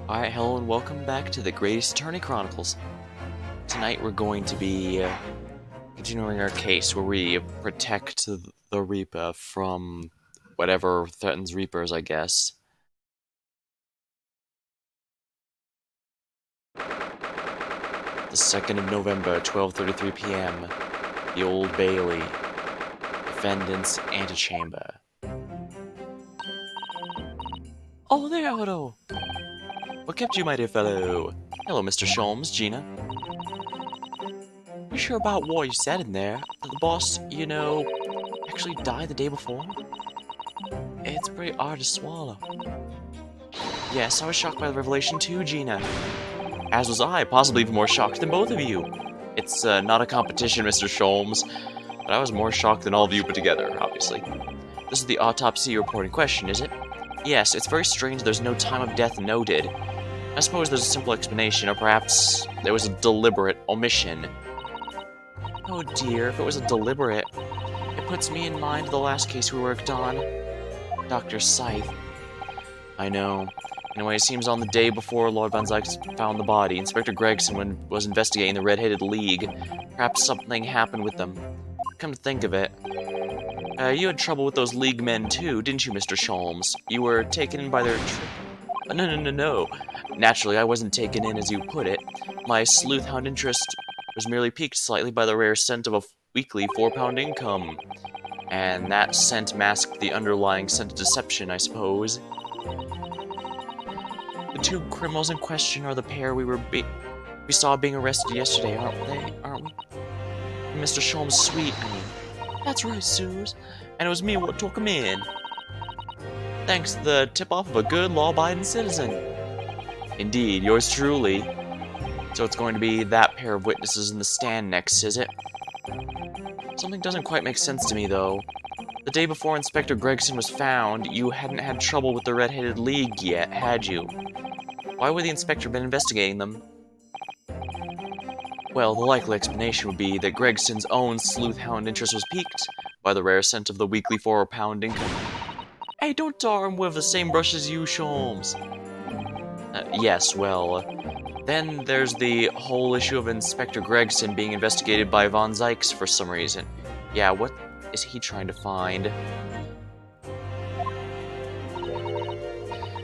Alright, hello and welcome back to the Ace Attorney Chronicles. Tonight we're going to be continuing our case where we protect the Reaper from whatever threatens Reapers, I guess. The 2nd of November, 12:33 p.m. The Old Bailey. Defendant's Antechamber. Oh there, Otto! What kept you, my dear fellow? Hello, Mr. Sholmes, Gina. You sure about what you said in there? That the boss, actually died the day before? It's pretty hard to swallow. Yes, I was shocked by the revelation too, Gina. As was I, possibly even more shocked than both of you. It's not a competition, Mr. Sholmes, but I was more shocked than all of you put together, obviously. This is the autopsy report in question, is it? Yes, it's very strange there's no time of death noted. I suppose there's a simple explanation, or perhaps there was a deliberate omission. Oh dear, if it was a deliberate, it puts me in mind of the last case we worked on. Dr. Scythe. I know. Anyway, it seems on the day before Lord Van Zyke found the body, Inspector Gregson was investigating the Red-Headed League. Perhaps something happened with them. Come to think of it. You had trouble with those League men too, didn't you, Mr. Sholmes? You were taken in by their No. Naturally, I wasn't taken in as you put it. My sleuth-hound interest was merely piqued slightly by the rare scent of a weekly 4-pound income. And that scent masked the underlying scent of deception, I suppose. The two criminals in question are the pair we saw being arrested yesterday, aren't we? Mr. Sholmes' suite, I mean. That's right, Suze. And it was me what took him in. Thanks to the tip-off of a good, law-abiding citizen. Indeed, yours truly. So it's going to be that pair of witnesses in the stand next, is it? Something doesn't quite make sense to me, though. The day before Inspector Gregson was found, you hadn't had trouble with the Red-Headed League yet, had you? Why would the Inspector have been investigating them? Well, the likely explanation would be that Gregson's own sleuth-hound interest was piqued by the rare scent of the weekly 4-pound income. Hey, don't tar him with the same brush as you, Sholmes. Yes, well, then there's the whole issue of Inspector Gregson being investigated by Von Zykes for some reason. Yeah, what is he trying to find?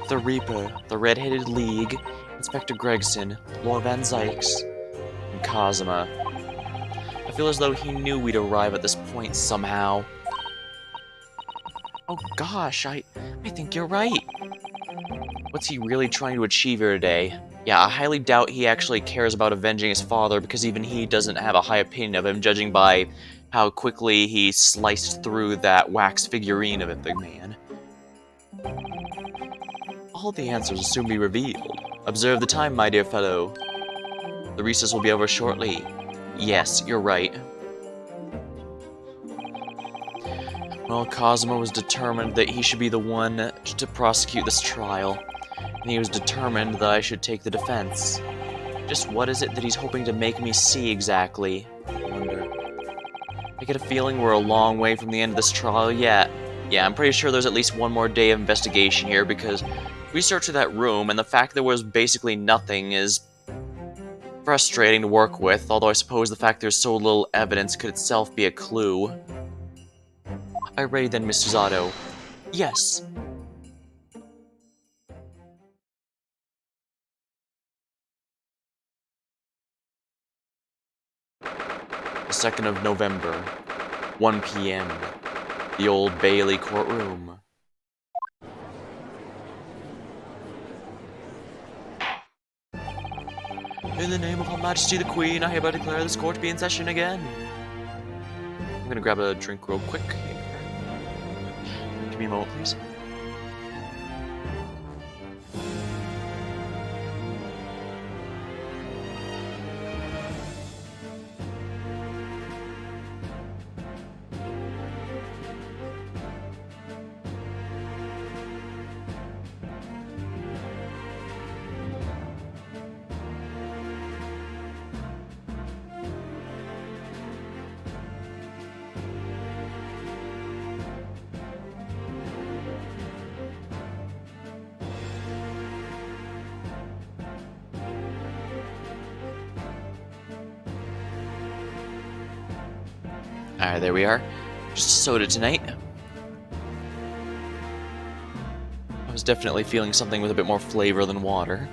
The Reaper, the Red-Headed League, Inspector Gregson, Lord Van Zykes, and Kazuma. I feel as though he knew we'd arrive at this point somehow. Oh gosh, I think you're right. What's he really trying to achieve here today? Yeah, I highly doubt he actually cares about avenging his father, because even he doesn't have a high opinion of him, judging by how quickly he sliced through that wax figurine of a big man. All the answers will soon be revealed. Observe the time, my dear fellow. The recess will be over shortly. Yes, you're right. Well, Cosmo was determined that he should be the one to prosecute this trial, and he was determined that I should take the defense. Just what is it that he's hoping to make me see exactly? I wonder. I get a feeling we're a long way from the end of this trial yet. Yeah, I'm pretty sure there's at least one more day of investigation here, because we searched through that room, and the fact there was basically nothing is frustrating to work with, although I suppose the fact there's so little evidence could itself be a clue. Are you ready then, Mr. Zotto? Yes. The 2nd of November, 1 p.m. The Old Bailey courtroom. In the name of Her Majesty the Queen, I hereby declare this court to be in session again. I'm gonna grab a drink real quick. Give me a moment, please. Alright, there we are. Just a soda tonight. I was definitely feeling something with a bit more flavor than water.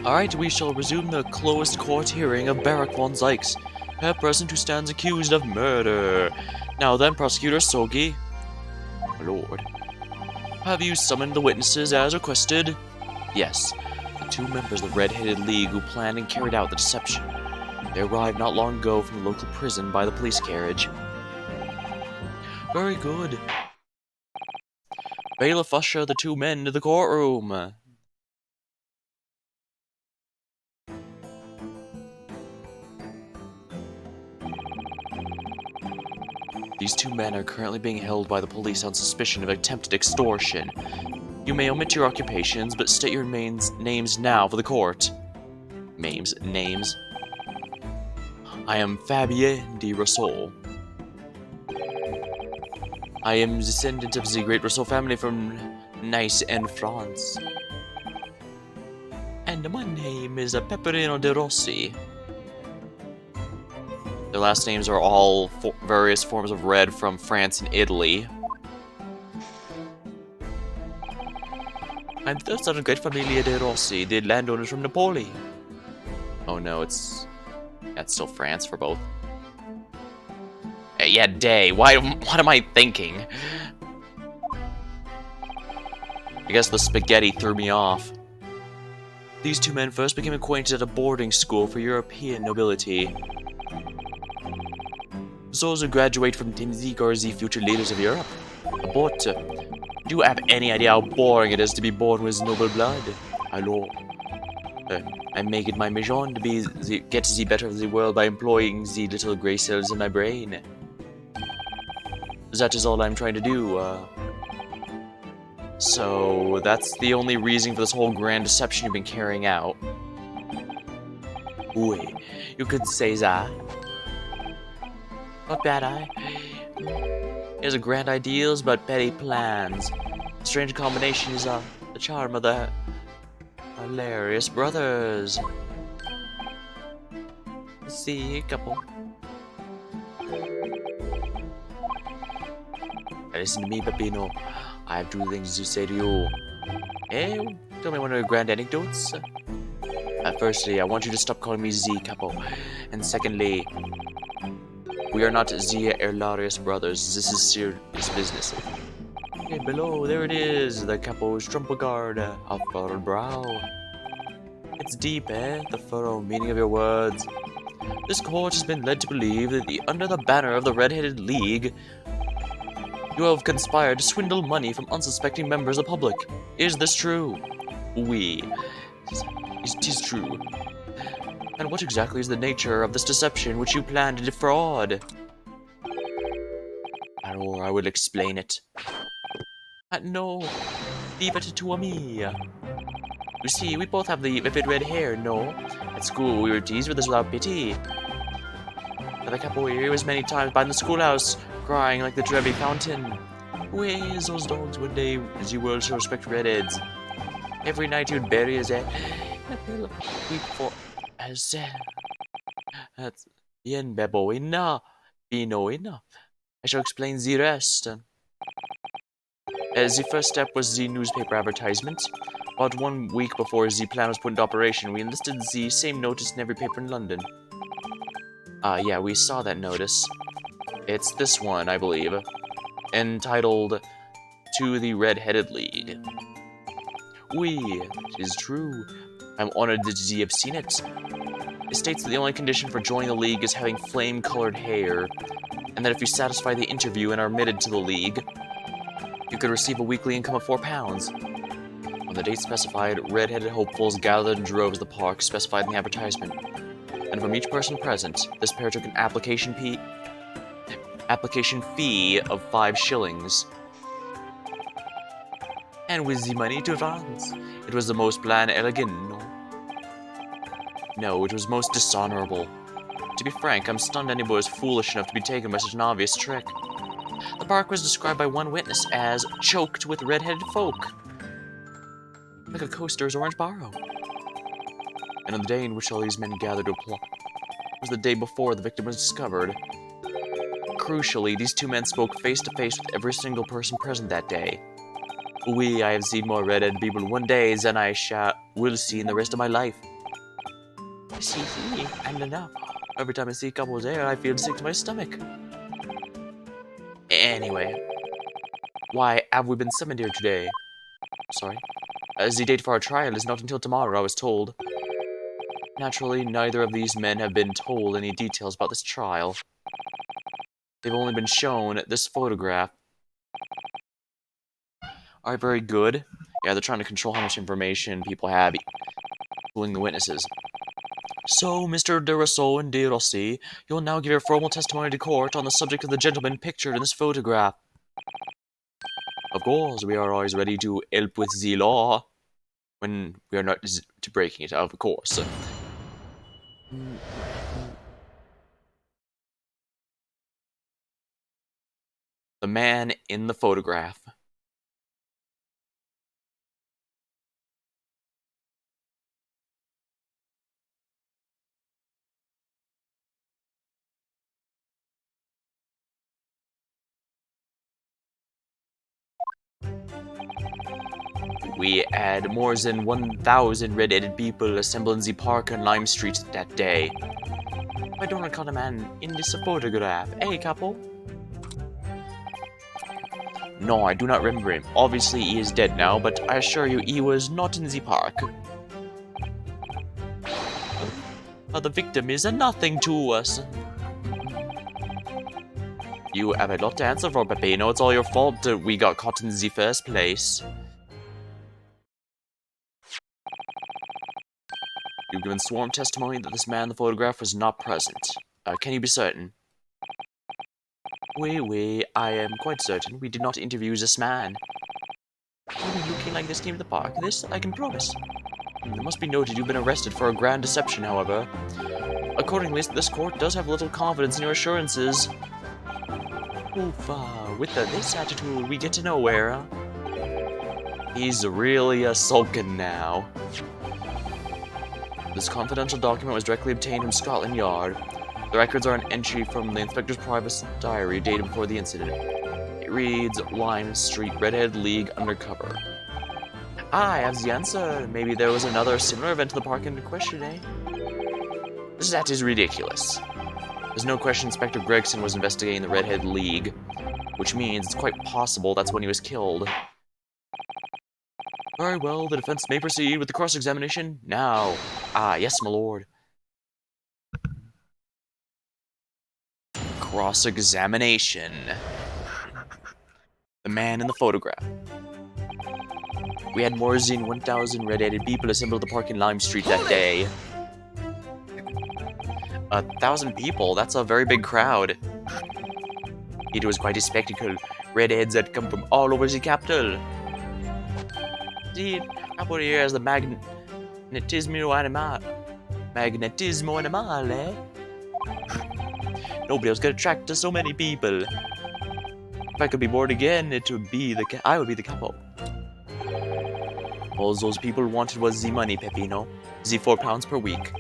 Alright, we shall resume the closed court hearing of Barak von Zykes, a person who stands accused of murder. Now then, Prosecutor Sogi. My lord. Have you summoned the witnesses as requested? Yes. The 2 members of the Red-Headed League who planned and carried out the deception. They arrived not long ago from the local prison by the police carriage. Very good. Bailiff, usher the 2 men to the courtroom. These 2 men are currently being held by the police on suspicion of attempted extortion. You may omit your occupations, but state your names now for the court. Names. I am Fabien de Rousseau. I am descendant of the great Rousseau family from Nice and France. And my name is Peperino de Rossi. Their last names are all various forms of red from France and Italy. I'm the son of great Familia de Rossi, the landowners from Napoli. Oh no, it's still France for both. Yeah, day. What am I thinking? I guess the spaghetti threw me off. These 2 men first became acquainted at a boarding school for European nobility. Those who graduate from Zeke are the future leaders of Europe. But, do you have any idea how boring it is to be born with noble blood? Alors, I make it my mission to get the better of the world by employing the little grey cells in my brain. That is all I'm trying to do, So, that's the only reason for this whole grand deception you've been carrying out. Oui, you could say that. Not bad, He has a grand ideals, but petty plans. A strange combination is the charm of the hilarious brothers. Let's see, couple. Listen to me, Peppino. I have 2 things to say to you. Tell me one of your grand anecdotes. Firstly, I want you to stop calling me Z, capo. And secondly, we are not the hilarious brothers. This is serious business. Okay, below, there it is. The capo's trump guard. A furrowed brow. It's deep, The furrow meaning of your words. This court has been led to believe that under the banner of the Red-Headed League, you have conspired to swindle money from unsuspecting members of the public. Is this true? Oui. It is true. And what exactly is the nature of this deception which you plan to defraud? Or I will explain it. No. Leave it to me. You see, we both have the vivid red hair, no? At school, we were teased with this without pity. The capoeira was many times by the schoolhouse, crying like the Trevi fountain. Where's those dogs one day the world shall respect redheads? Every night he would bury his head in a pail of weep for his That's bien beboina, binoina. I shall explain the rest. The first step was the newspaper advertisement. About 1 week before the plan was put into operation, we enlisted the same notice in every paper in London. Yeah, we saw that notice. It's this one, I believe, entitled To the Red-Headed League. Oui, it is true. I'm honored that you have seen it. It states that the only condition for joining the League is having flame-colored hair, and that if you satisfy the interview and are admitted to the League, you could receive a weekly income of £4. On the date specified, red-headed hopefuls gathered in droves at the park specified in the advertisement, and from each person present, this pair took an application fee of 5 shillings. And with the money to France, it was the most plan elegant, no? No, it was most dishonorable. To be frank, I'm stunned anyone was foolish enough to be taken by such an obvious trick. The park was described by one witness as choked with red-headed folk, like a coaster's orange barrow. And on the day in which all these men gathered to was the day before the victim was discovered. Crucially, these two men spoke face to face with every single person present that day. Oui, I have seen more red-headed people in one day than I will see in the rest of my life. See, and enough. Every time I see a couple there, I feel sick to my stomach. Anyway, why have we been summoned here today? Sorry. The date for our trial is not until tomorrow, I was told. Naturally, neither of these men have been told any details about this trial. They've only been shown this photograph. Alright, very good. Yeah, they're trying to control how much information people have, including the witnesses. So, Mr. de Rousseau and de Rossi, you'll now give your formal testimony to court on the subject of the gentleman pictured in this photograph. Of course, we are always ready to help with the law, when we are not to breaking it, of course. The man in the photograph. We had more than 1,000 red-headed people assembled in the park on Lime Street that day. I don't recall a man in this photograph, eh, couple? No, I do not remember him. Obviously, he is dead now, but I assure you he was not in the park. The victim is nothing to us. You have a lot to answer for, Peppino. It's all your fault that we got caught in the first place. You've given sworn testimony that this man in the photograph was not present. Can you be certain? Oui, I am quite certain. We did not interview this man. He will be looking like this came to the park. This, I can promise. It must be noted you've been arrested for a grand deception, however. Accordingly, this court does have little confidence in your assurances. Oof, with this attitude, we get to nowhere. He's really sulking now. This confidential document was directly obtained from Scotland Yard. The records are an entry from the inspector's private diary dated before the incident. It reads, Lime Street Redhead League Undercover. I have the answer. Maybe there was another similar event to the park in question, eh? That is ridiculous. There's no question Inspector Gregson was investigating the Redhead League, which means it's quite possible that's when he was killed. Very well, the defense may proceed with the cross-examination now. Yes, my lord. Cross-examination. The man in the photograph. We had more than 1,000 red-headed people assembled at the park in Lime Street that day. 1,000 people? That's a very big crowd. It was quite a spectacle. Redheads had come from all over the capital. See, Apple here has the magnetismo animale. Nobody else could attract so many people. If I could be born again, I would be the capo. All those people wanted was the money, Peppino. The £4 per week.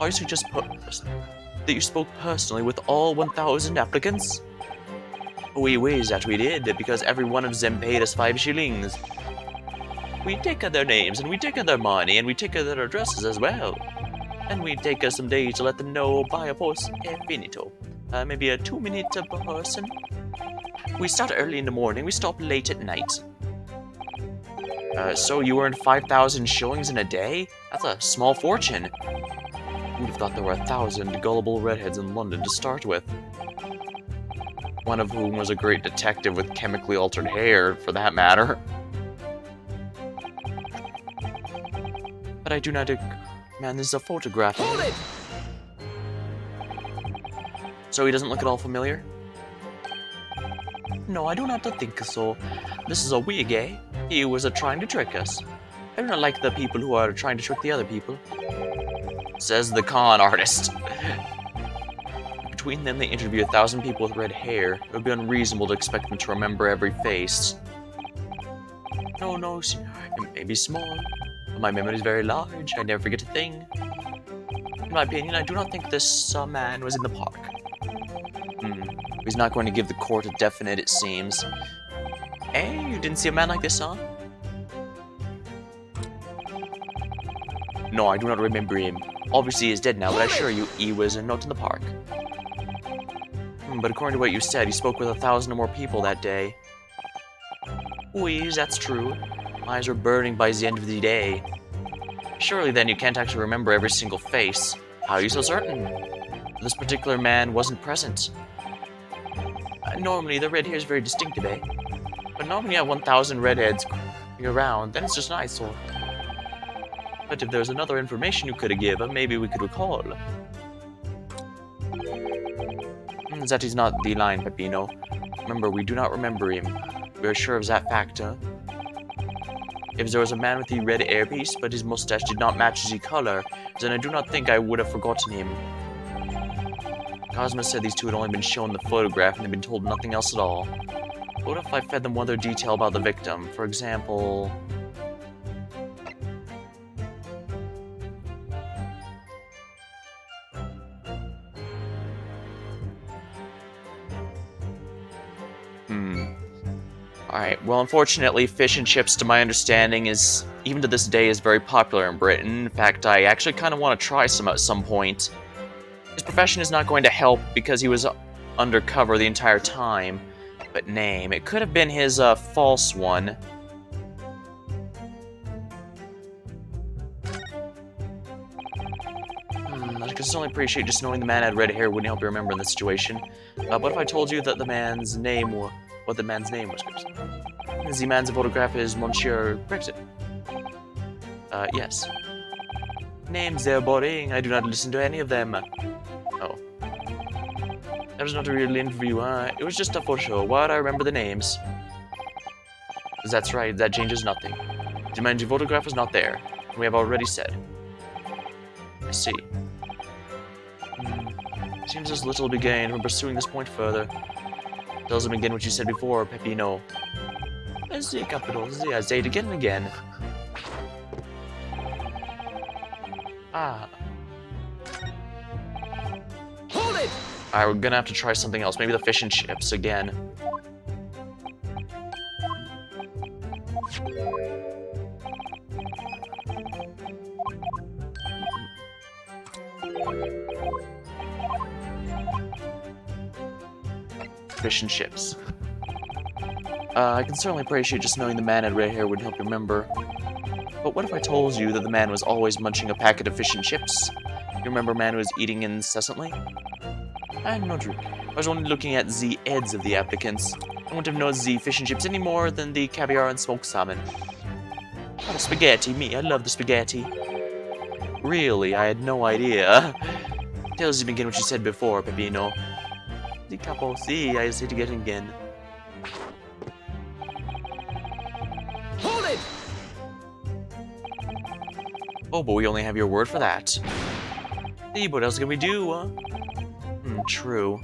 I suggest that you spoke personally with all 1,000 applicants? We that we did, because every one of them paid us 5 shillings. We take their names, and we take their money, and we take their addresses as well. And we take some days to let them know by a post finito. Maybe a 2-minute per person. We start early in the morning, we stop late at night. So you earned 5,000 shillings in a day? That's a small fortune. Who'd have thought there were 1,000 gullible redheads in London to start with? One of whom was a great detective with chemically altered hair, for that matter. But I do not... Man, this is a photograph. Hold it! So he doesn't look at all familiar? No, I do not think so. This is a wig, eh? He was trying to trick us. I do not like the people who are trying to trick the other people. Says the con artist. Between them, they interview 1,000 people with red hair. It would be unreasonable to expect them to remember every face. No, it may be small, but my memory is very large. I never forget a thing. In my opinion, I do not think this man was in the park. He's not going to give the court a definite, it seems. Hey, you didn't see a man like this, huh? No, I do not remember him. Obviously, he is dead now, but I assure you, he was not in the park. But according to what you said, he spoke with 1,000 or more people that day. Oui, that's true. My eyes were burning by the end of the day. Surely then you can't actually remember every single face. How are you so certain? This particular man wasn't present. Normally, the red hair is very distinctive, eh? But normally you have 1,000 redheads around, then it's just an eyesore. But if there's another information you could have given, maybe we could recall. That is not the line, Peppino. Remember, we do not remember him. We are sure of that fact, huh? If there was a man with the red hairpiece, but his mustache did not match the color, then I do not think I would have forgotten him. Cosmo said these two had only been shown the photograph and had been told nothing else at all. But what if I fed them one other detail about the victim? For example... Alright, well unfortunately, fish and chips, to my understanding, is, even to this day, is very popular in Britain. In fact, I actually kind of want to try some at some point. His profession is not going to help because he was undercover the entire time. But name, it could have been his false one. I could certainly appreciate just knowing the man had red hair wouldn't help you remember in this situation. What if I told you that the man's name was... what the man's name was? The man's photograph is Monsieur Brexit. Yes. Names, they're boring. I do not listen to any of them. Oh. That was not a real interview, huh? It was just a photo. Why would I remember the names? That's right, that changes nothing. The man's photograph is not there. We have already said. I see. Seems there's little to be gained from pursuing this point further. Tells him again what you said before, Peppino. The capital, I say it again and again. Ah. Hold it! Alright, we're gonna have to try something else. Maybe the fish and chips again. Fish and chips. I can certainly appreciate just knowing the man had red hair would help you remember. But what if I told you that the man was always munching a packet of fish and chips? You remember a man who was eating incessantly? I'm not true. I was only looking at the heads of the applicants. I wouldn't have known the fish and chips any more than the caviar and smoked salmon. Oh, spaghetti, me, I love the spaghetti. Really, I had no idea. Tells you again what you said before, Peppino. The capo, see, I say it again. Hold it! Oh, but we only have your word for that. See, what else can we do? True.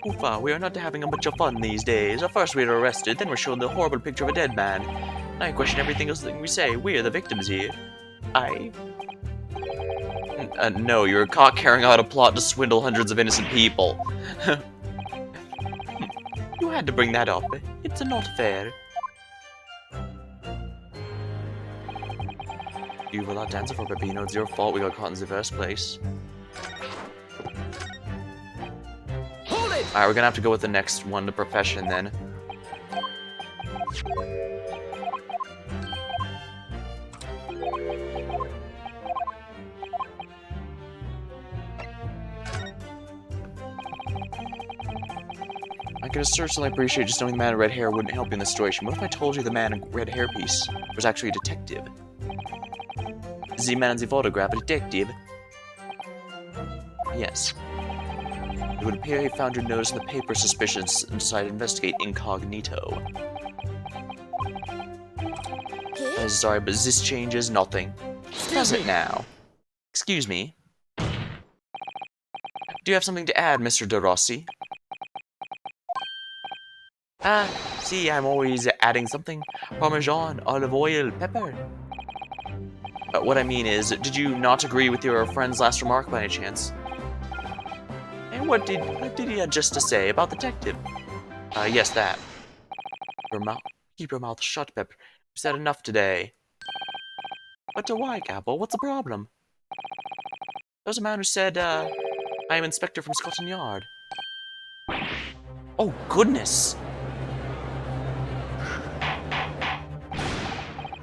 Oofa, we are not having a much of fun these days. First we are arrested, then we're shown the horrible picture of a dead man. Now I question everything else we say. We're the victims here. No, you're caught carrying out a plot to swindle hundreds of innocent people. You had to bring that up. It's not fair. You will not answer for Peppino. It's your fault we got caught in the first place. Alright, we're gonna have to go with the next one, the profession, then. I could certainly appreciate just knowing the man in red hair wouldn't help you in this situation. What if I told you the man in red hairpiece was actually a detective? The man in the photograph, a detective? Yes. It would appear he found your notice in the paper suspicious and decided to investigate incognito. I'm sorry, but this changes nothing. Does it now? Excuse me? Do you have something to add, Mr. De Rossi? See, I'm always adding something. Parmesan, olive oil, pepper. What I mean is, did you not agree with your friend's last remark by any chance? And what did he have just to say about the detective? Yes, that. Keep your mouth shut, Pepper. You said enough today. But to why, Apple? What's the problem? There's a man who said, I am Inspector from Scotland Yard. Oh, goodness!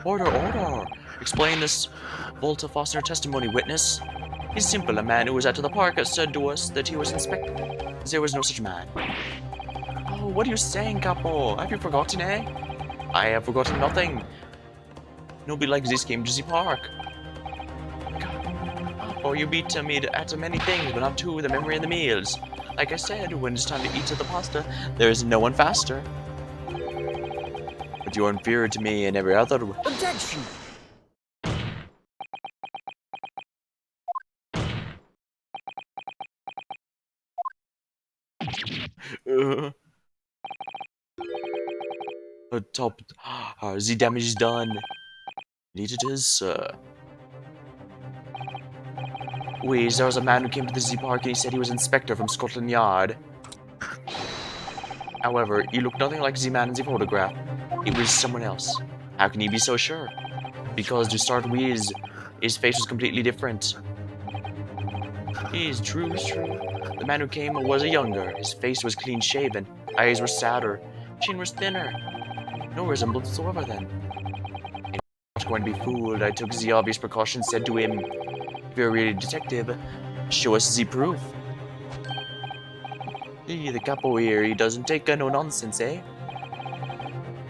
Order, order! Explain this Volta Foster testimony, witness. It's simple. A man who was at the park has said to us that he was Inspector. There was no such man. Oh, what are you saying, Capo? Have you forgotten, eh? I have forgotten nothing. Nobody like this came to the park. Capo, you beat me at many things, but not to the memory and the meals. Like I said, when it's time to eat the pasta, there is no one faster. But you are inferior to me in every other way. Objection! Top. The damage is done. Indeed it is, sir. Wait, there was a man who came to the Z Park and he said he was Inspector from Scotland Yard. However, he looked nothing like the man in the photograph. It was someone else. How can you be so sure? Because to start with, his face was completely different. It is true, it's true. The man who came was younger. His face was clean-shaven. Eyes were sadder. Chin was thinner. No resemblance whatsoever then. I'm not going to be fooled. I took the obvious precautions, said to him, if you're really a detective, show us the proof. The capo here, he doesn't take no nonsense, eh?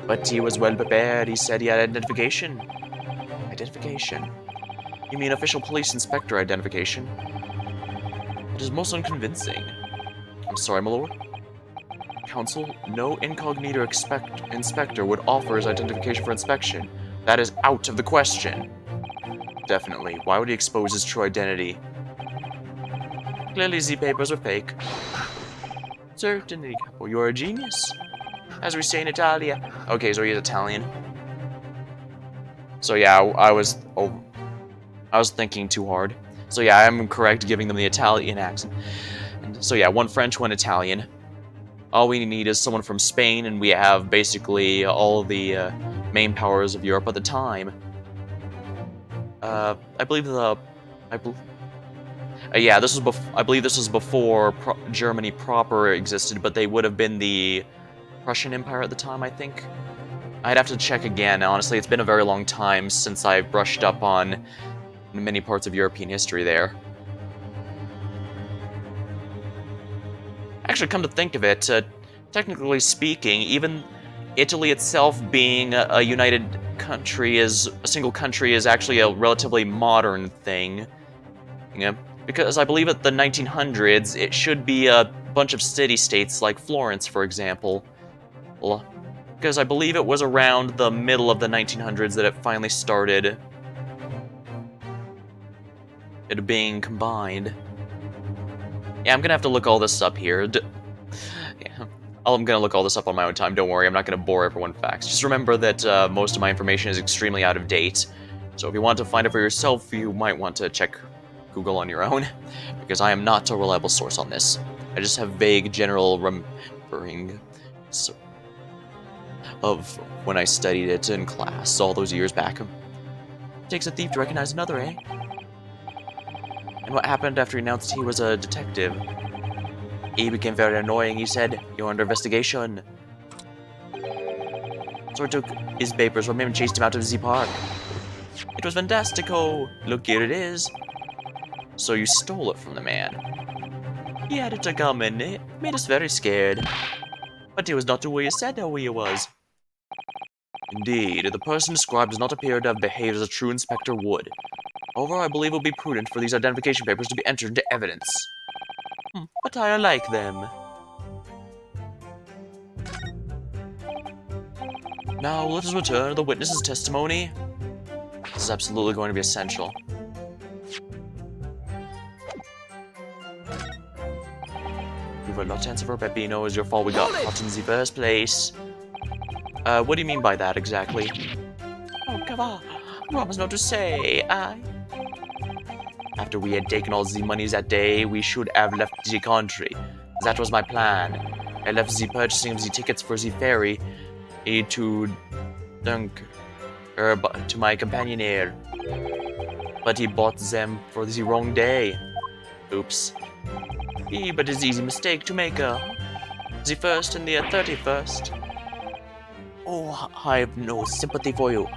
But he was well prepared. He said he had identification. Identification? You mean official police inspector identification? It is most unconvincing. I'm sorry, my lord. Counsel, no incognito inspector would offer his identification for inspection. That is out of the question. Definitely. Why would he expose his true identity? Clearly, the papers are fake. Certainly, Capo, you're a genius. As we say in Italia. Okay, so he's Italian. So yeah, I was thinking too hard. So yeah, I'm correct giving them the Italian accent. And so yeah, one French, one Italian. All we need is someone from Spain, and we have basically all the main powers of Europe at the time. I believe yeah, this was I believe this was before Germany proper existed, but they would have been the Prussian Empire at the time, I think. I'd have to check again. Honestly, it's been a very long time since I brushed up on many parts of European history there. Actually, come to think of it, technically speaking, even Italy itself being a united country, a single country, is actually a relatively modern thing. You know, because I believe at the 1900s, it should be a bunch of city-states like Florence, for example. Well, because I believe it was around the middle of the 1900s that it finally started it being combined. Yeah, I'm gonna have to look all this up here. Yeah, I'm gonna look all this up on my own time, don't worry, I'm not gonna bore everyone with facts. Just remember that most of my information is extremely out of date, so if you want to find it for yourself, you might want to check Google on your own, because I am not a reliable source on this. I just have vague general remembering of when I studied it in class all those years back. It takes a thief to recognize another, eh? And what happened after he announced he was a detective? He became very annoying. He said, "You're under investigation." So I took his papers from him and chased him out of the park. It was fantastico. Look, here it is. So you stole it from the man. He had it to come and it made us very scared. But he was not who he said who he was. Indeed, the person described does not appear to have behaved as a true inspector would. However, I believe it would be prudent for these identification papers to be entered into evidence. But I like them. Now, let us return to the witness's testimony. This is absolutely going to be essential. You will not answer for Peppino. It's your fault we got caught in the first place. What do you mean by that exactly? Oh, come on. Promise not to say, After we had taken all the monies that day, we should have left the country. That was my plan. I left the purchasing of the tickets for the ferry to Dunk, to my companion here. But he bought them for the wrong day. Oops. But it's easy mistake to make, The 1st and the 31st. Oh, I have no sympathy for you.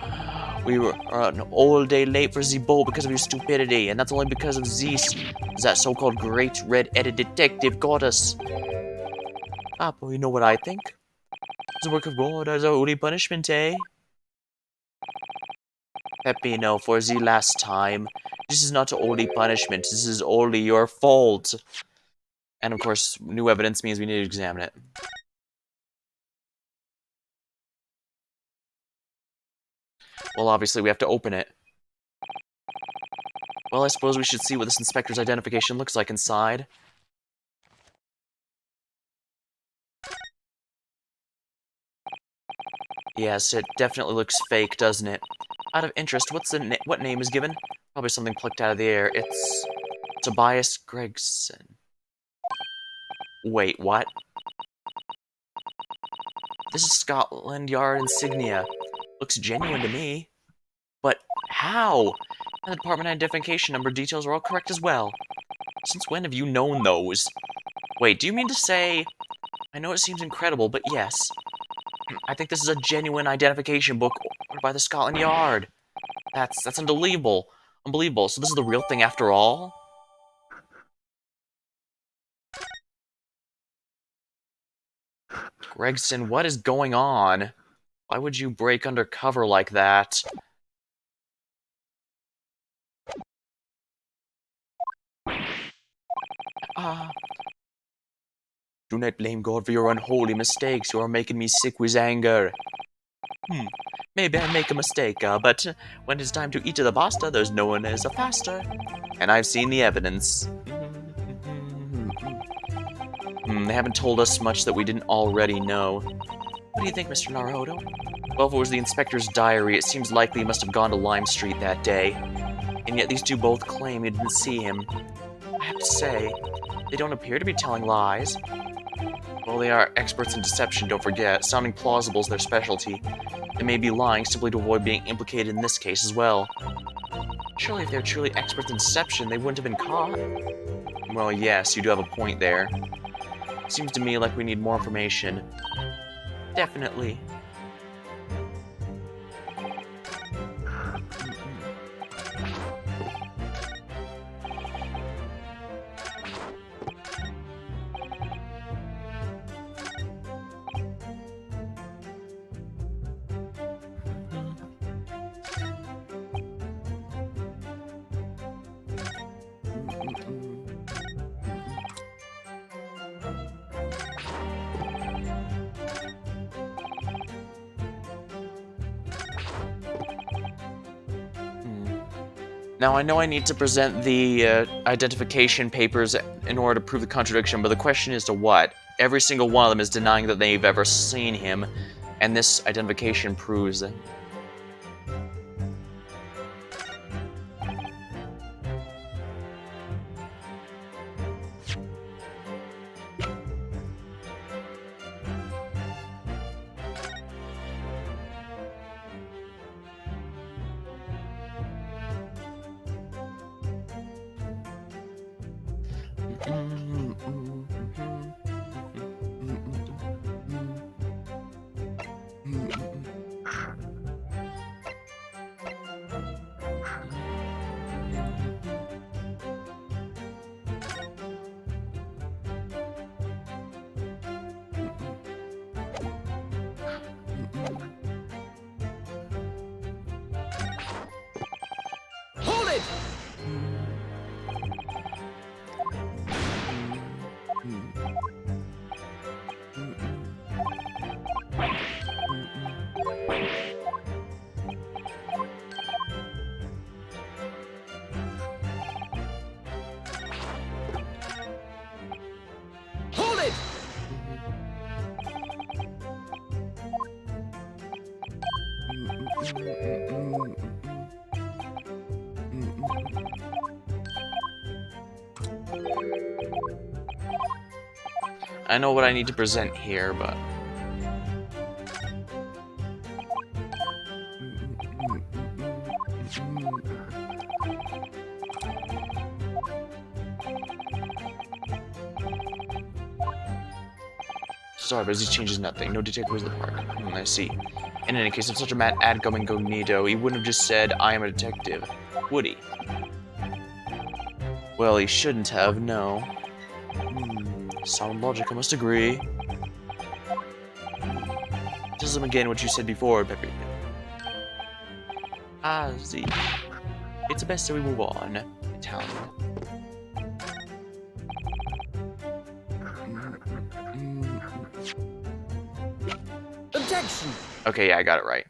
We were an all day late for the boat because of your stupidity, and that's only because of Zeke, that so-called great red-headed detective got us. But you know what I think? It's a work of God as a holy punishment, eh? Peppino, for the last time. This is not a holy punishment, this is only your fault. And of course, new evidence means we need to examine it. Well, obviously we have to open it. Well, I suppose we should see what this inspector's identification looks like inside. Yes, it definitely looks fake, doesn't it? Out of interest, what name is given? Probably something plucked out of the air. It's Tobias Gregson. Wait, what? This is Scotland Yard insignia. Looks genuine to me. But how? And the department identification number details are all correct as well. Since when have you known those? Wait, do you mean to say... I know it seems incredible, but yes. I think this is a genuine identification book ordered by the Scotland Yard. That's unbelievable. Unbelievable. So this is the real thing after all? Gregson, what is going on? Why would you break undercover like that? Do not blame God for your unholy mistakes. You are making me sick with anger. Maybe I make a mistake, but when it's time to eat the pasta, there's no one is a faster. And I've seen the evidence. They haven't told us much that we didn't already know. What do you think, Mr. Naruto? Well, if it was the inspector's diary, it seems likely he must have gone to Lime Street that day. And yet these two both claim you didn't see him. I have to say, they don't appear to be telling lies. Well, they are experts in deception, don't forget. Sounding plausible is their specialty. They may be lying simply to avoid being implicated in this case as well. Surely if they're truly experts in deception, they wouldn't have been caught. Well, yes, you do have a point there. Seems to me like we need more information. Definitely. Now, I know I need to present the identification papers in order to prove the contradiction, but the question is to what? Every single one of them is denying that they've ever seen him, and this identification proves it. Hold it! Hold it! I know what I need to present here, but... Sorry, but he changes nothing. No detective was the park. I see. In any case, if such a mad ad-gum incognito, he wouldn't have just said, I am a detective, would he? Well, he shouldn't have, no. Sound logic, I must agree. Tell him again what you said before, Peppy. Zeke. It's best that we move on. Italian. Objection! Okay, yeah, I got it right.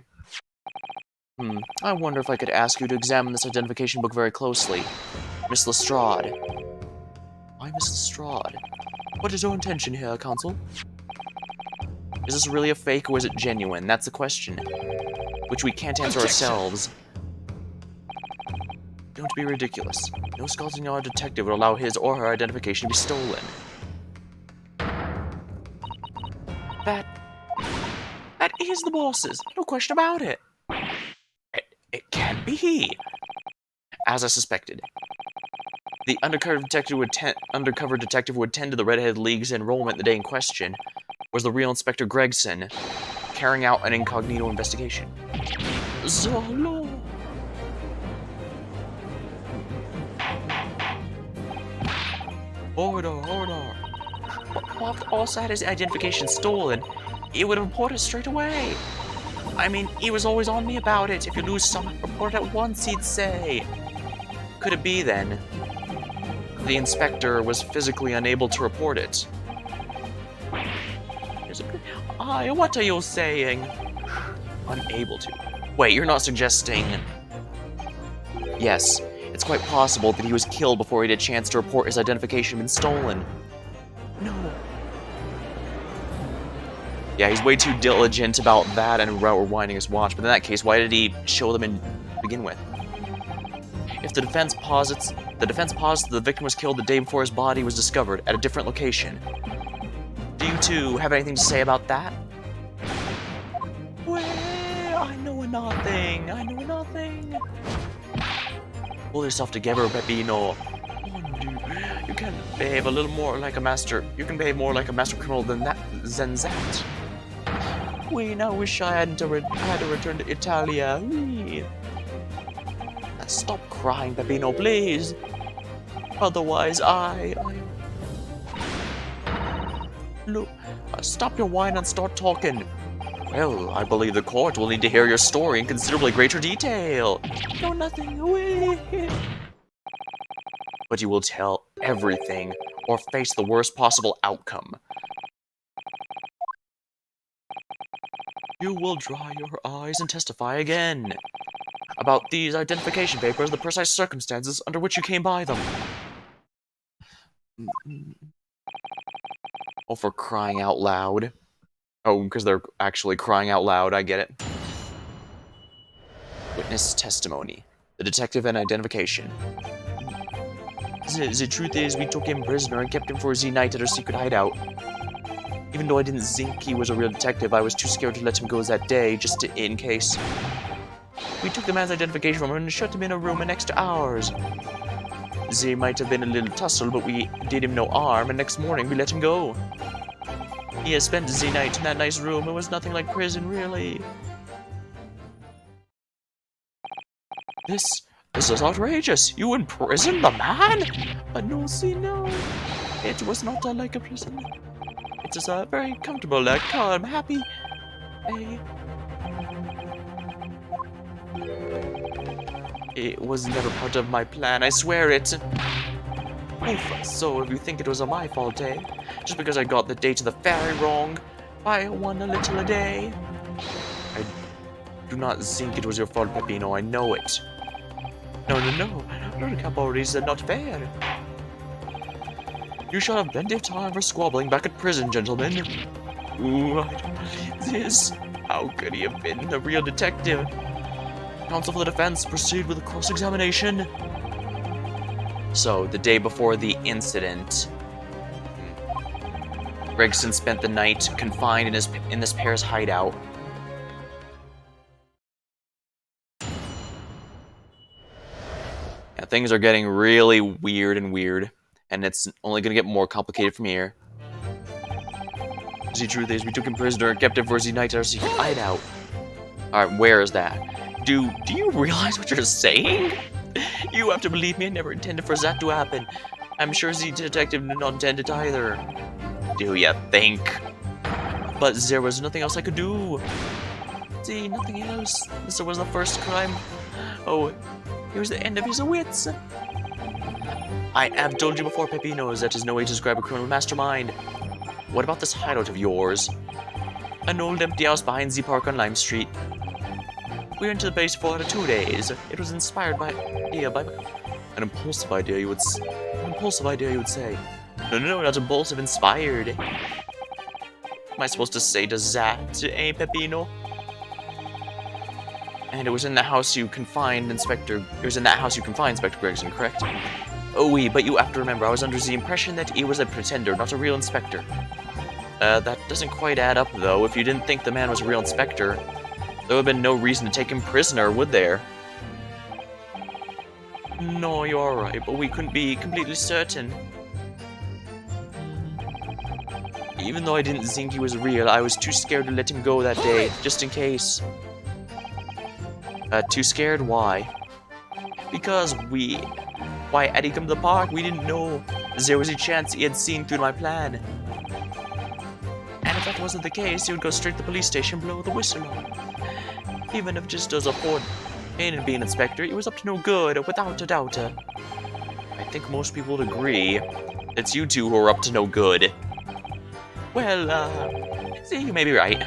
I wonder if I could ask you to examine this identification book very closely. Miss Lestrade. Why Miss Lestrade? What is your intention here, Counsel? Is this really a fake or is it genuine? That's the question. Which we can't answer ourselves. Don't be ridiculous. No Scotland Yard detective would allow his or her identification to be stolen. That is the boss's. No question about it. It can't be he. As I suspected. The undercover detective who attended the Red-Headed League's enrollment the day in question was the real Inspector Gregson, carrying out an incognito investigation. Zolo. Order. What also had his identification stolen? He would have reported straight away. I mean, he was always on me about it. If you lose someone, report at once, he'd say. Could it be, then, the inspector was physically unable to report it? What are you saying? Unable to. Wait, you're not suggesting... Yes, it's quite possible that he was killed before he had a chance to report his identification had been stolen. No. Yeah, he's way too diligent about that and rewinding his watch, but in that case, why did he show them to begin with? If the defense posits that the victim was killed the day before his body was discovered at a different location. Do you two have anything to say about that? Well, I know nothing. Pull yourself together, Peppino. You can behave a little more like a master. You can behave more like a master criminal than that. I wish I had to return to Italia. Stop crying, Peppino, please. Otherwise, Look, stop your whine and start talking. Well, I believe the court will need to hear your story in considerably greater detail. No, nothing. But you will tell everything, or face the worst possible outcome. You will dry your eyes and testify again. About these identification papers, the precise circumstances under which you came by them. Oh, for crying out loud. Oh, because they're actually crying out loud, I get it. Witness testimony. The detective and identification. The truth is, we took him prisoner and kept him for Z night at our secret hideout. Even though I didn't think he was a real detective, I was too scared to let him go that day, just in case. We took the man's identification from him and shut him in a room next to ours. There might have been a little tussle, but we did him no harm, and next morning we let him go. He has spent the night in that nice room. It was nothing like prison, really. This is outrageous. You imprisoned the man? No. It was not like a prison. It is a very comfortable, calm, happy... It was never part of my plan, I swear it. Oof, so if you think it was my fault, just because I got the date of the ferry wrong by one a little a day. I do not think it was your fault, Peppino, I know it. No, the capoeira's not fair. You shall have plenty of time for squabbling back at prison, gentlemen. Ooh, I don't believe this. How could he have been the real detective? Counsel for the defense, proceed with the cross-examination. So, the day before the incident, Gregson spent the night confined in this pair's hideout. Yeah, things are getting really weird, and it's only going to get more complicated from here. The truth is, we took him prisoner and kept him for the night at our secret hideout. Alright, where is that? Do you realize what you're saying? You have to believe me, I never intended for that to happen. I'm sure the detective did not intend it either. Do you think? But there was nothing else I could do. See, nothing else. This was the first crime. Oh, it was the end of his wits. I have told you before, Peppino, that is no way to describe a criminal mastermind. What about this hideout of yours? An old empty house behind the park on Lime Street. We went to the place for 2 days. It was inspired by an impulsive idea, you would say. No, not impulsive, inspired. Am I supposed to say to that, eh, Peppino? And it was in the house you confined Inspector Gregson, correct? Oh, oui, but you have to remember, I was under the impression that he was a pretender, not a real inspector. That doesn't quite add up, though. If you didn't think the man was a real inspector, there would have been no reason to take him prisoner, would there? No, you're right, but we couldn't be completely certain. Even though I didn't think he was real, I was too scared to let him go that day, just in case. Too scared? Why? Because why, had he come to the park, we didn't know there was a chance he had seen through my plan. And if that wasn't the case, he would go straight to the police station, blow the whistle on. Even if just as a poor pain in being inspector, he was up to no good, without a doubt. I think most people would agree. It's you two who are up to no good. Well, see, you may be right.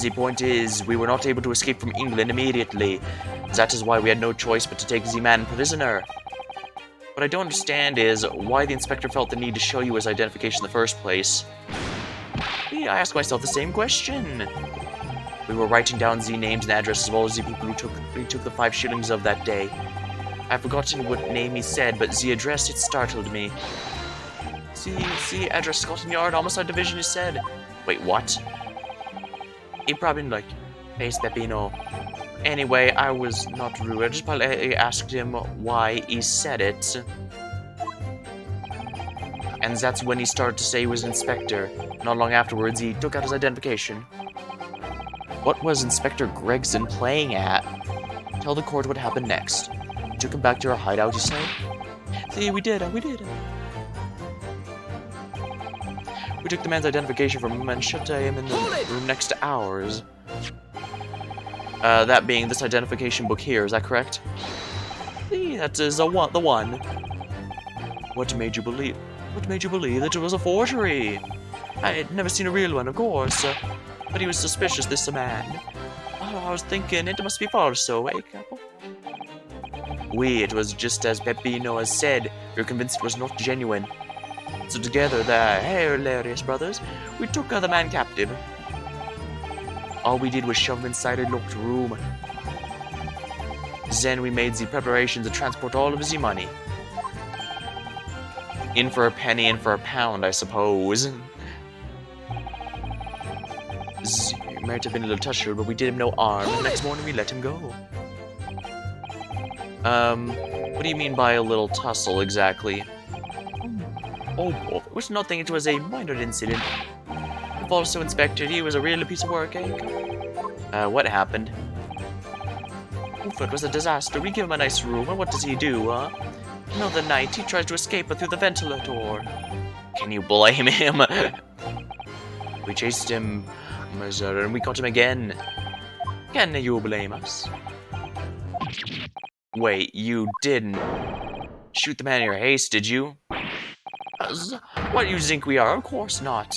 The point is, we were not able to escape from England immediately. That is why we had no choice but to take the man prisoner. What I don't understand is why the inspector felt the need to show you his identification in the first place. Yeah, I ask myself the same question. We were writing down the names and addresses of all the people who took the 5 shillings of that day. I've forgotten what name he said, but the address, it startled me. See, address Scotland Yard, Homicide Division, he said. Wait, what? He probably like, Ace Peppino. Anyway, I was not rude. I just politely asked him why he said it. And that's when he started to say he was an inspector. Not long afterwards, he took out his identification. What was Inspector Gregson playing at? Tell the court what happened next. You took him back to your hideout, you say? See, we did. We took the man's identification from him and shut him in the room next to ours. That being this identification book here, is that correct? See, that is the one. What made you believe that it was a forgery? I had never seen a real one, of course. But he was suspicious, this man. Oh, I was thinking, it must be false, so, eh, Capo? Oui, it was just as Peppino has said. You're convinced it was not genuine. So together, the hilarious brothers, we took the man captive. All we did was shove him inside a locked room. Then we made the preparations to transport all of his money. In for a penny, in for a pound, I suppose. He might have been a little touchy, but we did him no harm, and the next morning we let him go. What do you mean by a little tussle, exactly? Oh, it was nothing, it was a minor incident. If also inspected, he was a real piece of work, eh? What happened? Oof, it was a disaster. We give him a nice room, and what does he do, huh? Another night, he tries to escape through the ventilator. Can you blame him? We chased him, and we caught him again. Can you blame us? Wait, you didn't shoot the man in your haste, did you? What do you think we are? Of course not.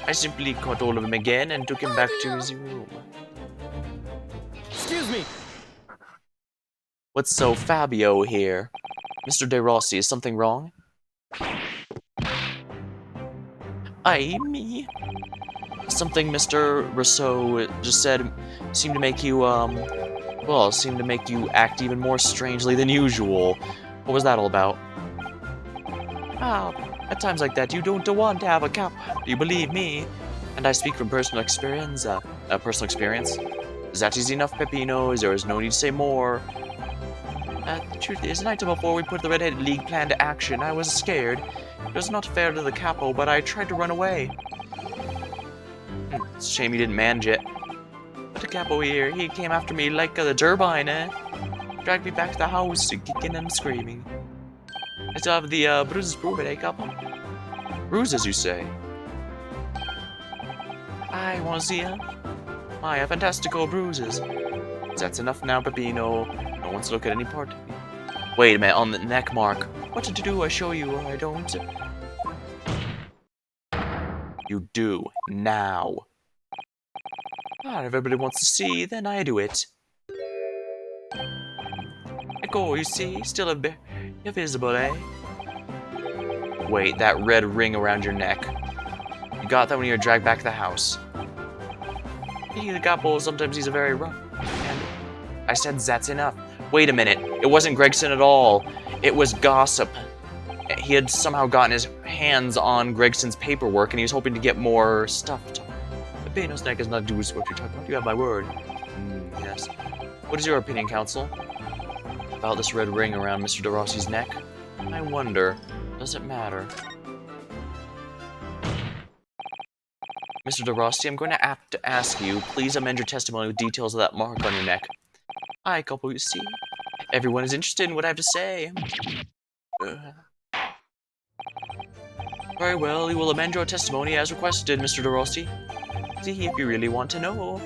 I simply caught hold of him again and took him back to his room. Excuse me! What's so Fabio here? Mr. De Rossi, is something wrong? Me? Something Mr. Rousseau just said seemed to make you, seemed to make you act even more strangely than usual. What was that all about? At times like that, you don't want to have a cap. You believe me? And I speak from personal experience. That is enough, Pepinos. There is no need to say more. The truth is, the night before we put the Red-Headed League plan to action, I was scared. It was not fair to the capo, but I tried to run away. It's a shame you didn't manage it. But the capo here, he came after me like the turbine, eh? Dragged me back to the house, kicking and screaming. I still have the bruises prove it, eh, capo? Bruises, you say? I want to see ya. My fantastical bruises. That's enough now, Peppino. No one wants to look at any part of me. Wait a minute, on the neck mark. What to do, I show you, or I don't. You do, now. Ah, if everybody wants to see, then I do it. Echo, you see, still a bit invisible, eh? Wait, that red ring around your neck. You got that when you were dragged back to the house. The capo, sometimes he's a very rough. And I said that's enough. Wait a minute, it wasn't Gregson at all. It was Gossip. He had somehow gotten his hands on Gregson's paperwork, and he was hoping to get more stuff. Peppino's neck is not due to what you're talking about. You have my word. Yes. What is your opinion, Counsel? About this red ring around Mr. DeRossi's neck? I wonder, does it matter? Mr. DeRossi, I'm going to have to ask you, please amend your testimony with details of that mark on your neck. Hi, couple, you see? Everyone is interested in what I have to say. Very well, we will amend your testimony as requested, Mr. DeRossi. See if you really want to know.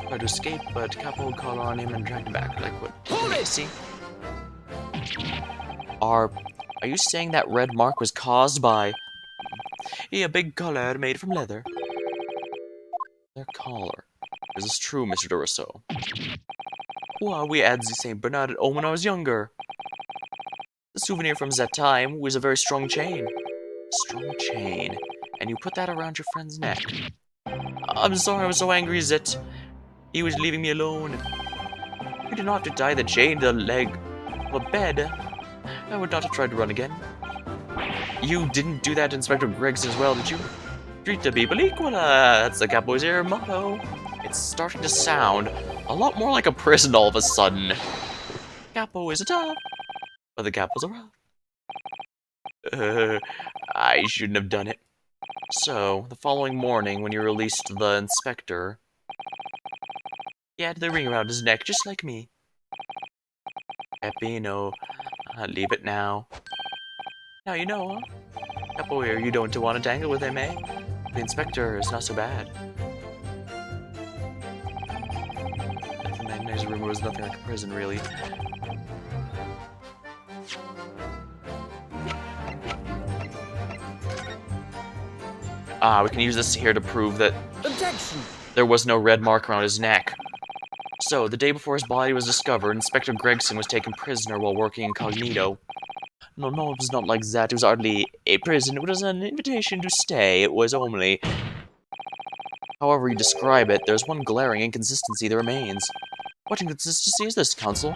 Tried to escape, but Capo called on him and dragged him back. Like what? See? Are you saying that red mark was caused by a big collar made from leather? Their collar. Is this true, Mr. DeRosso? Well, we had the St. Bernard at home when I was younger. The souvenir from that time was a very strong chain. Strong chain. And you put that around your friend's neck. I'm sorry I was so angry that he was leaving me alone. You did not have to tie the chain to the leg of a bed. I would not have tried to run again. You didn't do that to Inspector Gregson as well, did you? Treat the people equal, that's the Capo's here motto. It's starting to sound a lot more like a prison all of a sudden. Capo is a tough, but the Capos are rough. I shouldn't have done it. So, the following morning, when you released the inspector, he had the ring around his neck, just like me. Peppino, leave it now. Now you know, huh? Capo here, you don't want to tangle with him, eh? The inspector is not so bad. The Magnetized room was nothing like a prison, really. We can use this here to prove that there was no red mark around his neck. So, the day before his body was discovered, Inspector Gregson was taken prisoner while working incognito. No, it was not like that. It was hardly a prison. It was an invitation to stay. It was only... However you describe it, there's one glaring inconsistency that remains. What inconsistency is this, Counsel?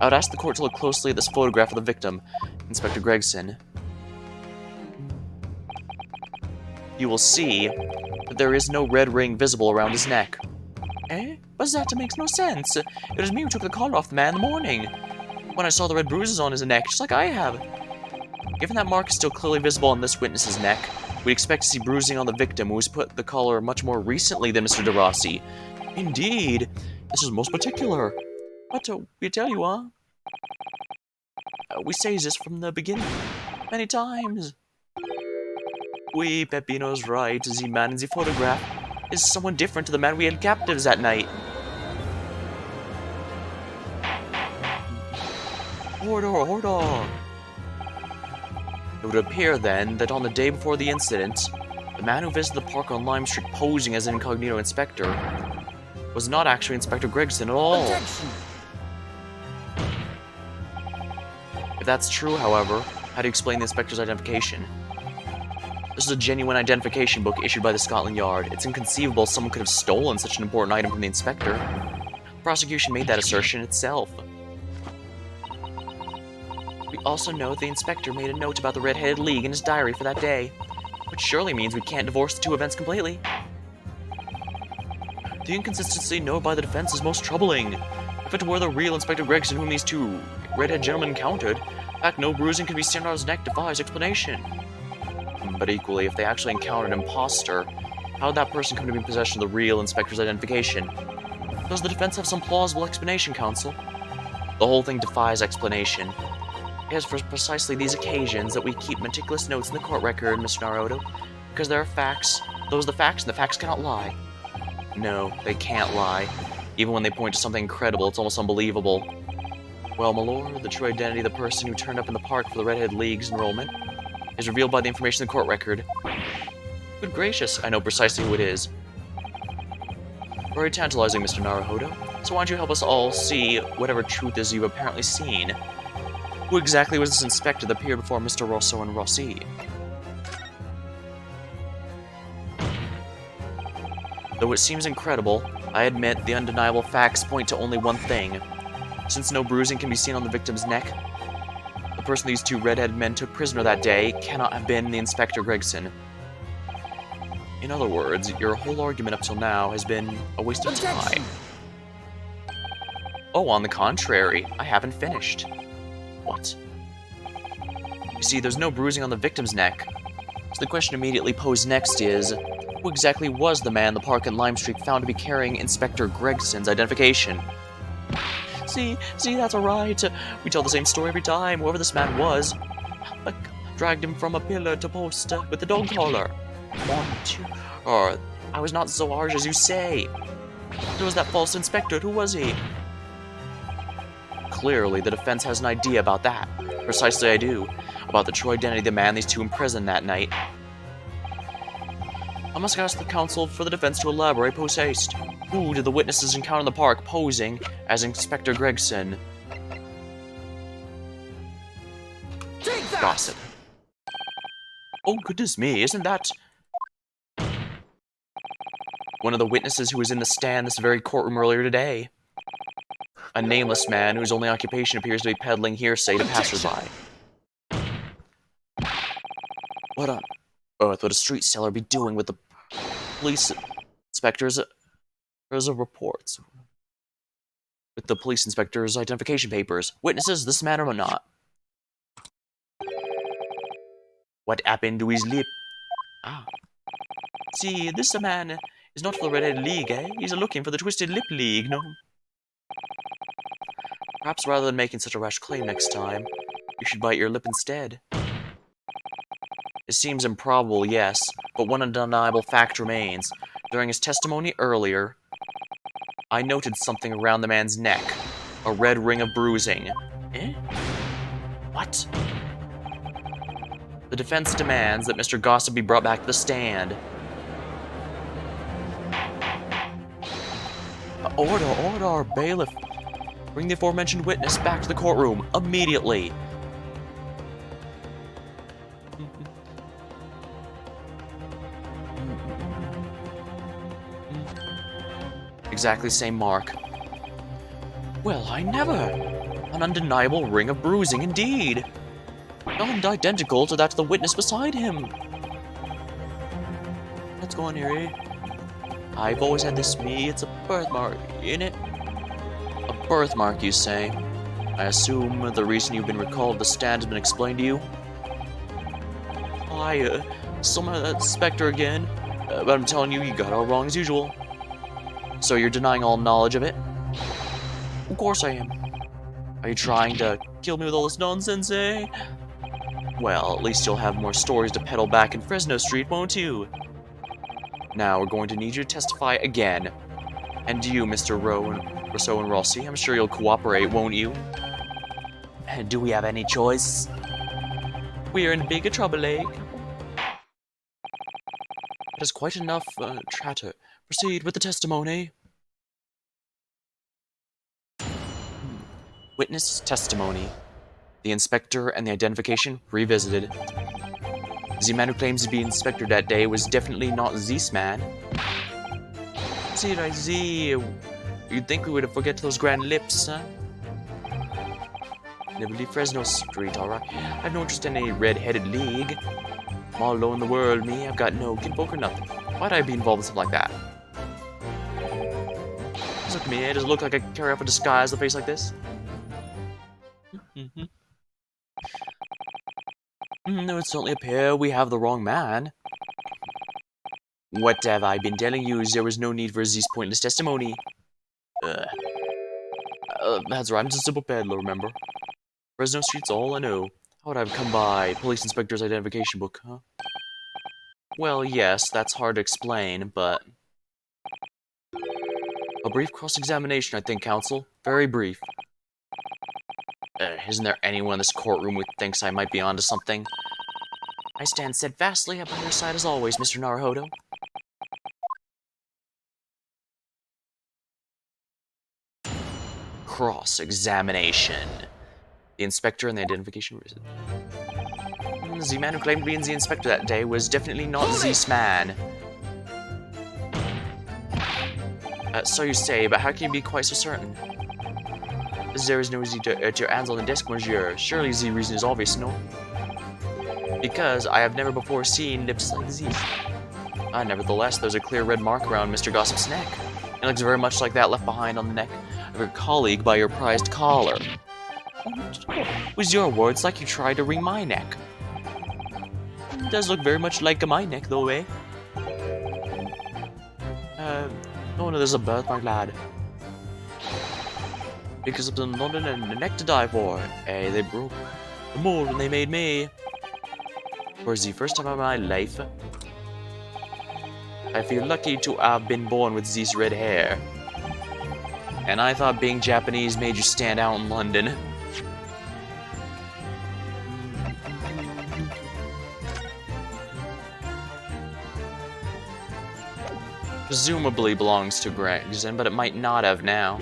I would ask the court to look closely at this photograph of the victim, Inspector Gregson. You will see that there is no red ring visible around his neck. Eh? But that makes no sense. It was me who took the collar off the man in the morning, when I saw the red bruises on his neck, just like I have. Given that mark is still clearly visible on this witness's neck, we'd expect to see bruising on the victim who was put the collar much more recently than Mr. DeRossi. Indeed, this is most particular. But we tell you, huh? We say this from the beginning, many times. Peppino's right, the man in the photograph is someone different to the man we had captives that night. Hold on. It would appear then that on the day before the incident, the man who visited the park on Lime Street posing as an incognito inspector was not actually Inspector Gregson at all. Objection. If that's true, however, how do you explain the inspector's identification? This is a genuine identification book issued by the Scotland Yard. It's inconceivable someone could have stolen such an important item from the inspector. The prosecution made that assertion itself. We also note the inspector made a note about the Red-Headed League in his diary for that day, which surely means we can't divorce the two events completely. The inconsistency noted by the defense is most troubling. If it were the real Inspector Gregson whom these two redhead gentlemen encountered, in fact, no bruising can be seen on his neck defies explanation. But equally, if they actually encountered an imposter, how did that person come to be in possession of the real Inspector's identification? Does the defense have some plausible explanation, counsel? The whole thing defies explanation. It is for precisely these occasions that we keep meticulous notes in the court record, Mr. Naruto, because there are facts. Those are the facts, and the facts cannot lie. No, they can't lie. Even when they point to something incredible, it's almost unbelievable. Well, my lord, the true identity of the person who turned up in the park for the Redhead League's enrollment is revealed by the information in the court record. Good gracious, I know precisely who it is. Very tantalizing, Mr. Naruhodo. So why don't you help us all see whatever truth is you've apparently seen? Who exactly was this inspector that appeared before Mr. Rosso and Rossi? Though it seems incredible, I admit the undeniable facts point to only one thing. Since no bruising can be seen on the victim's neck, the person these two red-headed men took prisoner that day cannot have been the Inspector Gregson. In other words, your whole argument up till now has been a waste of time. Oh, on the contrary, I haven't finished. What? You see, there's no bruising on the victim's neck, so the question immediately posed next is, who exactly was the man in the park in Lime Street found to be carrying Inspector Gregson's identification? See, that's alright. We tell the same story every time. Whoever this man was, I dragged him from a pillar to post with the dog collar. Or, I was not so harsh as you say. There was that false inspector. Who was he? Clearly, the defense has an idea about that. Precisely I do. About the true identity of the man these two imprisoned that night. I must ask the counsel for the defense to elaborate post haste. Who did the witnesses encounter in the park posing as Inspector Gregson? Gossip. Oh, goodness me, isn't that one of the witnesses who was in the stand in this very courtroom earlier today? A nameless man whose only occupation appears to be peddling hearsay to passersby. What on earth would a street seller be doing with the police inspector's reports? With the police inspector's identification papers? Witnesses, this man or not? What happened to his lip? Ah. See, this man is not for the Red-Headed League, eh? He's looking for the Twisted Lip League, no? Perhaps rather than making such a rash claim next time, you should bite your lip instead. It seems improbable, yes, but one undeniable fact remains. During his testimony earlier, I noted something around the man's neck. A red ring of bruising. Eh? What? The defense demands that Mr. Gossip be brought back to the stand. Order, bailiff. Bring the aforementioned witness back to the courtroom, immediately. Exactly same mark. Well, I never. An undeniable ring of bruising indeed. And identical to that of the witness beside him. What's going on here, eh? I've always had this me, it's a birthmark, innit? A birthmark, you say? I assume the reason you've been recalled to the stand has been explained to you? Some of that specter again. But I'm telling you, you got it all wrong as usual. So you're denying all knowledge of it? Of course I am. Are you trying to kill me with all this nonsense, eh? Well, at least you'll have more stories to peddle back in Fresno Street, won't you? Now, we're going to need you to testify again. And you, Mr. Rosso and Rossi, I'm sure you'll cooperate, won't you? Do we have any choice? We're in big trouble, eh? That is quite enough chatter. Proceed with the testimony. Witness testimony. The inspector and the identification revisited. The man who claims to be inspector that day was definitely not this man. See, you'd think we would forget those grand lips, huh? Never leave Fresno Street, alright? I've no interest in any red-headed league. I'm all alone in the world, me. I've got no kinfolk or nothing. Why'd I be involved in something like that? Just look at me, does it look like I carry up a disguise with a face like this? No, it would certainly appear we have the wrong man. What have I been telling you? There was no need for Zeke's pointless testimony. That's right, I'm just a simple peddler, remember? Fresno Street's all I know. How would I have come by police inspector's identification book, huh? Well, yes, that's hard to explain, but... A brief cross-examination, I think, counsel. Very brief. Isn't there anyone in this courtroom who thinks I might be onto something? I stand steadfastly by your side as always, Mr. Naruhodo. Cross-examination. The inspector and the identification wizard. The man who claimed to be the inspector that day was definitely not Zeke's man. So you say, but how can you be quite so certain? There is no easy to your hands on the desk, monsieur. Surely the reason is obvious, no? Because I have never before seen lips like these. Nevertheless, there's a clear red mark around Mr. Gossip's neck. It looks very much like that left behind on the neck of your colleague by your prized collar. With your words, like you tried to wring my neck. It does look very much like my neck, though, eh? Oh no, there's a birthmark, lad. Because it's in London and a neck to die for. Hey, they broke the mold when they made me. For the first time in my life, I feel lucky to have been born with this red hair. And I thought being Japanese made you stand out in London. Presumably belongs to Gregson, but it might not have now.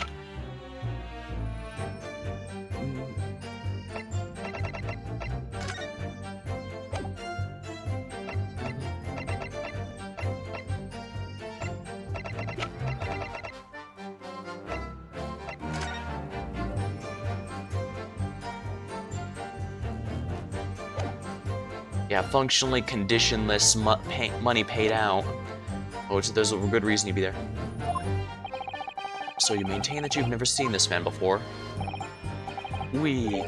Yeah, functionally conditionless money paid out. Oh, there's a good reason to be there. So you maintain that you've never seen this man before? Oui.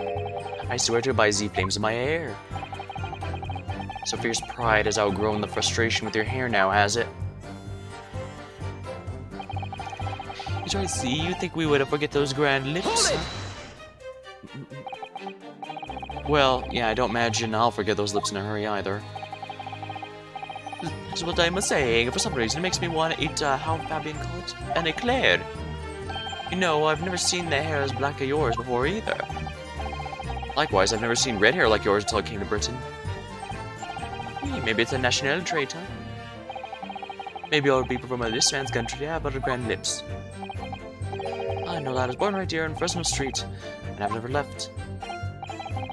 I swear to by Z flames in my hair. So fierce pride has outgrown the frustration with your hair now, has it? You try to see, you think we would forget those grand lips? Huh? Well, yeah, I don't imagine I'll forget those lips in a hurry either. That's what I'm saying. For some reason, it makes me want to eat, how Fabian called it? An eclair. You know, I've never seen the hair as black as yours before either. Likewise, I've never seen red hair like yours until I came to Britain. Maybe it's a national trait, huh? Maybe all people from this man's country have but grand lips. I know that I was born right here on Fresno Street, and I've never left.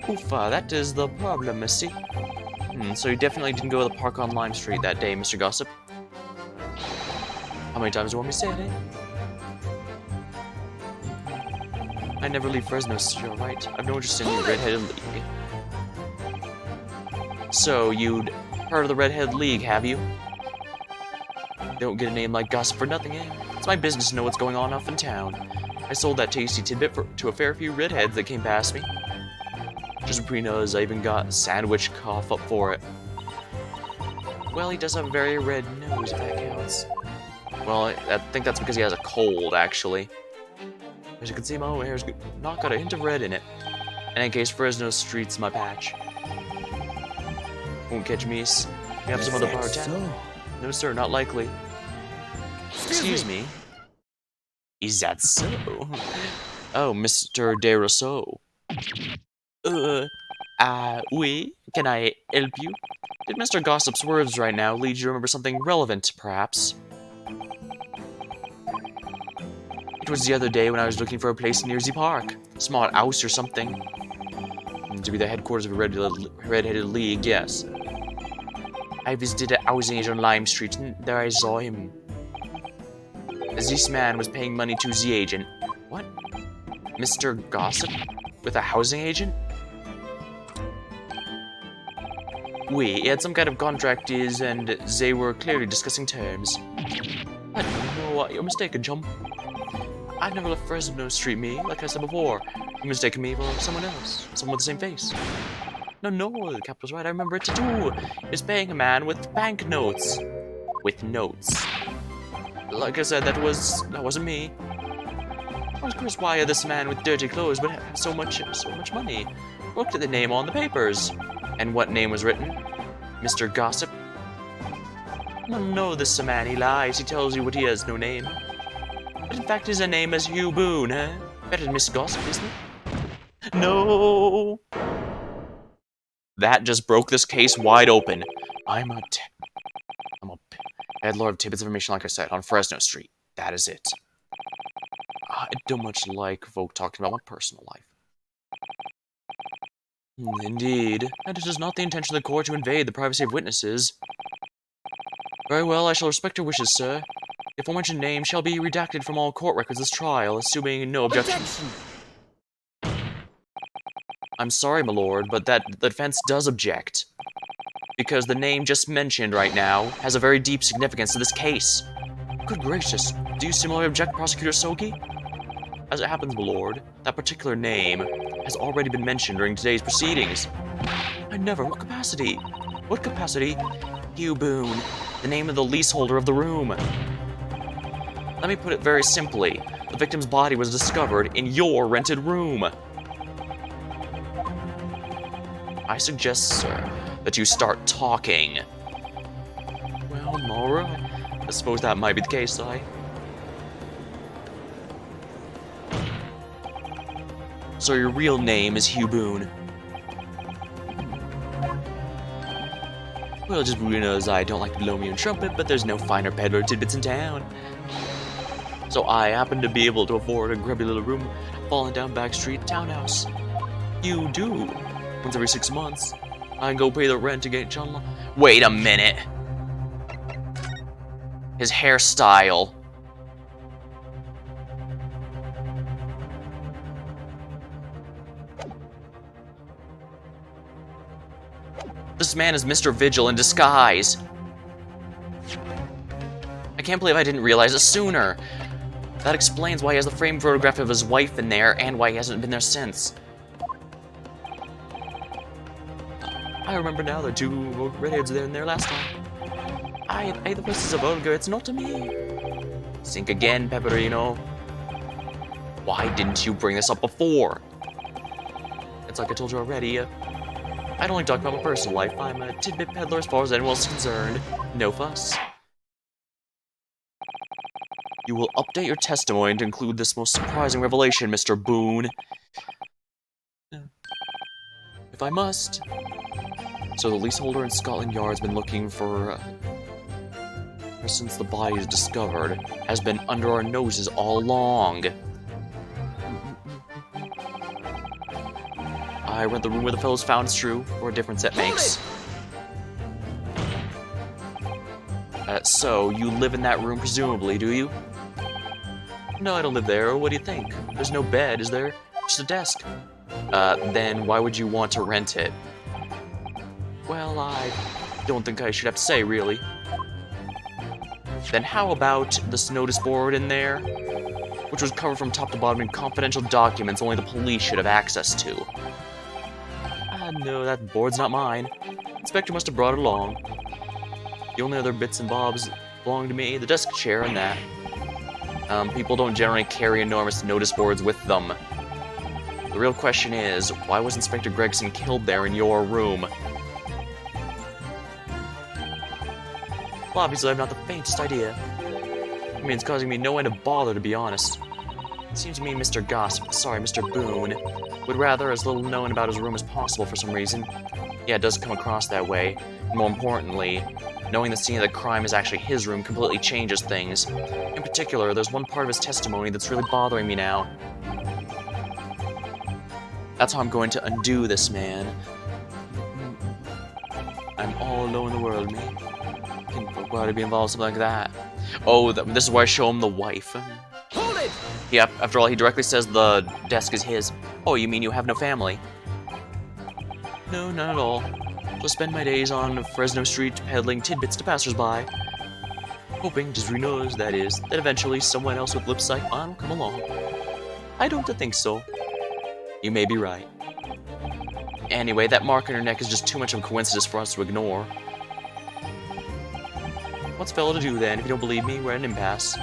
Oofa, that is the problem, missy. So you definitely didn't go to the park on Lime Street that day, Mr. Gossip. How many times do you want me to say it, eh? I never leave Fresno Street, alright? I've no interest in your Red-Headed League. So, you'd heard of the Red-Headed League, have you? Don't get a name like Gossip for nothing, eh? It's my business to know what's going on up in town. I sold that tasty tidbit to a fair few redheads that came past me. Just between us, I even got sandwich cough up for it. Well, he does have a very red nose, if that counts. Well, I think that's because he has a cold, actually. As you can see, my hair's not got a hint of red in it. And in case Fresno Street's my patch. Won't catch me. You have some other bar town? No, sir, not likely. Excuse me. Is that so? Oh, Mr. De Rousseau. Oui? Can I help you? Did Mr. Gossip's words right now lead you to remember something relevant, perhaps? It was the other day when I was looking for a place near the park. A small house or something. To be the headquarters of a red-headed league, yes. I visited a housing agent on Lime Street, and there I saw him. This man was paying money to the agent. What? Mr. Gossip? with a housing agent? We had some kind of contractors, and they were clearly discussing terms. But no, you're mistaken, chum. I never left Fresno Street, me, like I said before. You mistaken me for someone else, someone with the same face. No, the captain's right, I remember it too. He was paying a man with banknotes. With notes. Like I said, that wasn't me. I was curious why this man with dirty clothes would have so much money. Looked at the name on the papers. And what name was written? Mr. Gossip? No, this man, he lies. He tells you what he has no name. But in fact, his name is Hugh Boone, huh? Better than Miss Gossip, isn't it? No! That just broke this case wide open. I'm a peddler of tidbits of information, like I said, on Fresno Street. That is it. I don't much like folk talking about my personal life. Indeed. And it is not the intention of the court to invade the privacy of witnesses. Very well, I shall respect your wishes, sir. The aforementioned name shall be redacted from all court records of this trial, assuming no objections. I'm sorry, my lord, but the defense does object. Because the name just mentioned right now has a very deep significance to this case. Good gracious, do you similarly object, Prosecutor Soki? As it happens, my lord, that particular name has already been mentioned during today's proceedings. I never. What capacity? What capacity? Hugh Boone, the name of the leaseholder of the room. Let me put it very simply. The victim's body was discovered in your rented room. I suggest, sir, that you start talking. Well, alright. I suppose that might be the case, So your real name is Hugh Boone. Well, just knows I don't like to blow me and trumpet, but there's no finer peddler tidbits in town. So I happen to be able to afford a grubby little room falling down back street townhouse. You do. Once every 6 months, I can go pay the rent to get John. Wait a minute. His hairstyle. This man is Mr. Vigil in disguise. I can't believe I didn't realize it sooner. That explains why he has the framed photograph of his wife in there and why he hasn't been there since. I remember now, the two redheads were in there last time. I the place is a vulgar, it's not to me. Think again, Pepperino. Why didn't you bring this up before? It's like I told you already, I don't like talking about my personal life. I'm a tidbit peddler as far as anyone else is concerned. No fuss. You will update your testimony to include this most surprising revelation, Mr. Boone. If I must. So the leaseholder in Scotland Yard's been looking for since the body is discovered, has been under our noses all along. I rent the room where the fellow's found, it's true, or a difference that makes. So, you live in that room presumably, do you? No, I don't live there. What do you think? There's no bed, is there? Just a desk. Then why would you want to rent it? Well, I don't think I should have to say, really. Then how about this notice board in there? Which was covered from top to bottom in confidential documents only the police should have access to. No, that board's not mine. Inspector must have brought it along. The only other bits and bobs belong to me, the desk chair and that. People don't generally carry enormous notice boards with them. The real question is, why was Inspector Gregson killed there in your room? Well, obviously I have not the faintest idea. I mean, it's causing me no end of bother, to be honest. It seems to me Mr. Mr. Boone, would rather as little known about his room as possible for some reason. Yeah, it does come across that way. And more importantly, knowing the scene of the crime is actually his room completely changes things. In particular, there's one part of his testimony that's really bothering me now. That's how I'm going to undo this man. I'm all alone in the world, man. Why to be involved in something like that? Oh, this is where I show him the wife. Hold it! Yeah, after all, he directly says the desk is his. Oh, you mean you have no family? No, not at all. Just spend my days on Fresno Street peddling tidbits to passersby. Hoping, just who knows, that is, that eventually someone else with lips like mine will come along. I don't think so. You may be right. Anyway, that mark on her neck is just too much of a coincidence for us to ignore. What's a fellow to do then? If you don't believe me, we're at an impasse.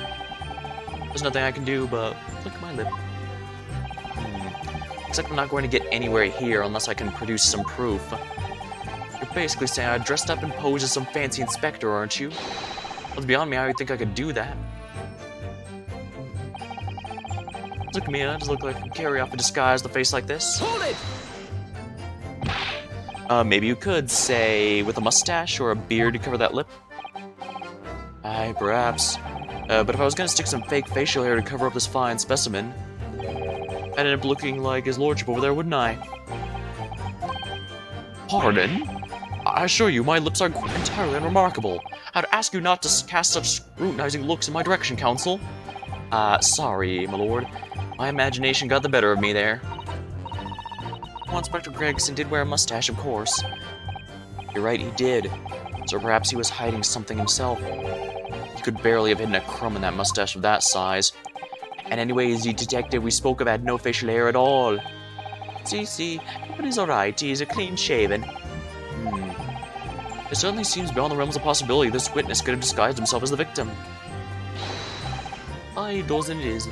There's nothing I can do but flick my lip. Looks like I'm not going to get anywhere here unless I can produce some proof. You're basically saying I dressed up and posed as some fancy inspector, aren't you? Well, it's beyond me how you think I could do that. Look at me, I just look like I can carry off a disguise with a face like this. Hold it! Maybe you could, say, with a mustache or a beard to cover that lip? Aye, perhaps. But if I was gonna stick some fake facial hair to cover up this fine specimen, I'd end up looking like his lordship over there, wouldn't I? Pardon? I assure you, my lips are entirely unremarkable. I'd ask you not to cast such scrutinizing looks in my direction, counsel. Sorry, my lord. My imagination got the better of me there. Well, Inspector Gregson did wear a mustache, of course. You're right, he did. So perhaps he was hiding something himself. He could barely have hidden a crumb in that mustache of that size. And anyways, the detective we spoke of had no facial hair at all. See, but he's alright, he's a clean-shaven. It certainly seems beyond the realms of possibility this witness could have disguised himself as the victim. Aye, doesn't it is.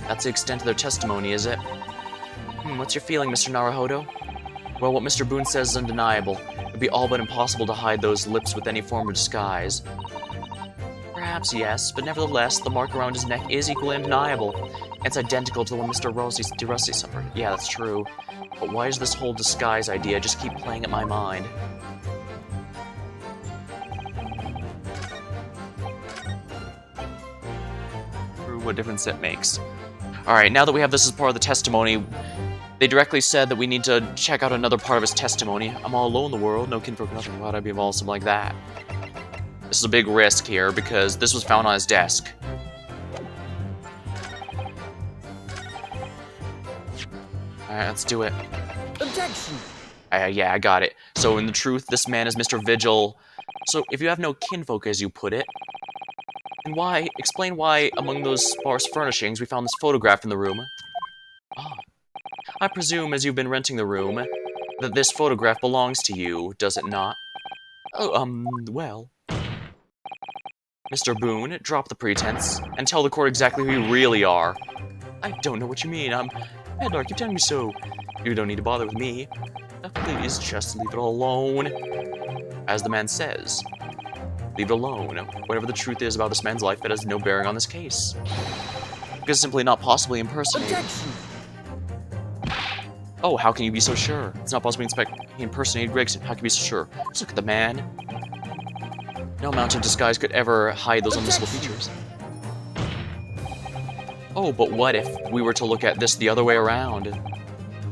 That's the extent of their testimony, is it? What's your feeling, Mr. Naruhodo? Well, what Mr. Boone says is undeniable. It'd be all but impossible to hide those lips with any form of disguise. Perhaps, yes, but nevertheless, the mark around his neck is equally undeniable. It's identical to the one Mr. Rossi suffered. Yeah, that's true. But why does this whole disguise idea just keep playing at my mind? What difference it makes. Alright, now that we have this as part of the testimony, they directly said that we need to check out another part of his testimony. I'm all alone in the world, no kinfolk, nothing. Why'd I be involved in something like that? This is a big risk here, because this was found on his desk. Alright, let's do it. Objection! Yeah, I got it. So, in the truth, this man is Mr. Vigil. So, if you have no kinfolk, as you put it, and explain why, among those sparse furnishings, we found this photograph in the room. Ah. I presume, as you've been renting the room, that this photograph belongs to you, does it not? Oh, well. Mr. Boone, drop the pretense, and tell the court exactly who you really are. I don't know what you mean, Headlar, keep telling me so. You don't need to bother with me. Please, just leave it alone. As the man says. Leave it alone. Whatever the truth is about this man's life, it has no bearing on this case. Because it's simply not possibly impersonated. Objection! Oh, how can you be so sure? It's not possible to expect he impersonated Gregson. How can you be so sure? Just look at the man. No amount of disguise could ever hide those unmissable features. Oh, but what if we were to look at this the other way around?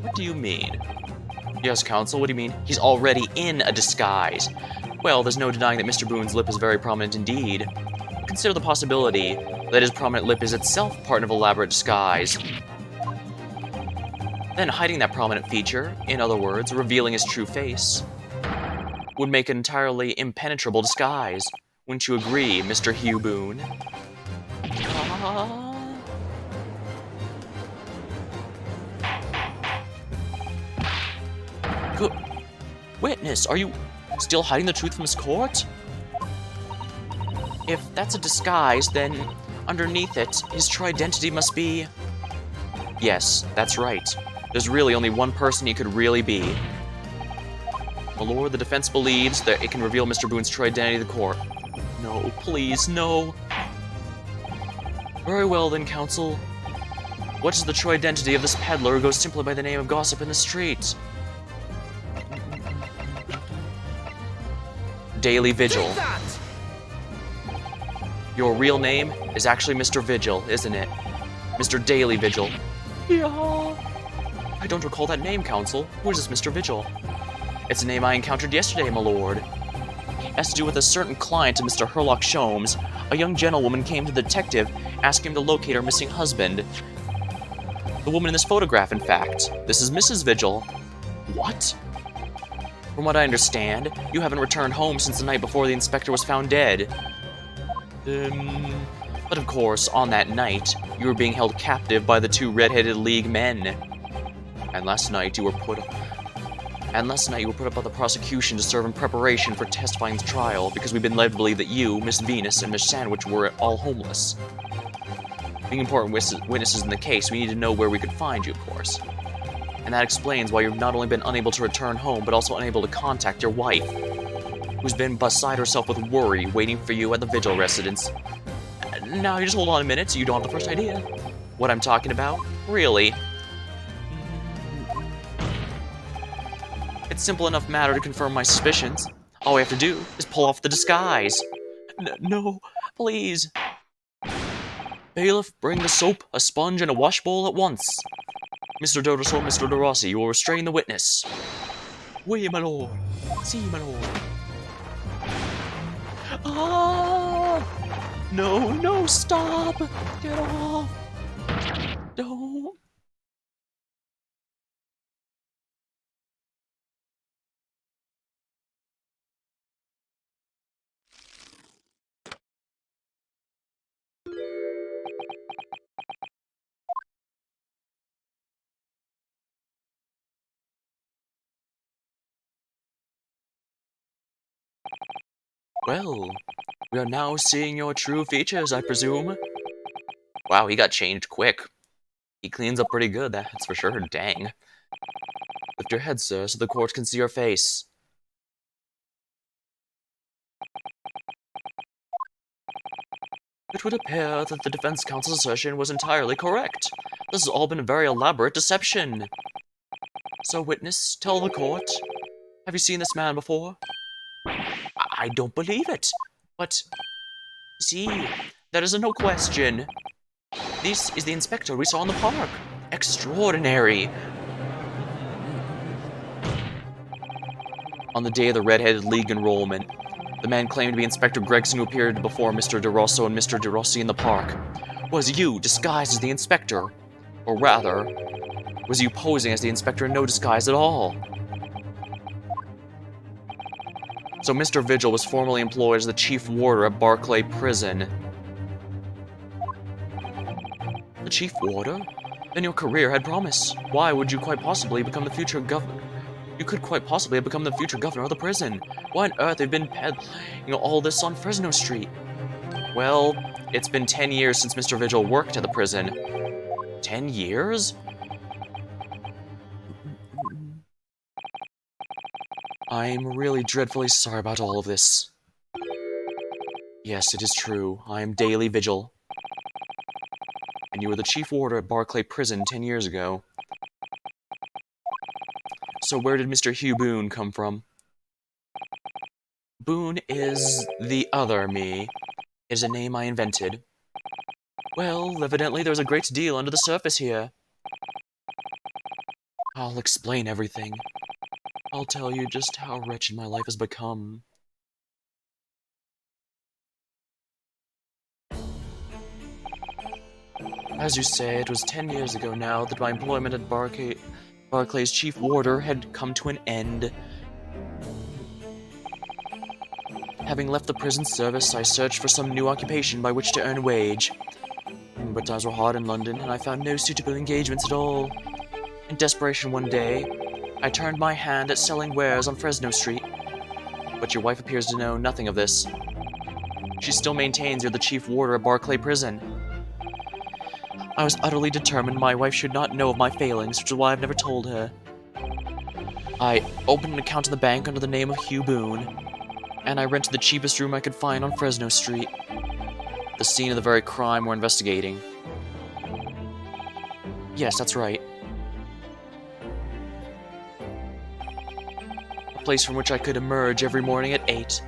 What do you mean? Yes, counsel, what do you mean? He's already in a disguise. Well, there's no denying that Mr. Boone's lip is very prominent indeed. Consider the possibility that his prominent lip is itself part of an elaborate disguise. Then hiding that prominent feature, in other words, revealing his true face, would make an entirely impenetrable disguise. Wouldn't you agree, Mr. Hugh Boone? Good. Witness, are you still hiding the truth from his court? If that's a disguise, then underneath it, his true identity must be... Yes, that's right. There's really only one person he could really be. My lord, the defense believes that it can reveal Mr. Boone's true identity to the court. No, please, no. Very well then, counsel. What is the true identity of this peddler who goes simply by the name of Gossip in the street? Daily Vigil. Your real name is actually Mr. Vigil, isn't it? Mr. Daily Vigil. Yeah. I don't recall that name, counsel. Who is this Mr. Vigil? It's a name I encountered yesterday, my lord. has to do with a certain client of Mr. Herlock Sholmes. A young gentlewoman came to the detective, asking him to locate her missing husband. The woman in this photograph, in fact. This is Mrs. Vigil. What? From what I understand, you haven't returned home since the night before the inspector was found dead. But of course, on that night, you were being held captive by the two Red-Headed League men. And last night you were put up by the prosecution to serve in preparation for testifying the trial, because we've been led to believe that you, Miss Venus, and Miss Sandwich were all homeless. Being important witnesses in the case, we need to know where we could find you, of course. And that explains why you've not only been unable to return home, but also unable to contact your wife, who's been beside herself with worry, waiting for you at the Vigil residence. Now, you just hold on a minute, so you don't have the first idea what I'm talking about. Really? It's simple enough matter to confirm my suspicions. All we have to do is pull off the disguise. No, please. Bailiff, bring the soap, a sponge, and a washbowl at once. Mr. Dodoso, Mr. De Rossi, you will restrain the witness. Oui, my lord. Si, my lord. Ah! No, stop! Get off! Don't. Well, we are now seeing your true features, I presume. Wow, he got changed quick. He cleans up pretty good, that's for sure. Dang. Lift your head, sir, so the court can see your face. It would appear that the defense counsel's assertion was entirely correct. This has all been a very elaborate deception. So, witness, tell the court. Have you seen this man before? I don't believe it. But, see, there is no question. This is the inspector we saw in the park. Extraordinary. On the day of the Red-Headed League enrollment, the man claimed to be Inspector Gregson who appeared before Mr. De Rosso and Mr. De Rossi in the park. Was you disguised as the inspector? Or rather, was you posing as the inspector in no disguise at all? So Mr. Vigil was formerly employed as the chief warder at Barclay Prison. The chief warder? Then your career had promise. Why would you quite possibly become the future governor? You could quite possibly have become the future governor of the prison. Why on earth have you been peddling all this on Fresno Street? Well, it's been 10 years since Mr. Vigil worked at the prison. 10 years? I'm really dreadfully sorry about all of this. Yes, it is true. I am Daily Vigil. And you were the chief warder at Barclay Prison 10 years ago. So where did Mr. Hugh Boone come from? Boone is the other me. It is a name I invented. Well, evidently there's a great deal under the surface here. I'll explain everything. I'll tell you just how wretched my life has become. As you say, it was 10 years ago now that my employment at Barclay's chief warder had come to an end. Having left the prison service, I searched for some new occupation by which to earn a wage. But times were hard in London, and I found no suitable engagements at all. In desperation one day, I turned my hand at selling wares on Fresno Street. But your wife appears to know nothing of this. She still maintains you're the chief warder at Barclay Prison. I was utterly determined my wife should not know of my failings, which is why I've never told her. I opened an account in the bank under the name of Hugh Boone, and I rented the cheapest room I could find on Fresno Street, the scene of the very crime we're investigating. Yes, that's right. A place from which I could emerge every morning at 8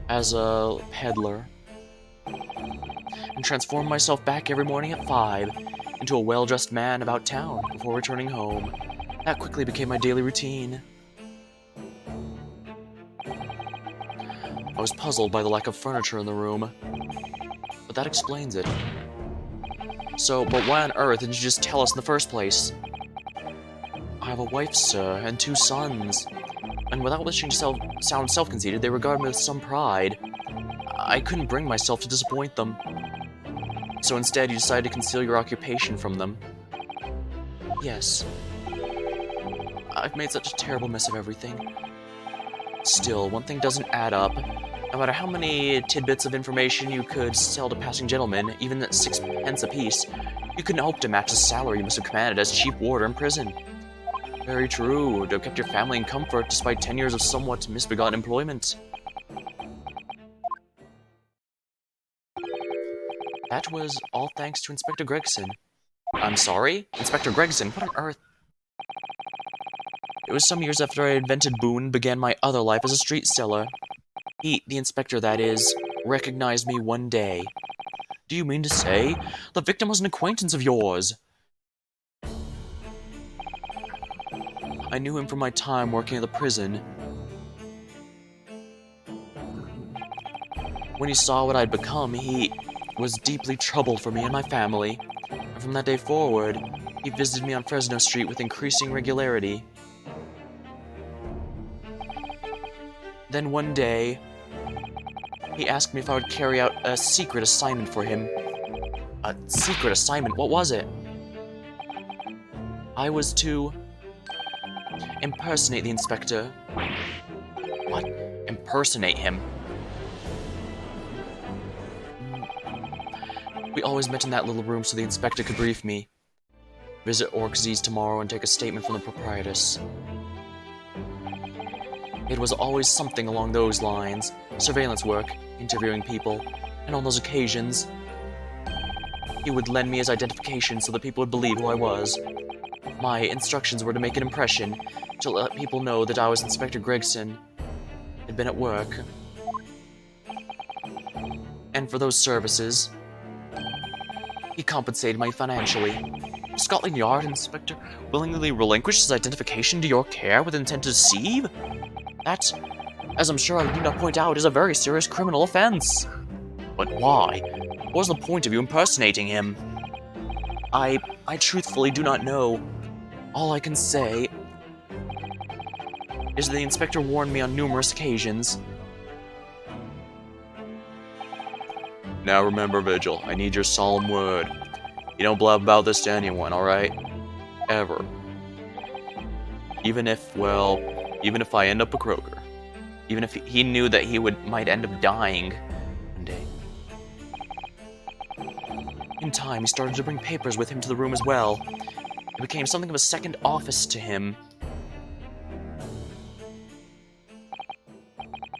as a peddler, and transform myself back every morning at 5 into a well-dressed man about town before returning home. That quickly became my daily routine. I was puzzled by the lack of furniture in the room, but that explains it. So, but why on earth didn't you just tell us in the first place? I have a wife, sir, and 2 sons, and without wishing to sound self-conceited, they regard me with some pride. I couldn't bring myself to disappoint them. So instead, you decided to conceal your occupation from them. Yes. I've made such a terrible mess of everything. Still, one thing doesn't add up. No matter how many tidbits of information you could sell to passing gentlemen, even at 6 pence apiece, you couldn't hope to match the salary you must have commanded as chief warder in prison. Very true, to have kept your family in comfort despite 10 years of somewhat misbegotten employment. That was all thanks to Inspector Gregson. I'm sorry? Inspector Gregson, what on earth? It was some years after I invented Boone began my other life as a street seller. He, the inspector that is, recognized me one day. Do you mean to say the victim was an acquaintance of yours? I knew him from my time working at the prison. When he saw what I'd become, he was deeply troubled for me and my family. And from that day forward, he visited me on Fresno Street with increasing regularity. Then one day, he asked me if I would carry out a secret assignment for him. A secret assignment? What was it? I was to impersonate the inspector. What? Impersonate him? We always met in that little room so the inspector could brief me. Visit Orcz's tomorrow and take a statement from the proprietress. It was always something along those lines. Surveillance work, interviewing people, and on those occasions, he would lend me his identification so that people would believe who I was. My instructions were to make an impression, to let people know that I was Inspector Gregson, had been at work. And for those services, he compensated me financially. Scotland Yard Inspector willingly relinquished his identification to your care with intent to deceive? That, as I'm sure I need not point out, is a very serious criminal offense. But why? What was the point of you impersonating him? I truthfully do not know. All I can say is that the inspector warned me on numerous occasions. Now remember, Vigil, I need your solemn word. You don't blab about this to anyone, alright? Ever. Even if I end up a croaker. Even if he knew that he might end up dying one day. In time, he started to bring papers with him to the room as well. It became something of a second office to him.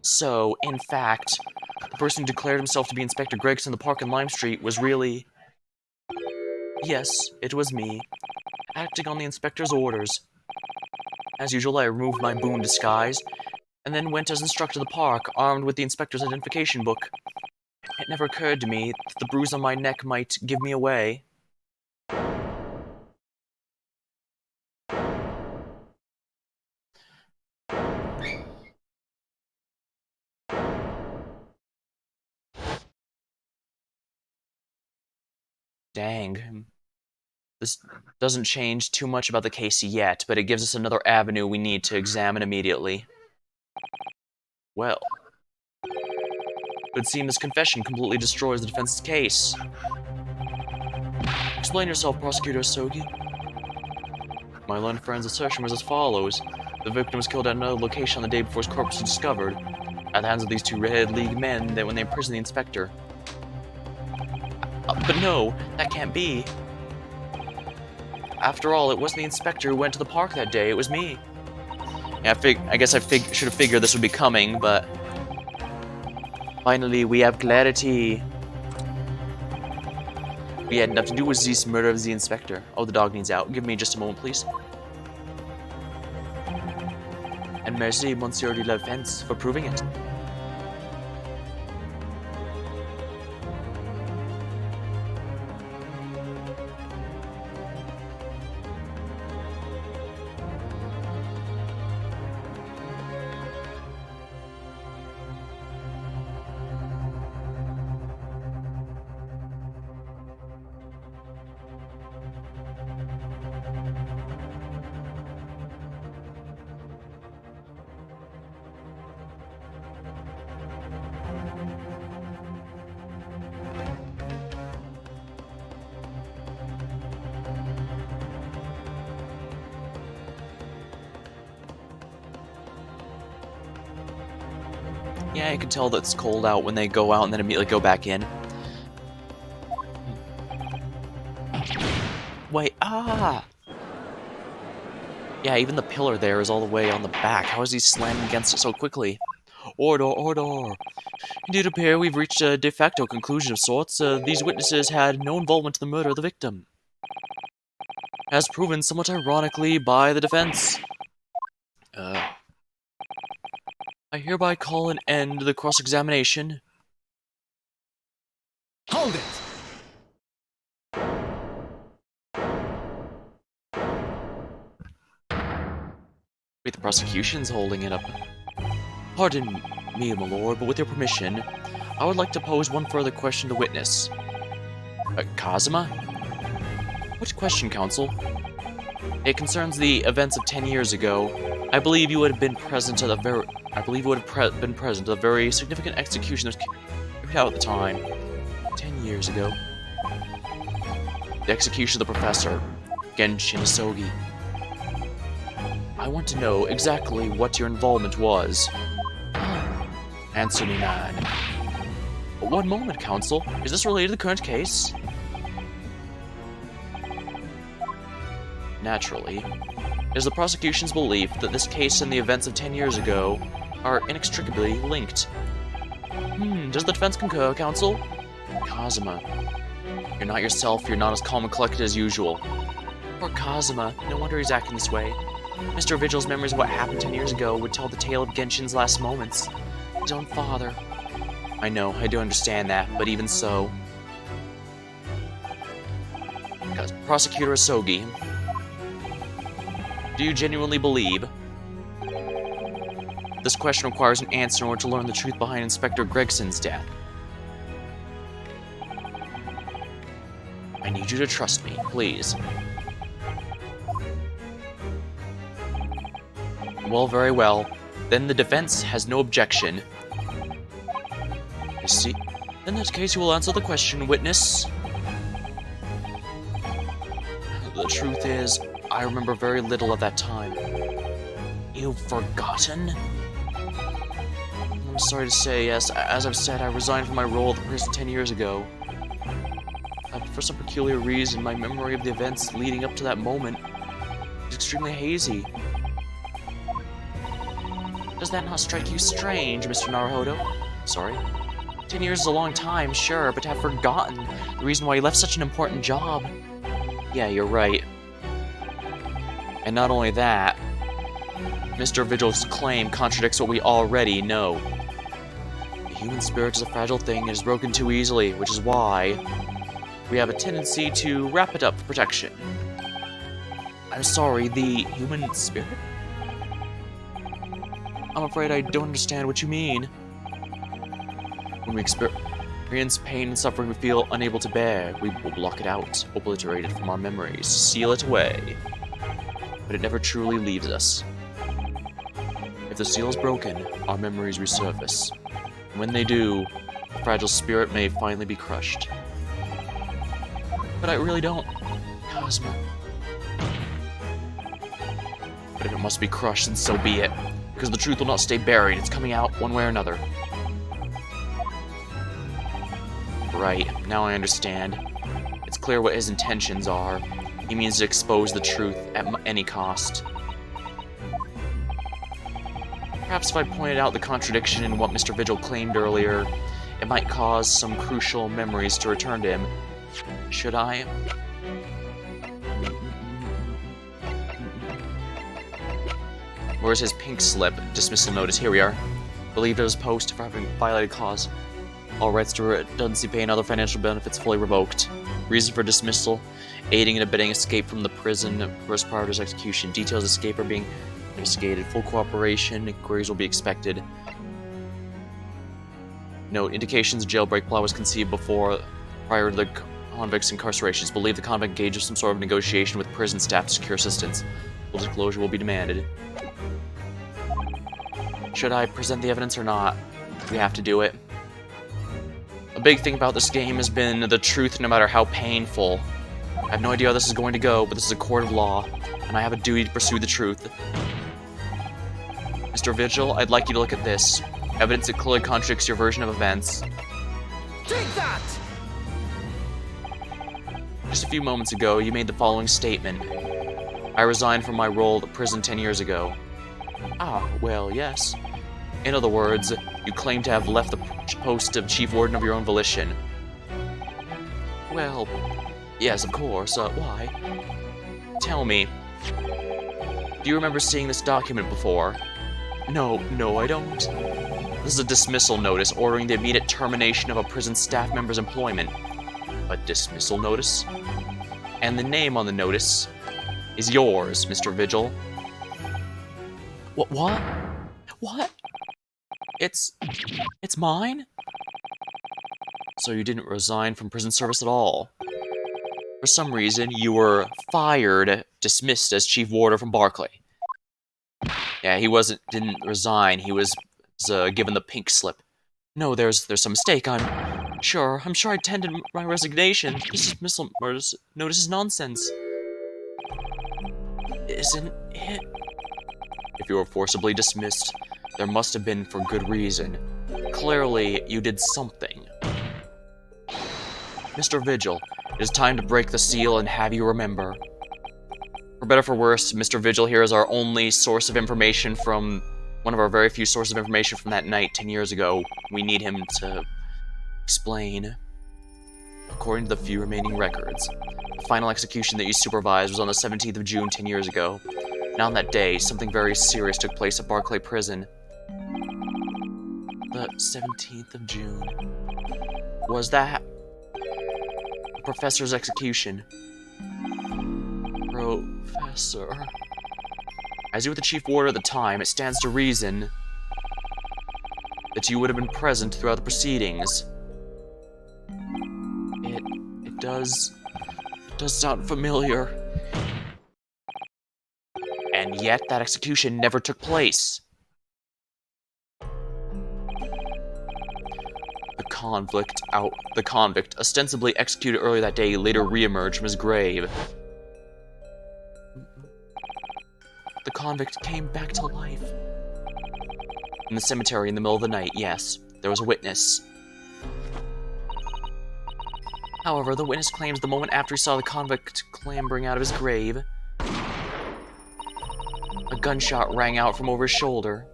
So, in fact, the person who declared himself to be Inspector Gregson in the park in Lime Street was really... Yes, it was me, acting on the inspector's orders. As usual, I removed my Boone disguise, and then went as instructed to the park, armed with the inspector's identification book. It never occurred to me that the bruise on my neck might give me away. Dang. This doesn't change too much about the case yet, but it gives us another avenue we need to examine immediately. Well, it would seem this confession completely destroys the defense's case. Explain yourself, Prosecutor Sogi. My learned friend's assertion was as follows. The victim was killed at another location on the day before his corpse was discovered, at the hands of these 2 Red League men that when they imprisoned the inspector. But no, that can't be. After all, it wasn't the inspector who went to the park that day, it was me. Yeah, I guess I should have figured this would be coming, but... Finally, we have clarity. We had nothing to do with this murder of the inspector. Oh, the dog needs out. Give me just a moment, please. And merci, Monsieur de la Fence, for proving it. Yeah, I can tell that it's cold out when they go out and then immediately go back in. Wait, ah! Yeah, even the pillar there is all the way on the back. How is he slamming against it so quickly? Order, order! Indeed appear we've reached a de facto conclusion of sorts. These witnesses had no involvement in the murder of the victim. As proven somewhat ironically by the defense. I hereby call an end to the cross-examination. Hold it! Wait, the prosecution's holding it up. Pardon me, my lord, but with your permission, I would like to pose one further question to the witness. Kazuma? Which question, counsel? It concerns the events of 10 years ago. I believe you would have been present at the very significant execution that was carried out at the time. 10 years ago. The execution of the professor, Genshin Isogi. I want to know exactly what your involvement was. Answer me, man. One moment, counsel. Is this related to the current case? Naturally. It is the prosecution's belief that this case and the events of 10 years ago are inextricably linked. Does the defense concur, counsel? Kazuma. You're not yourself, you're not as calm and collected as usual. Poor Kazuma, no wonder he's acting this way. Mr. Vigil's memories of what happened 10 years ago would tell the tale of Genshin's last moments. His own father. I know, I do understand that, but even so... Prosecutor Isogi, do you genuinely believe this question requires an answer in order to learn the truth behind Inspector Gregson's death? I need you to trust me, please. Well, very well. Then the defense has no objection. I see. In that case, you will answer the question, witness. The truth is, I remember very little of that time. You've forgotten? I'm sorry to say, yes, as I've said, I resigned from my role at the prison 10 years ago. For some peculiar reason, my memory of the events leading up to that moment is extremely hazy. Does that not strike you strange, Mr. Naruhodo? Sorry? 10 years is a long time, sure, but to have forgotten the reason why you left such an important job. Yeah, you're right. And not only that, Mr. Vigil's claim contradicts what we already know. The human spirit is a fragile thing and is broken too easily, which is why we have a tendency to wrap it up for protection. I'm sorry, the human spirit? I'm afraid I don't understand what you mean. When we experience pain and suffering we feel unable to bear, we will block it out, obliterate it from our memories, seal it away. But it never truly leaves us. If the seal is broken, our memories resurface. And when they do, the fragile spirit may finally be crushed. But I really don't, Cosmo. But if it must be crushed, then so be it. Because the truth will not stay buried, it's coming out one way or another. Right, now I understand. It's clear what his intentions are. He means to expose the truth at any cost. Perhaps if I pointed out the contradiction in what Mr. Vigil claimed earlier, it might cause some crucial memories to return to him. Should I? Where's his pink slip? Dismissal notice. Here we are. Relieved of his post for having violated clause. All rights to redundancy pay and other financial benefits fully revoked. Reason for dismissal: aiding and abetting escape from the prison first prior to his execution. Details of escape are being investigated. Full cooperation. Inquiries will be expected. Note: indications jailbreak plot was conceived prior to the convict's incarceration. Believe the convict engaged in some sort of negotiation with prison staff to secure assistance. Full disclosure will be demanded. Should I present the evidence or not? We have to do it. A big thing about this game has been the truth, no matter how painful. I have no idea how this is going to go, but this is a court of law, and I have a duty to pursue the truth. Mr. Vigil, I'd like you to look at this. Evidence that clearly contradicts your version of events. Take that! Just a few moments ago, you made the following statement. I resigned from my role at the prison 10 years ago. Ah, well, yes. In other words, you claim to have left the post of Chief Warden of your own volition. Well, yes, of course. Why? Tell me, do you remember seeing this document before? No, I don't. This is a dismissal notice ordering the immediate termination of a prison staff member's employment. A dismissal notice? And the name on the notice is yours, Mr. Vigil. What? What? It's mine? So you didn't resign from prison service at all? For some reason, you were fired, dismissed as chief warder from Barclay. Yeah, didn't resign, he was given the pink slip. No, there's some mistake, I'm sure I tendered my resignation. This dismissal notice is nonsense. Isn't it? If you were forcibly dismissed, there must have been for good reason. Clearly, you did something. Mr. Vigil, it is time to break the seal and have you remember. For better or for worse, Mr. Vigil here is our only source of information from one of our very few sources of information from that night 10 years ago. We need him to explain. According to the few remaining records, the final execution that you supervised was on the 17th of June 10 years ago. And on that day, something very serious took place at Barclay Prison. The 17th of June. Was that the professor's execution? Professor. As you were the chief warder at the time, it stands to reason that you would have been present throughout the proceedings. It does sound familiar. And yet, that execution never took place. The convict, ostensibly executed earlier that day, later re-emerged from his grave. The convict came back to life. In the cemetery in the middle of the night, yes, there was a witness. However, the witness claims the moment after he saw the convict clambering out of his grave, a gunshot rang out from over his shoulder,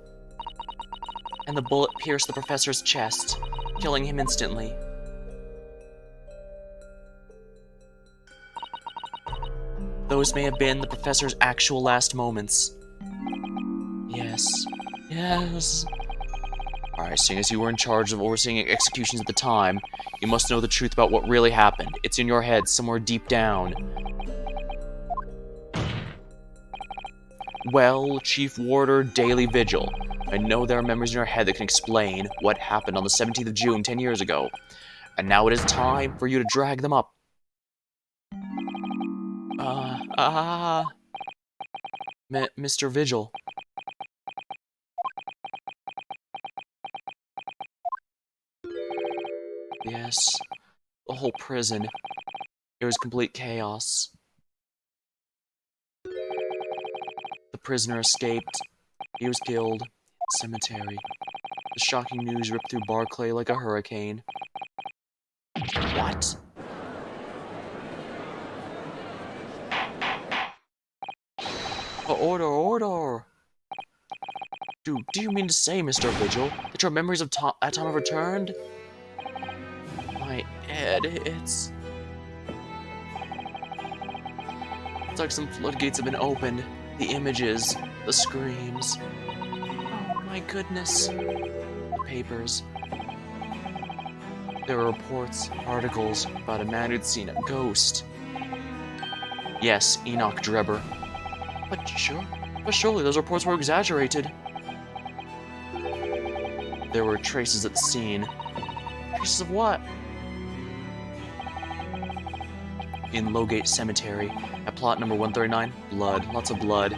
and the bullet pierced the professor's chest, killing him instantly. Those may have been the professor's actual last moments. Yes. Alright, seeing as you were in charge of overseeing executions at the time, you must know the truth about what really happened. It's in your head, somewhere deep down. Well, Chief Warder Daily Vigil, I know there are memories in your head that can explain what happened on the 17th of June 10 years ago. And now it is time for you to drag them up. Mr. Vigil. Yes, the whole prison. It was complete chaos. The prisoner escaped. He was killed. Cemetery. The shocking news ripped through Barclay like a hurricane. What? Order! Do you mean to say, Mr. Vigil, that your memories of that time have returned? My head, it's like some floodgates have been opened. The images, the screams. Oh my goodness. The papers. There were reports, articles about a man who'd seen a ghost. Yes, Enoch Drebber. But surely those reports were exaggerated. There were traces at the scene. Traces of what? In Lowgate Cemetery, at plot number 139, blood, lots of blood.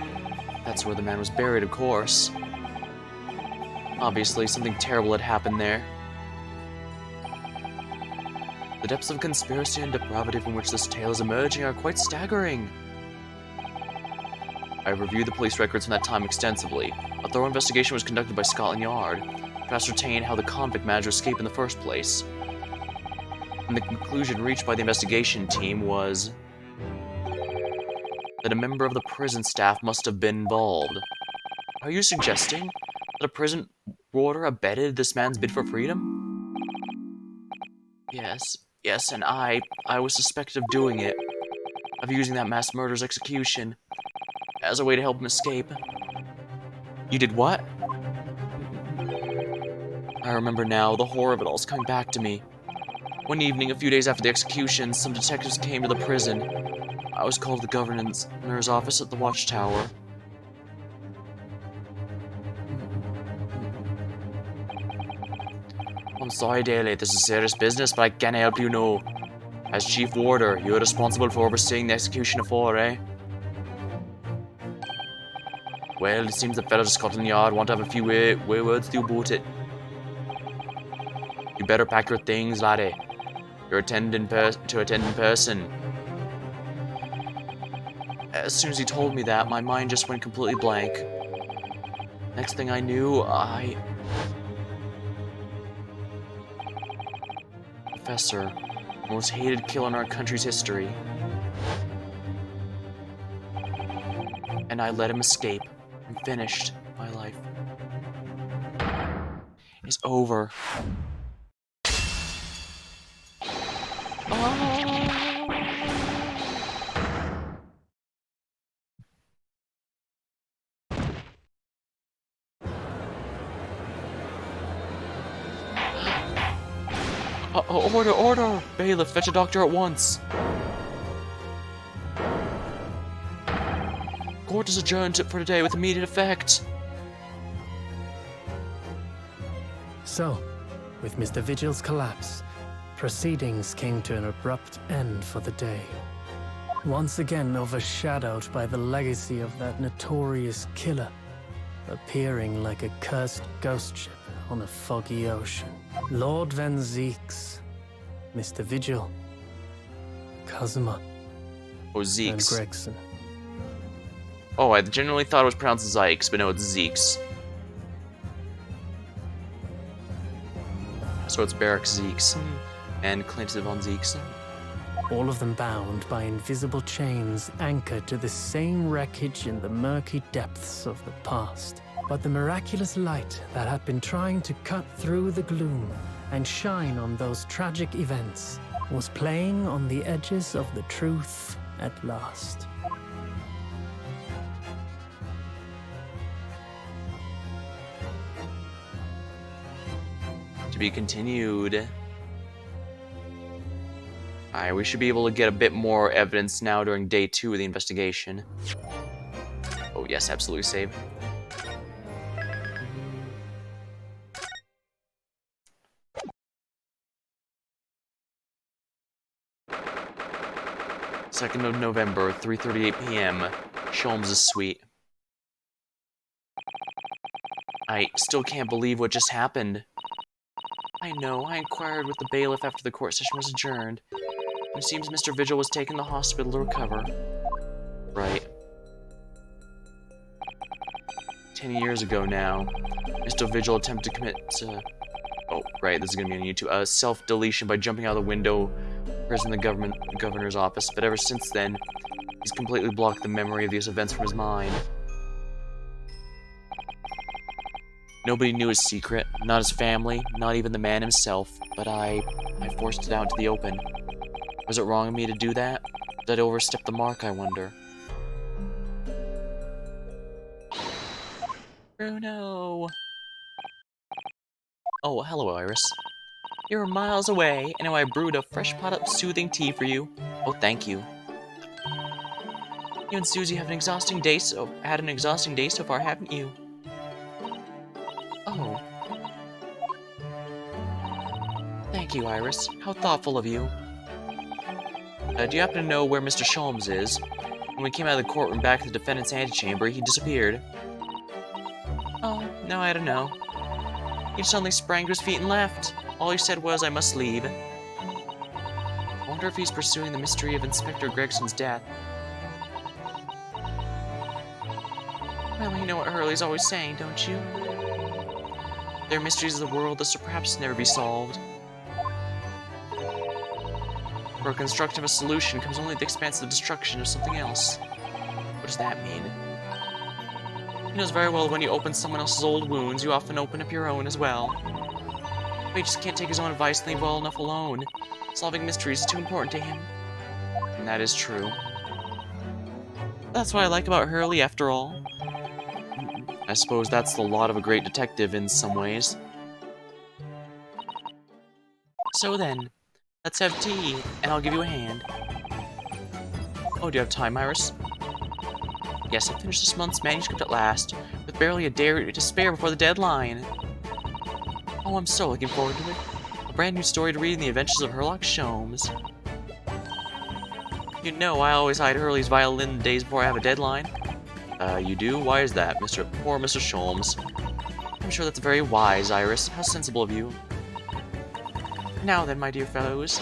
That's where the man was buried, of course. Obviously, something terrible had happened there. The depths of conspiracy and depravity from which this tale is emerging are quite staggering. I reviewed the police records from that time extensively. A thorough investigation was conducted by Scotland Yard. to ascertain how the convict managed to escape in the first place. And the conclusion reached by the investigation team was that a member of the prison staff must have been involved. Are you suggesting that a prison warder abetted this man's bid for freedom? Yes, and I was suspected of doing it, of using that mass murderer's execution as a way to help him escape. You did what? I remember now, the horror of it all is coming back to me. One evening, a few days after the execution, some detectives came to the prison. I was called to the governor's office at the watchtower. I'm sorry, Daly, this is serious business, but I can't help you now. As chief warder, you are responsible for overseeing the execution of 4, eh? Well, it seems the fellows at Scotland Yard want to have a few words to you about it. You better pack your things, laddie. You're attend in person. As soon as he told me that, my mind just went completely blank. Next thing I knew, Professor, the most hated killer in our country's history. And I let him escape and finished my life. It's over. Order! Bailiff, fetch a doctor at once! Court is adjourned for today with immediate effect. So, with Mr. Vigil's collapse, proceedings came to an abrupt end for the day. Once again overshadowed by the legacy of that notorious killer, appearing like a cursed ghost ship on a foggy ocean. Lord Van Zeke's, Mr. Vigil, Kazuma, Oh, Zeke's. and Gregson. Oh, I genuinely thought it was pronounced Zykes, but no, it's Zeke's. So it's Barak Zeke's and Clinton von Zeke's. All of them bound by invisible chains anchored to the same wreckage in the murky depths of the past. But the miraculous light that had been trying to cut through the gloom and shine on those tragic events was playing on the edges of the truth at last. To be continued. Alright, we should be able to get a bit more evidence now during day 2 of the investigation. Oh yes, absolutely save. 2nd of November, 3:38 p.m. Sholmes' suite. I still can't believe what just happened. I know, I inquired with the bailiff after the court session was adjourned. It seems Mr. Vigil was taken to the hospital to recover. Right. 10 years ago now, Mr. Vigil attempted to commit, oh, right, this is gonna be on YouTube, self-deletion by jumping out of the window, prison the governor's office, but ever since then, he's completely blocked the memory of these events from his mind. Nobody knew his secret, not his family, not even the man himself, but I forced it out into the open. Was it wrong of me to do that? Did I overstep the mark, I wonder? Bruno! Oh, hello, Iris. You're miles away, and now I brewed a fresh pot of soothing tea for you. Oh, thank you. You and Susie have had an exhausting day so far, haven't you? Oh. Thank you, Iris. How thoughtful of you. Do you happen to know where Mr. Sholmes is? When we came out of the courtroom back in the defendant's antechamber, he disappeared. Oh, no, I don't know. He suddenly sprang to his feet and left. All he said was, I must leave. I wonder if he's pursuing the mystery of Inspector Gregson's death. Well, you know what Hurley's always saying, don't you? There are mysteries of the world that should perhaps never be solved. For a construction of a solution comes only at the expense of the destruction of something else. What does that mean? He knows very well when you open someone else's old wounds, you often open up your own as well. But he just can't take his own advice and leave well enough alone. Solving mysteries is too important to him. And that is true. That's what I like about Hurley, after all. I suppose that's the lot of a great detective in some ways. So then, let's have tea, and I'll give you a hand. Oh, do you have time, Iris? Yes, I finished this month's manuscript at last, with barely a day to spare before the deadline. Oh, I'm so looking forward to it. A brand new story to read in the adventures of Herlock Sholmes. You know, I always hide Hurley's violin the days before I have a deadline. You do? Why is that, poor Mr. Sholmes? I'm sure that's very wise, Iris. How sensible of you. Now then, my dear fellows,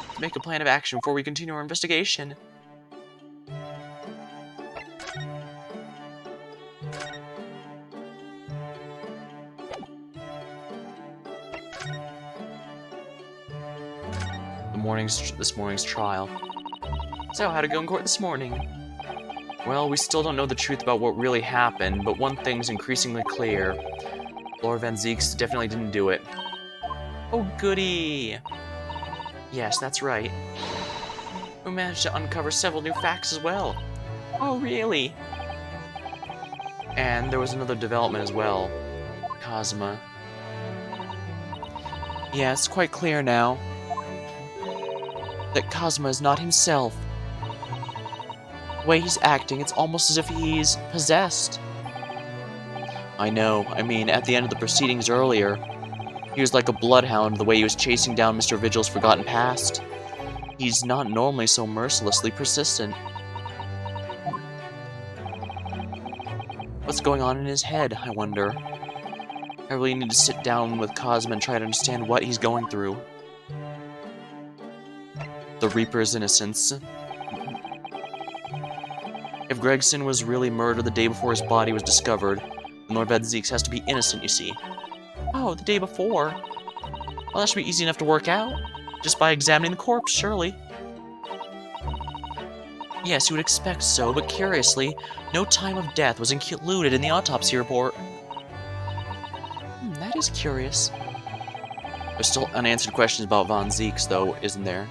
let's make a plan of action before we continue our investigation. This morning's trial. So, how'd it go in court this morning? Well, we still don't know the truth about what really happened, but one thing's increasingly clear. Lord Van Zeeks definitely didn't do it. Oh, goody! Yes, that's right. We managed to uncover several new facts as well. Oh, really? And there was another development as well. Cosma. Yeah, it's quite clear now that Cosma is not himself. The way he's acting, it's almost as if he's possessed. I know. I mean, at the end of the proceedings earlier, he was like a bloodhound the way he was chasing down Mr. Vigil's forgotten past. He's not normally so mercilessly persistent. What's going on in his head, I wonder? I really need to sit down with Cosma and try to understand what he's going through. The Reaper's innocence. If Gregson was really murdered the day before his body was discovered, then Lord Van Zeeks has to be innocent, you see. Oh, the day before? Well, that should be easy enough to work out. Just by examining the corpse, surely. Yes, you would expect so, but curiously, no time of death was included in the autopsy report. That is curious. There's still unanswered questions about Van Zeeks, though, isn't there?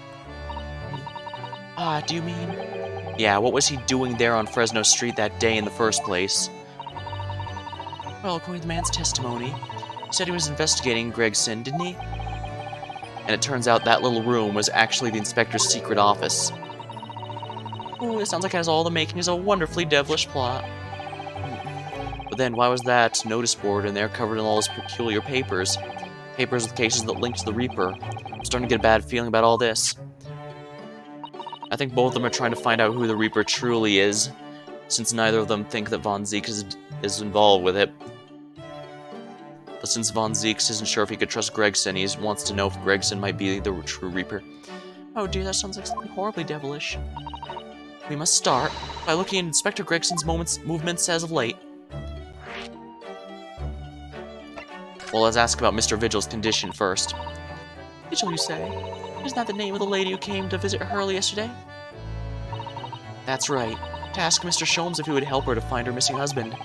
Ah, do you mean? Yeah, what was he doing there on Fresno Street that day in the first place? Well, according to the man's testimony, he said he was investigating Gregson, didn't he? And it turns out that little room was actually the inspector's secret office. Oh, it sounds like it has all the makings of a wonderfully devilish plot. But then, why was that notice board in there covered in all those peculiar papers? Papers with cases that linked to the Reaper. I'm starting to get a bad feeling about all this. I think both of them are trying to find out who the Reaper truly is, since neither of them think that Van Zeeks is involved with it. But since Van Zeeks isn't sure if he could trust Gregson, he wants to know if Gregson might be the true Reaper. Oh dear, that sounds like something horribly devilish. We must start by looking at Inspector Gregson's movements as of late. Well, let's ask about Mr. Vigil's condition first. Vigil, you say? Isn't that the name of the lady who came to visit Hurley yesterday? That's right. To ask Mr. Sholmes if he would help her to find her missing husband.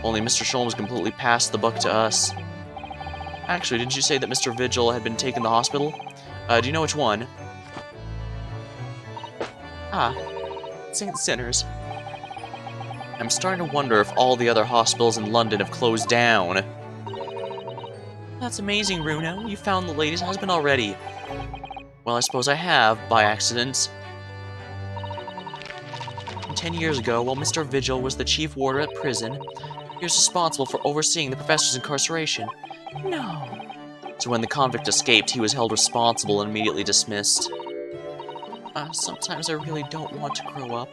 Only Mr. Sholmes completely passed the buck to us. Actually, didn't you say that Mr. Vigil had been taken to the hospital? Do you know which one? Ah, St. Sinners. I'm starting to wonder if all the other hospitals in London have closed down. That's amazing, Runo. You found the lady's husband already. Well, I suppose I have, by accident. 10 years ago, while Mr. Vigil was the chief warder at prison, he was responsible for overseeing the professor's incarceration. No. So when the convict escaped, he was held responsible and immediately dismissed. Sometimes I really don't want to grow up.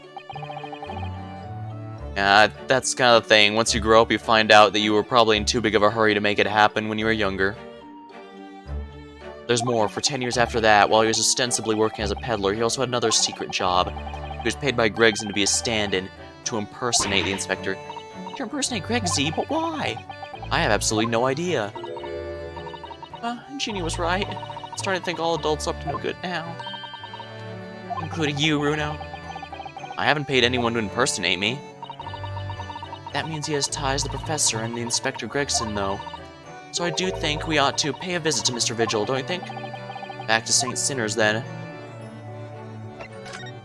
That's kind of the thing. Once you grow up, you find out that you were probably in too big of a hurry to make it happen when you were younger. There's more. For 10 years after that, while he was ostensibly working as a peddler, he also had another secret job. He was paid by Gregson to be a stand-in to impersonate the inspector. To impersonate Greg Z, but why? I have absolutely no idea. Jeannie was right. I'm starting to think all adults are up to no good now. Including you, Runo. I haven't paid anyone to impersonate me. That means he has ties to the professor and the Inspector Gregson, though. So I do think we ought to pay a visit to Mr. Vigil, don't you think? Back to St. Sinners, then.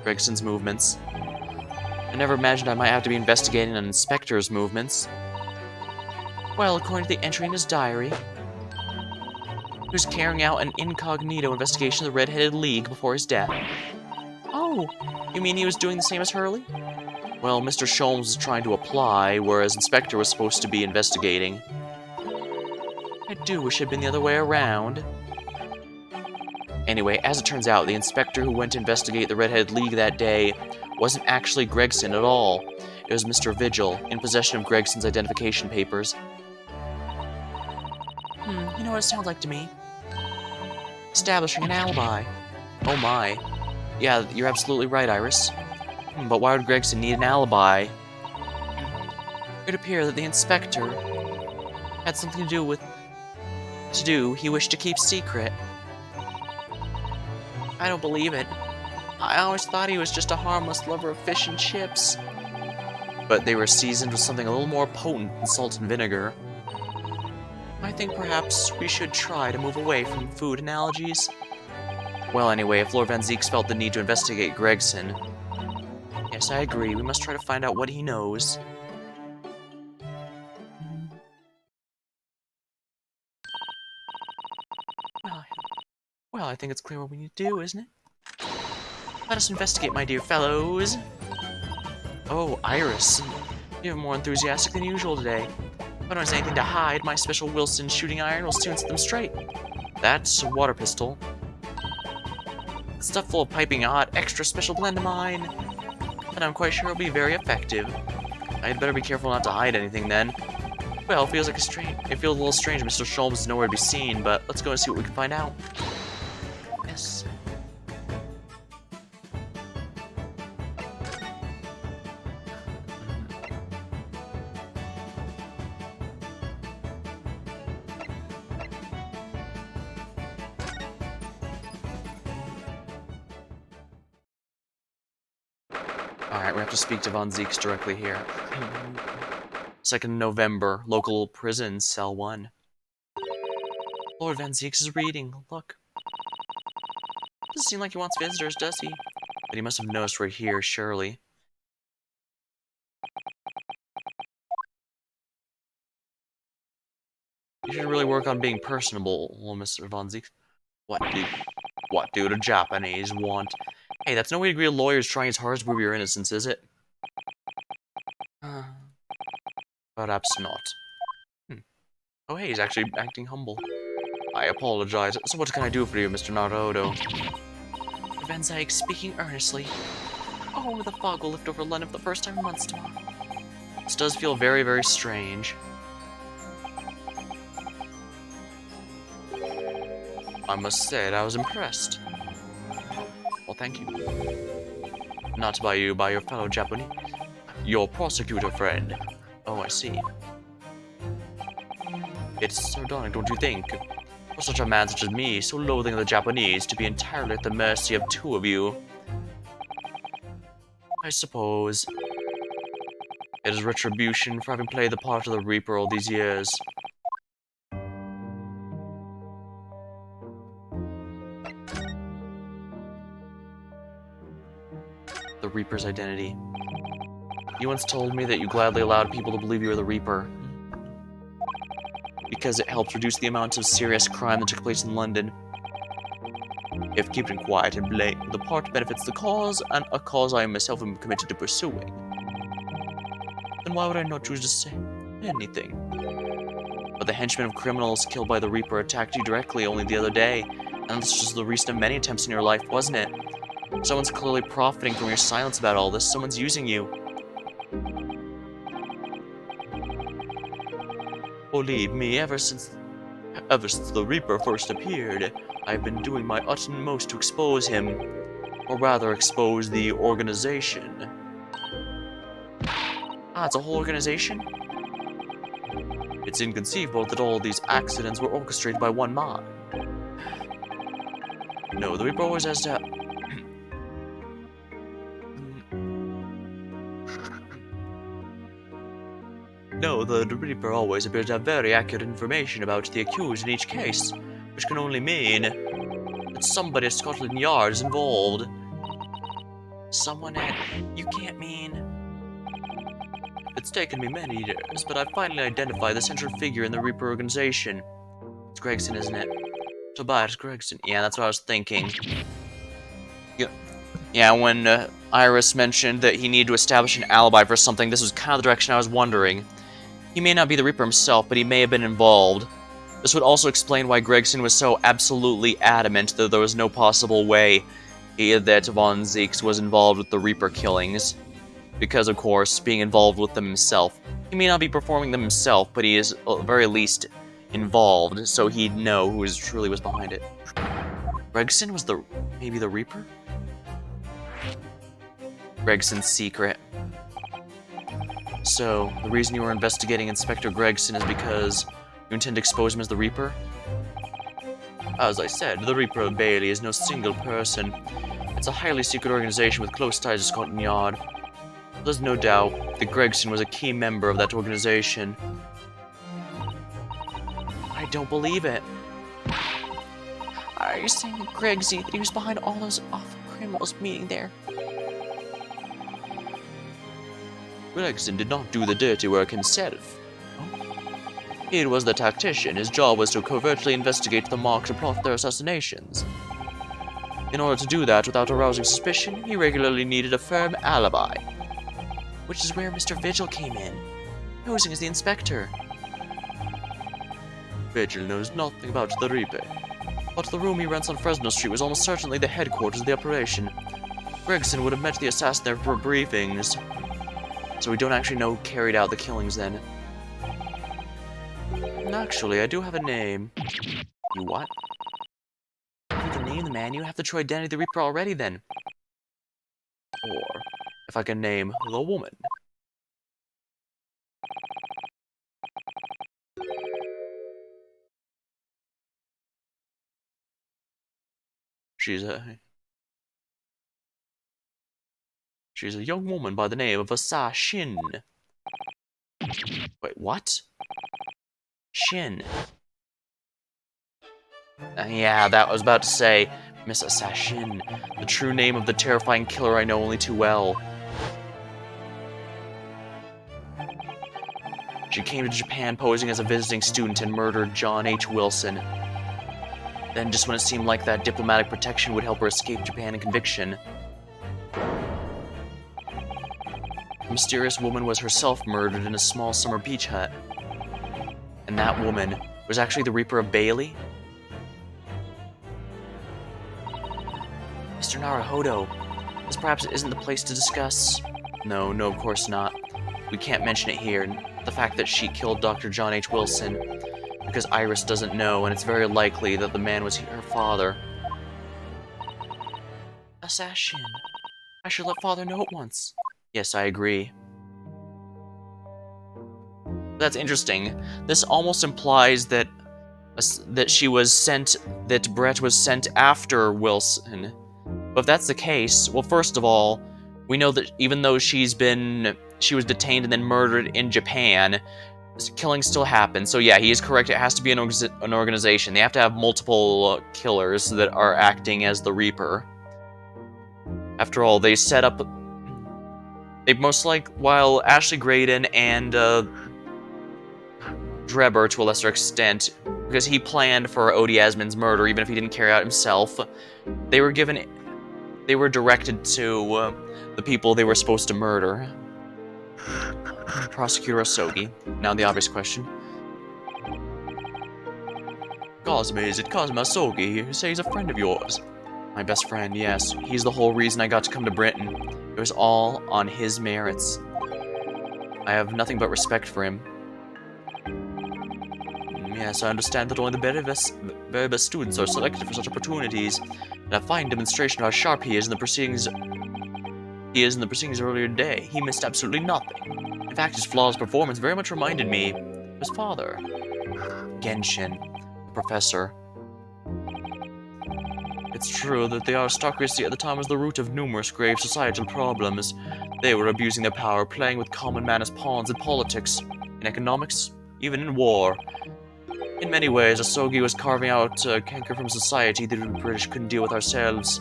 Gregson's movements. I never imagined I might have to be investigating an inspector's movements. Well, according to the entry in his diary, he was carrying out an incognito investigation of the Red-Headed League before his death. Oh, you mean he was doing the same as Hurley? Well, Mr. Sholmes was trying to apply, whereas Inspector was supposed to be investigating. I do wish it had been the other way around. Anyway, as it turns out, the inspector who went to investigate the Red-Headed League that day wasn't actually Gregson at all. It was Mr. Vigil, in possession of Gregson's identification papers. You know what it sounds like to me? Establishing an alibi. Oh my. Yeah, you're absolutely right, Iris. But why would Gregson need an alibi? It would appear that the inspector had something to do with... he wished to keep secret. I don't believe it. I always thought he was just a harmless lover of fish and chips. But they were seasoned with something a little more potent than salt and vinegar. I think perhaps we should try to move away from food analogies. Well, anyway, if Lord Van Zieks felt the need to investigate Gregson... Yes, I agree. We must try to find out what he knows. Well, I think it's clear what we need to do, isn't it? Let us investigate, my dear fellows. Oh, Iris. You're more enthusiastic than usual today. If I don't have anything to hide, my special Wilson shooting iron will soon set them straight. That's a water pistol. Stuff full of piping hot, extra special blend of mine. And I'm quite sure it'll be very effective. I'd better be careful not to hide anything then. Well, it feels a little strange Mr. Sholmes is nowhere to be seen, but let's go and see what we can find out. Yes. Alright, we have to speak to Von Zieks directly here. 2nd November, local prison, cell 1. Lord Van Zieks is reading. Look. Doesn't seem like he wants visitors, does he? But he must have noticed we're here, surely. You should really work on being personable, Mr. Von Zieks. What do the Japanese want? Hey, that's no way to greet a lawyer's trying his hardest to prove your innocence, is it? Perhaps not. Oh, hey, he's actually acting humble. I apologize. So what can I do for you, Mr. Naruto? Van Zieks speaking earnestly. Oh, the fog will lift over London for the first time in months tomorrow. This does feel very, very strange. I must say that I was impressed. Well, thank you. Not by you, by your fellow Japanese. Your prosecutor friend. Oh, I see. It's sardonic, don't you think? For such a man such as me, so loathing of the Japanese, to be entirely at the mercy of two of you. I suppose. It is retribution for having played the part of the Reaper all these years. The Reaper's identity. You once told me that you gladly allowed people to believe you were the Reaper. Because it helped reduce the amount of serious crime that took place in London. If keeping quiet and blatant, the part benefits the cause, and a cause I myself am committed to pursuing, then why would I not choose to say anything? But the henchmen of criminals killed by the Reaper attacked you directly only the other day, and this was the recent of many attempts in your life, wasn't it? Someone's clearly profiting from your silence about all this. Someone's using you. Believe me, ever since the Reaper first appeared, I've been doing my utmost to expose him, or rather expose the organization. Ah, it's a whole organization? It's inconceivable that all these accidents were orchestrated by one man. No, the Reaper always has to... No, the Reaper always appears to have very accurate information about the accused in each case, which can only mean that somebody at Scotland Yard is involved. Someone at... You can't mean... It's taken me many years, but I've finally identified the central figure in the Reaper organization. It's Gregson, isn't it? Tobias Gregson. Yeah, that's what I was thinking. Yeah, when Iris mentioned that he needed to establish an alibi for something, this was kind of the direction I was wondering. He may not be the Reaper himself, but he may have been involved. This would also explain why Gregson was so absolutely adamant that there was no possible way that Von Zeke was involved with the Reaper killings. Because, of course, being involved with them himself. He may not be performing them himself, but he is, at the very least, involved, so he'd know who truly was behind it. Gregson was maybe the Reaper? Gregson's secret. So, the reason you were investigating Inspector Gregson is because you intend to expose him as the Reaper? As I said, the Reaper of Bailey is no single person. It's a highly secret organization with close ties to Scotland Yard. There's no doubt that Gregson was a key member of that organization. I don't believe it. Are you saying that Gregsy, that he was behind all those awful criminals meeting there? Gregson did not do the dirty work himself. He was the tactician. His job was to covertly investigate the marks and plot their assassinations. In order to do that without arousing suspicion, he regularly needed a firm alibi. Which is where Mr. Vigil came in, posing as the inspector. Vigil knows nothing about the Reaper, but the room he rents on Fresno Street was almost certainly the headquarters of the operation. Gregson would have met the assassin there for briefings, so we don't actually know who carried out the killings then. Actually, I do have a name. You what? You can name the man, you have the true identity of the Reaper already then. Or, if I can name the woman. She's a young woman by the name of Asa Shin. Wait, what? Shin. Yeah, that I was about to say. Miss Asa Shin, the true name of the terrifying killer I know only too well. She came to Japan posing as a visiting student and murdered John H. Wilson. Then, just when it seemed like that diplomatic protection would help her escape Japan and conviction, the mysterious woman was herself murdered in a small summer beach hut. And that woman was actually the Reaper of Bailey? Mr. Naruhodo, this perhaps isn't the place to discuss. No, of course not. We can't mention it here. The fact that she killed Dr. John H. Wilson, because Iris doesn't know, and it's very likely that the man was her father. Assassin. I should let Father know at once. Yes, I agree. That's interesting. This almost implies that she was sent, that Brett was sent after Wilson. But if that's the case, well, first of all, we know that even though she was detained and then murdered in Japan, killing still happened. So yeah, he is correct. It has to be an organization. They have to have multiple killers that are acting as the Reaper. After all, they set up... while Ashley Graydon and Drebber, to a lesser extent, because he planned for Odie Asmund's murder, even if he didn't carry out himself, they were directed to the people they were supposed to murder. Prosecutor Osogi. Now the obvious question. Cosme, is it Cosme Osogi? You say he's a friend of yours. My best friend, yes. He's the whole reason I got to come to Britain. It was all on his merits. I have nothing but respect for him. Yes, I understand that only the very best students are selected for such opportunities, and a fine demonstration of how sharp he is in the proceedings earlier today. He missed absolutely nothing. In fact, his flawless performance very much reminded me His father, Genshin, the professor. It's true that the aristocracy at the time was the root of numerous grave societal problems. They were abusing their power, playing with common man as pawns in politics, in economics, even in war. In many ways, Asogi was carving out a canker from society that the British couldn't deal with ourselves.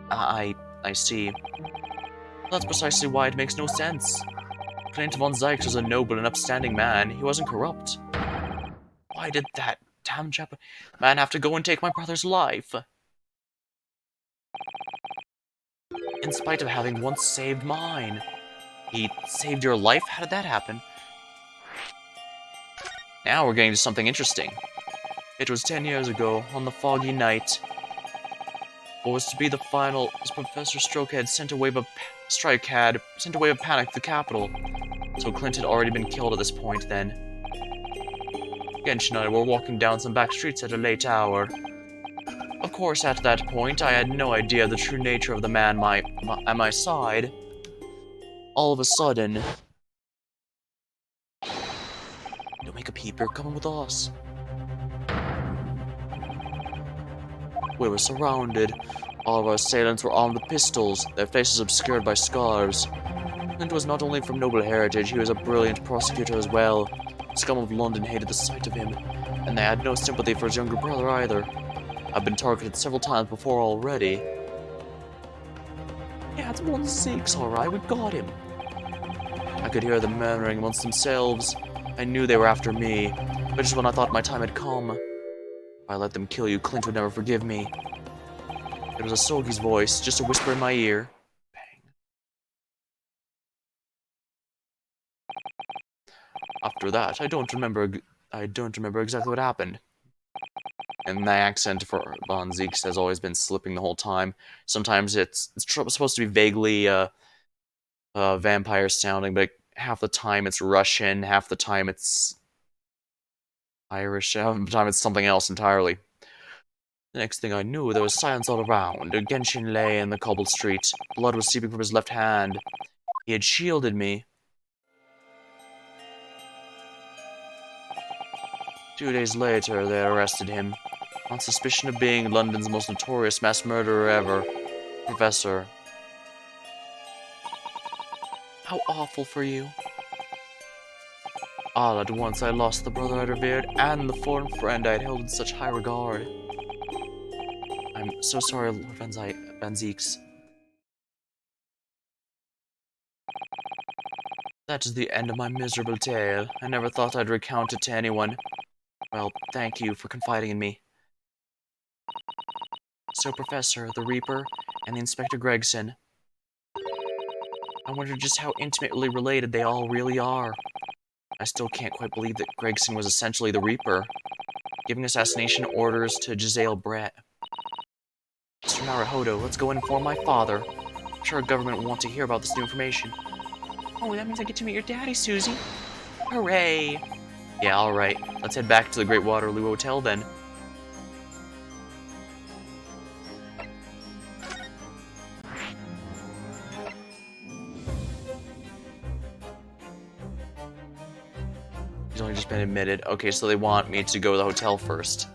I see. That's precisely why it makes no sense. Clint von Zykes was a noble and upstanding man. He wasn't corrupt. Why did that damn man have to go and take my brother's life? In spite of having once saved mine. He saved your life? How did that happen? Now we're getting to something interesting. It was 10 years ago, on the foggy night. What was to be the final, as Professor Stroke had sent a wave of panic to the capital. So Clint had already been killed at this point then. Genshin and I were walking down some back streets at a late hour. Of course, at that point, I had no idea the true nature of the man at my side. All of a sudden... Don't make a peep, you're coming with us. We were surrounded. All of our assailants were armed with pistols, their faces obscured by scarves. Clint was not only from noble heritage, he was a brilliant prosecutor as well. The scum of London hated the sight of him, and they had no sympathy for his younger brother either. I've been targeted several times before already. Yeah, it's one Zeke's alright, we got him. I could hear them murmuring amongst themselves. I knew they were after me, but just when I thought my time had come. If I let them kill you, Clint would never forgive me. It was Asogi's voice, just a whisper in my ear. Bang. After that, I don't remember exactly what happened. And my accent for Von Zeke's has always been slipping the whole time. Sometimes it's supposed to be vaguely vampire sounding, but half the time it's Russian, half the time it's Irish, half the time it's something else entirely. The next thing I knew, there was silence all around. Genshin lay in the cobbled street. Blood was seeping from his left hand. He had shielded me. 2 days later, they arrested him, on suspicion of being London's most notorious mass murderer ever, Professor. How awful for you. All at once, I lost the brother I revered and the foreign friend I had held in such high regard. I'm so sorry, Lord Van Zeeks. That is the end of my miserable tale. I never thought I'd recount it to anyone. Well, thank you for confiding in me. So, Professor, the Reaper, and the Inspector Gregson. I wonder just how intimately related they all really are. I still can't quite believe that Gregson was essentially the Reaper, giving assassination orders to Giselle Brett. Mr. Naruhodo, let's go and inform my father. I'm sure our government will want to hear about this new information. Oh, that means I get to meet your daddy, Susie. Hooray! Yeah, alright. Let's head back to the Great Waterloo Hotel then. He's only just been admitted. Okay, so they want me to go to the hotel first.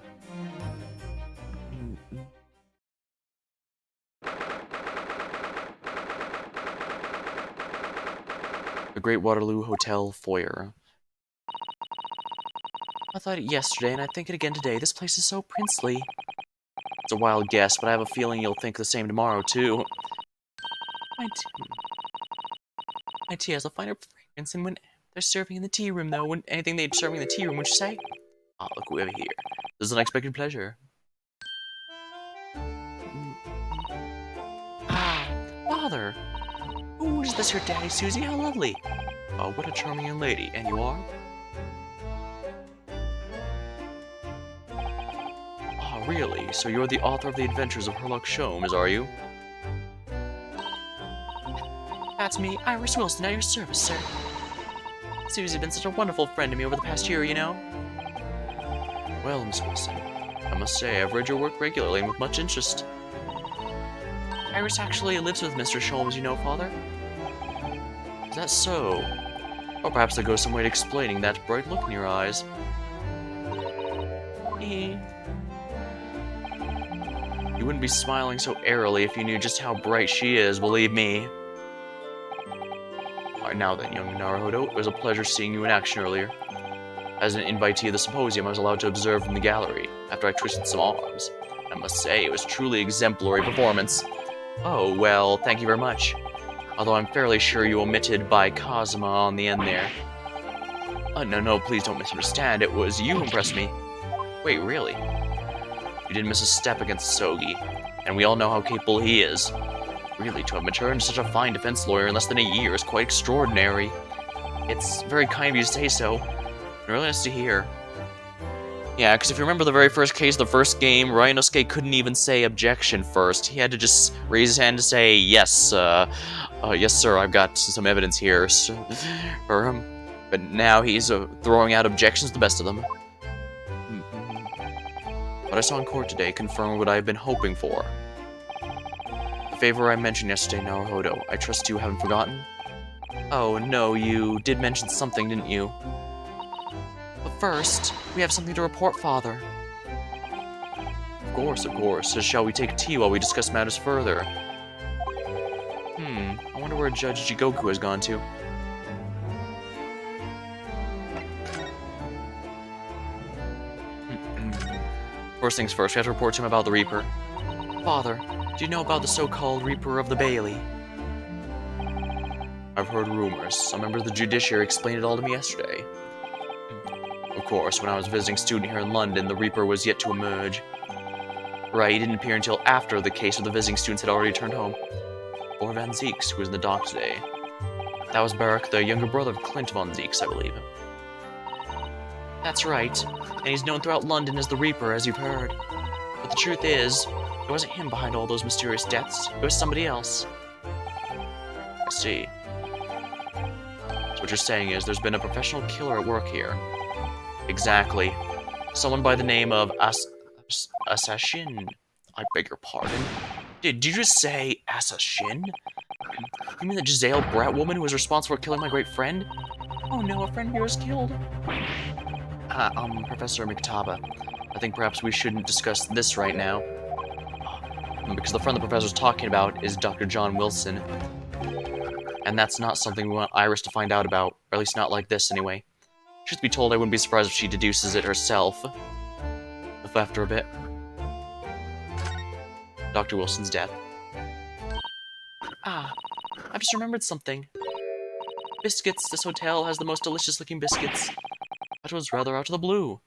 The Great Waterloo Hotel foyer. I thought it yesterday, and I think it again today. This place is so princely. It's a wild guess, but I have a feeling you'll think the same tomorrow, too. My tea has a finer fragrance than when they're serving in the tea room, though. When anything they're serving in the tea room, would you say? Ah, look who we have here. This is an unexpected pleasure. Ah, Father! Oh, is this your daddy, Susie? How lovely! Oh, what a charming young lady. And you are? Ah, really? So you're the author of the Adventures of Herlock Sholmes, are you? That's me, Iris Wilson, at your service, sir. Susie's been such a wonderful friend to me over the past year, you know. Well, Miss Wilson, I must say I've read your work regularly and with much interest. Iris actually lives with Mr. Sholmes, you know, Father. Is that so? Or perhaps there goes some way to explaining that bright look in your eyes. You wouldn't be smiling so airily if you knew just how bright she is, believe me. Alright, now then, young Naruhodo, it was a pleasure seeing you in action earlier. As an invitee of the symposium, I was allowed to observe from the gallery, after I twisted some arms. I must say, it was truly exemplary performance. Oh, well, thank you very much. Although I'm fairly sure you omitted by Cosma on the end there. No, please don't misunderstand. It was you who impressed me. Wait, really? You didn't miss a step against Sogi, and we all know how capable he is. Really, to have matured into such a fine defense lawyer in less than a year is quite extraordinary. It's very kind of you to say so. Really nice to hear. Yeah, because if you remember the very first case of the first game, Ryunosuke couldn't even say objection first. He had to just raise his hand to say, yes, yes sir, I've got some evidence here. But now he's throwing out objections, the best of them. What I saw in court today confirmed what I've been hoping for. The favor I mentioned yesterday, Naruhodo, I trust you haven't forgotten? Oh, no, you did mention something, didn't you? But first, we have something to report, Father. Of course. So shall we take tea while we discuss matters further? I wonder where Judge Jigoku has gone to. First things first, we have to report to him about the Reaper. Father, do you know about the so-called Reaper of the Bailey? I've heard rumors. Some member of the judiciary explained it all to me yesterday. Of course, when I was a visiting student here in London, the Reaper was yet to emerge. Right, he didn't appear until after the case where the visiting students had already returned home. Or Van Zeeks, who was in the dock today. That was Barak, the younger brother of Clint Von Zeeks, I believe. That's right, and he's known throughout London as the Reaper, as you've heard. But the truth is, it wasn't him behind all those mysterious deaths. It was somebody else. I see. So what you're saying is there's been a professional killer at work here. Exactly. Someone by the name of Assassin. I beg your pardon. Did you just say Assassin? You mean the Giselle Brat woman who was responsible for killing my great friend? Oh no, a friend of yours killed. Professor Miktaba, I think perhaps we shouldn't discuss this right now. Because the friend the professor's talking about is Dr. John Wilson. And that's not something we want Iris to find out about, or at least not like this anyway. Truth be told, I wouldn't be surprised if she deduces it herself. If after a bit. Dr. Wilson's death. I've just remembered something. Biscuits. This hotel has the most delicious looking biscuits. That was rather out of the blue.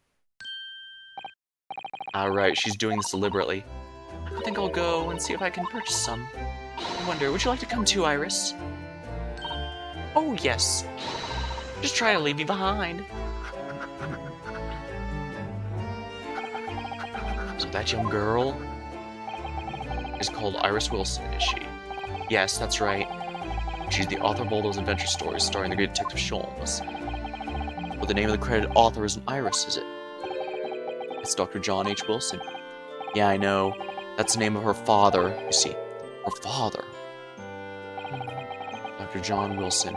Alright, she's doing this deliberately. I think I'll go and see if I can purchase some. I wonder, would you like to come too, Iris? Oh, yes. Just try to leave me behind. So that young girl is called Iris Wilson, is she? Yes, that's right. She's the author of all those adventure stories starring the great Detective Sholmes. But the name of the credited author isn't Iris, is it? It's Dr. John H. Wilson. Yeah, I know. That's the name of her father, you see. Her father. Dr. John Wilson.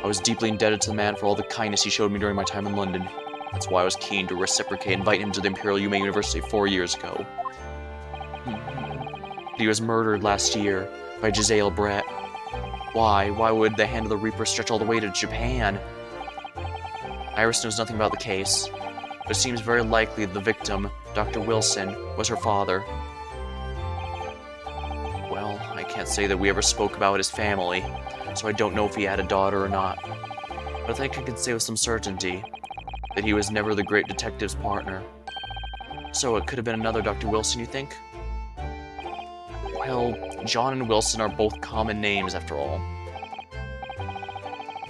I was deeply indebted to the man for all the kindness he showed me during my time in London. That's why I was keen to reciprocate and invite him to the Imperial Yume University 4 years ago. He was murdered last year by Giselle Brat. Why? Why would the hand of the Reaper stretch all the way to Japan? Iris knows nothing about the case, but it seems very likely that the victim, Dr. Wilson, was her father. Well, I can't say that we ever spoke about his family, so I don't know if he had a daughter or not. But I think I can say with some certainty that he was never the great detective's partner. So it could have been another Dr. Wilson, you think? Well, John and Wilson are both common names, after all.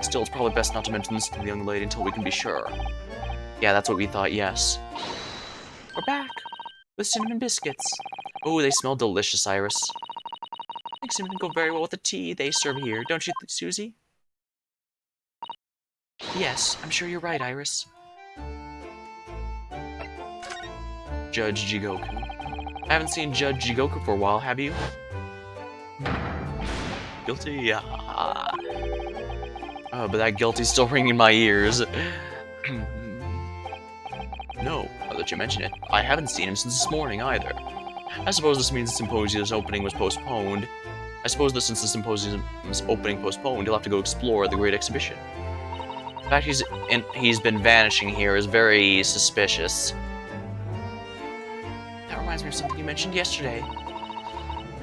Still, it's probably best not to mention this to the young lady until we can be sure. Yeah, that's what we thought, yes. We're back! With cinnamon biscuits. Oh, they smell delicious, Iris. I think cinnamon go very well with the tea they serve here, don't you, Susie? Yes, I'm sure you're right, Iris. Judge Jigoku. I haven't seen Judge Jigoku for a while, have you? But that guilty's still ringing in my ears. No, now that you mention it, I haven't seen him since this morning either. I suppose this means the symposium's opening was postponed. I suppose that since the symposium's opening postponed, he'll have to go explore the Great Exhibition. The fact he's been vanishing here is very suspicious. That reminds me of something you mentioned yesterday.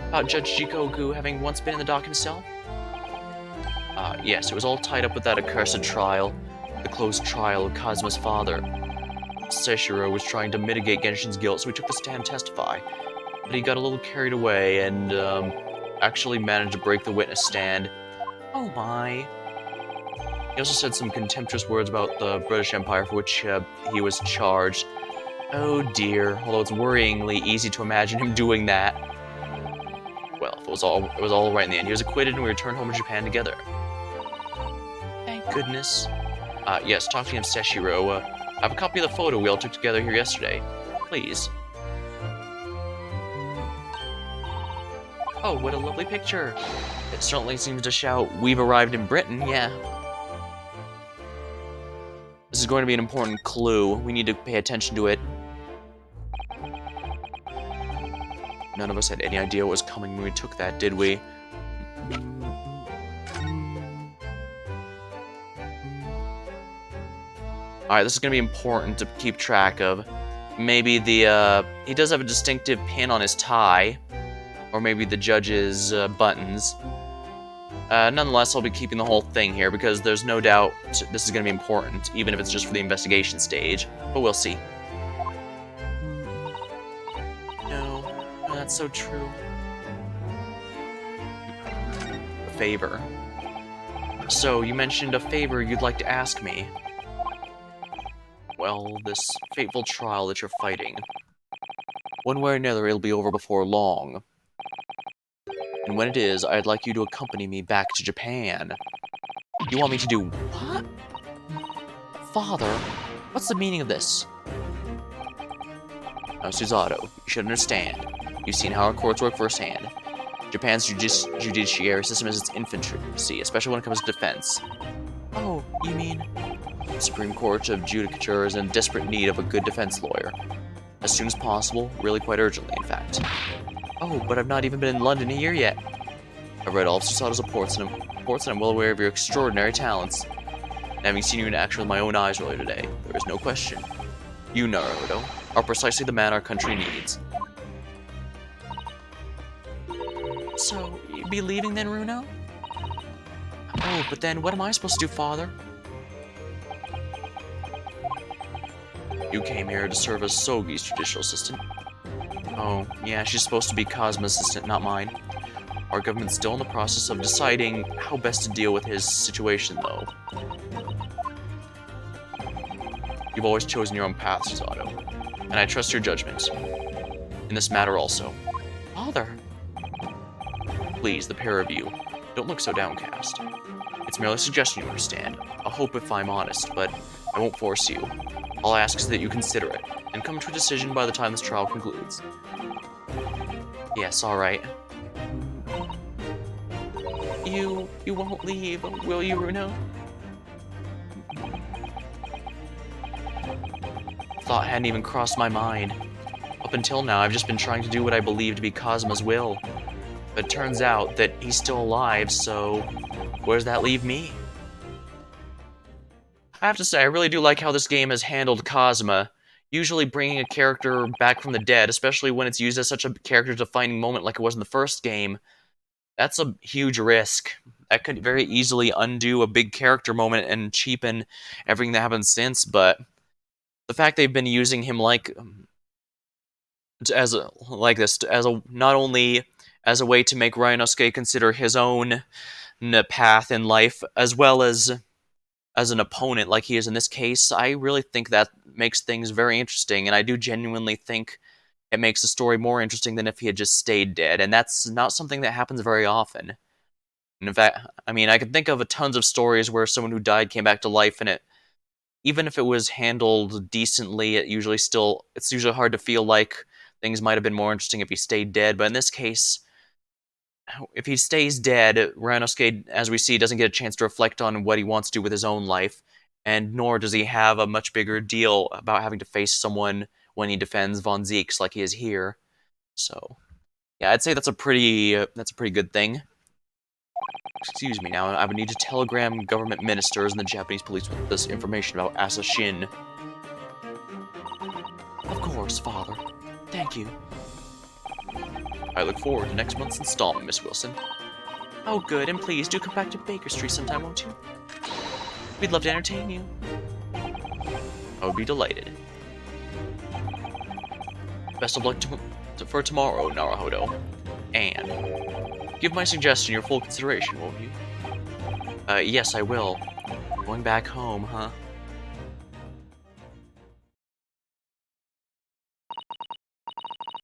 About Judge Jikoku having once been in the dock himself? Yes, it was all tied up with that accursed trial. The closed trial of Kazuma's father. Seshiro was trying to mitigate Genshin's guilt, so he took the stand to testify. But he got a little carried away and, actually managed to break the witness stand. Oh my. He also said some contemptuous words about the British Empire for which he was charged. Oh dear, although it's worryingly easy to imagine him doing that. Well, it was all right in the end. He was acquitted and we returned home to Japan together. Thank goodness. Yes, talking of Seshiro, I have a copy of the photo we all took together here yesterday. Please. Oh, what a lovely picture. It certainly seems to shout, "We've arrived in Britain," yeah. This is going to be an important clue. We need to pay attention to it. None of us had any idea what was coming when we took that, did we? Alright, this is going to be important to keep track of. Maybe he does have a distinctive pin on his tie. Or maybe the judge's buttons. Nonetheless, I'll be keeping the whole thing here because there's no doubt this is going to be important, even if it's just for the investigation stage. But we'll see. No, that's so true. A favor. So, you mentioned a favor you'd like to ask me. Well, this fateful trial that you're fighting. One way or another, it'll be over before long. And when it is, I'd like you to accompany me back to Japan. You want me to do what? Father, what's the meaning of this? Now, Susato, you should understand. You've seen how our courts work firsthand. Japan's judiciary system is its infancy, especially when it comes to defense. Oh, you mean? The Supreme Court of Judicature is in desperate need of a good defense lawyer. As soon as possible, really quite urgently, in fact. Oh, but I've not even been in London a year yet. I've read all of Susato's reports, and I'm well aware of your extraordinary talents. And having seen you in action with my own eyes earlier today, there is no question. You, Naruto, are precisely the man our country needs. So, you'd be leaving then, Runo? Oh, but then what am I supposed to do, Father? You came here to serve as Sogi's judicial assistant. Oh, yeah, she's supposed to be Cosmo's assistant, not mine. Our government's still in the process of deciding how best to deal with his situation, though. You've always chosen your own path, Susato, and I trust your judgment. In this matter also. Father! Please, the pair of you, don't look so downcast. It's merely a suggestion, you understand. A hope if I'm honest, but I won't force you. All I ask is that you consider it, and come to a decision by the time this trial concludes. Yes, alright. You won't leave, will you, Runo? Thought hadn't even crossed my mind. Up until now, I've just been trying to do what I believe to be Cosmo's will. But it turns out that he's still alive, so where does that leave me? I have to say, I really do like how this game has handled Cosmo. Usually bringing a character back from the dead, especially when it's used as such a character-defining moment like it was in the first game, that's a huge risk. That could very easily undo a big character moment and cheapen everything that happened since, but the fact they've been using him not only as a way to make Ryunosuke consider his own path in life, as well as an opponent like he is in this case, I really think that makes things very interesting, and I do genuinely think it makes the story more interesting than if he had just stayed dead, and that's not something that happens very often. And in fact, I mean, I can think of tons of stories where someone who died came back to life, and even if it was handled decently, it's usually hard to feel like things might have been more interesting if he stayed dead, but in this case, if he stays dead, Ryanosuke, as we see, doesn't get a chance to reflect on what he wants to do with his own life, and nor does he have a much bigger deal about having to face someone when he defends Von Zeeks like he is here. So, yeah, I'd say that's a pretty good thing. Excuse me now, I would need to telegram government ministers and the Japanese police with this information about Asa Shin. Of course, Father. Thank you. I look forward to next month's installment, Miss Wilson. Oh, good, and please do come back to Baker Street sometime, won't you? We'd love to entertain you. I would be delighted. Best of luck for tomorrow, Naruhodo. And give my suggestion your full consideration, won't you? Yes, I will. Going back home, huh?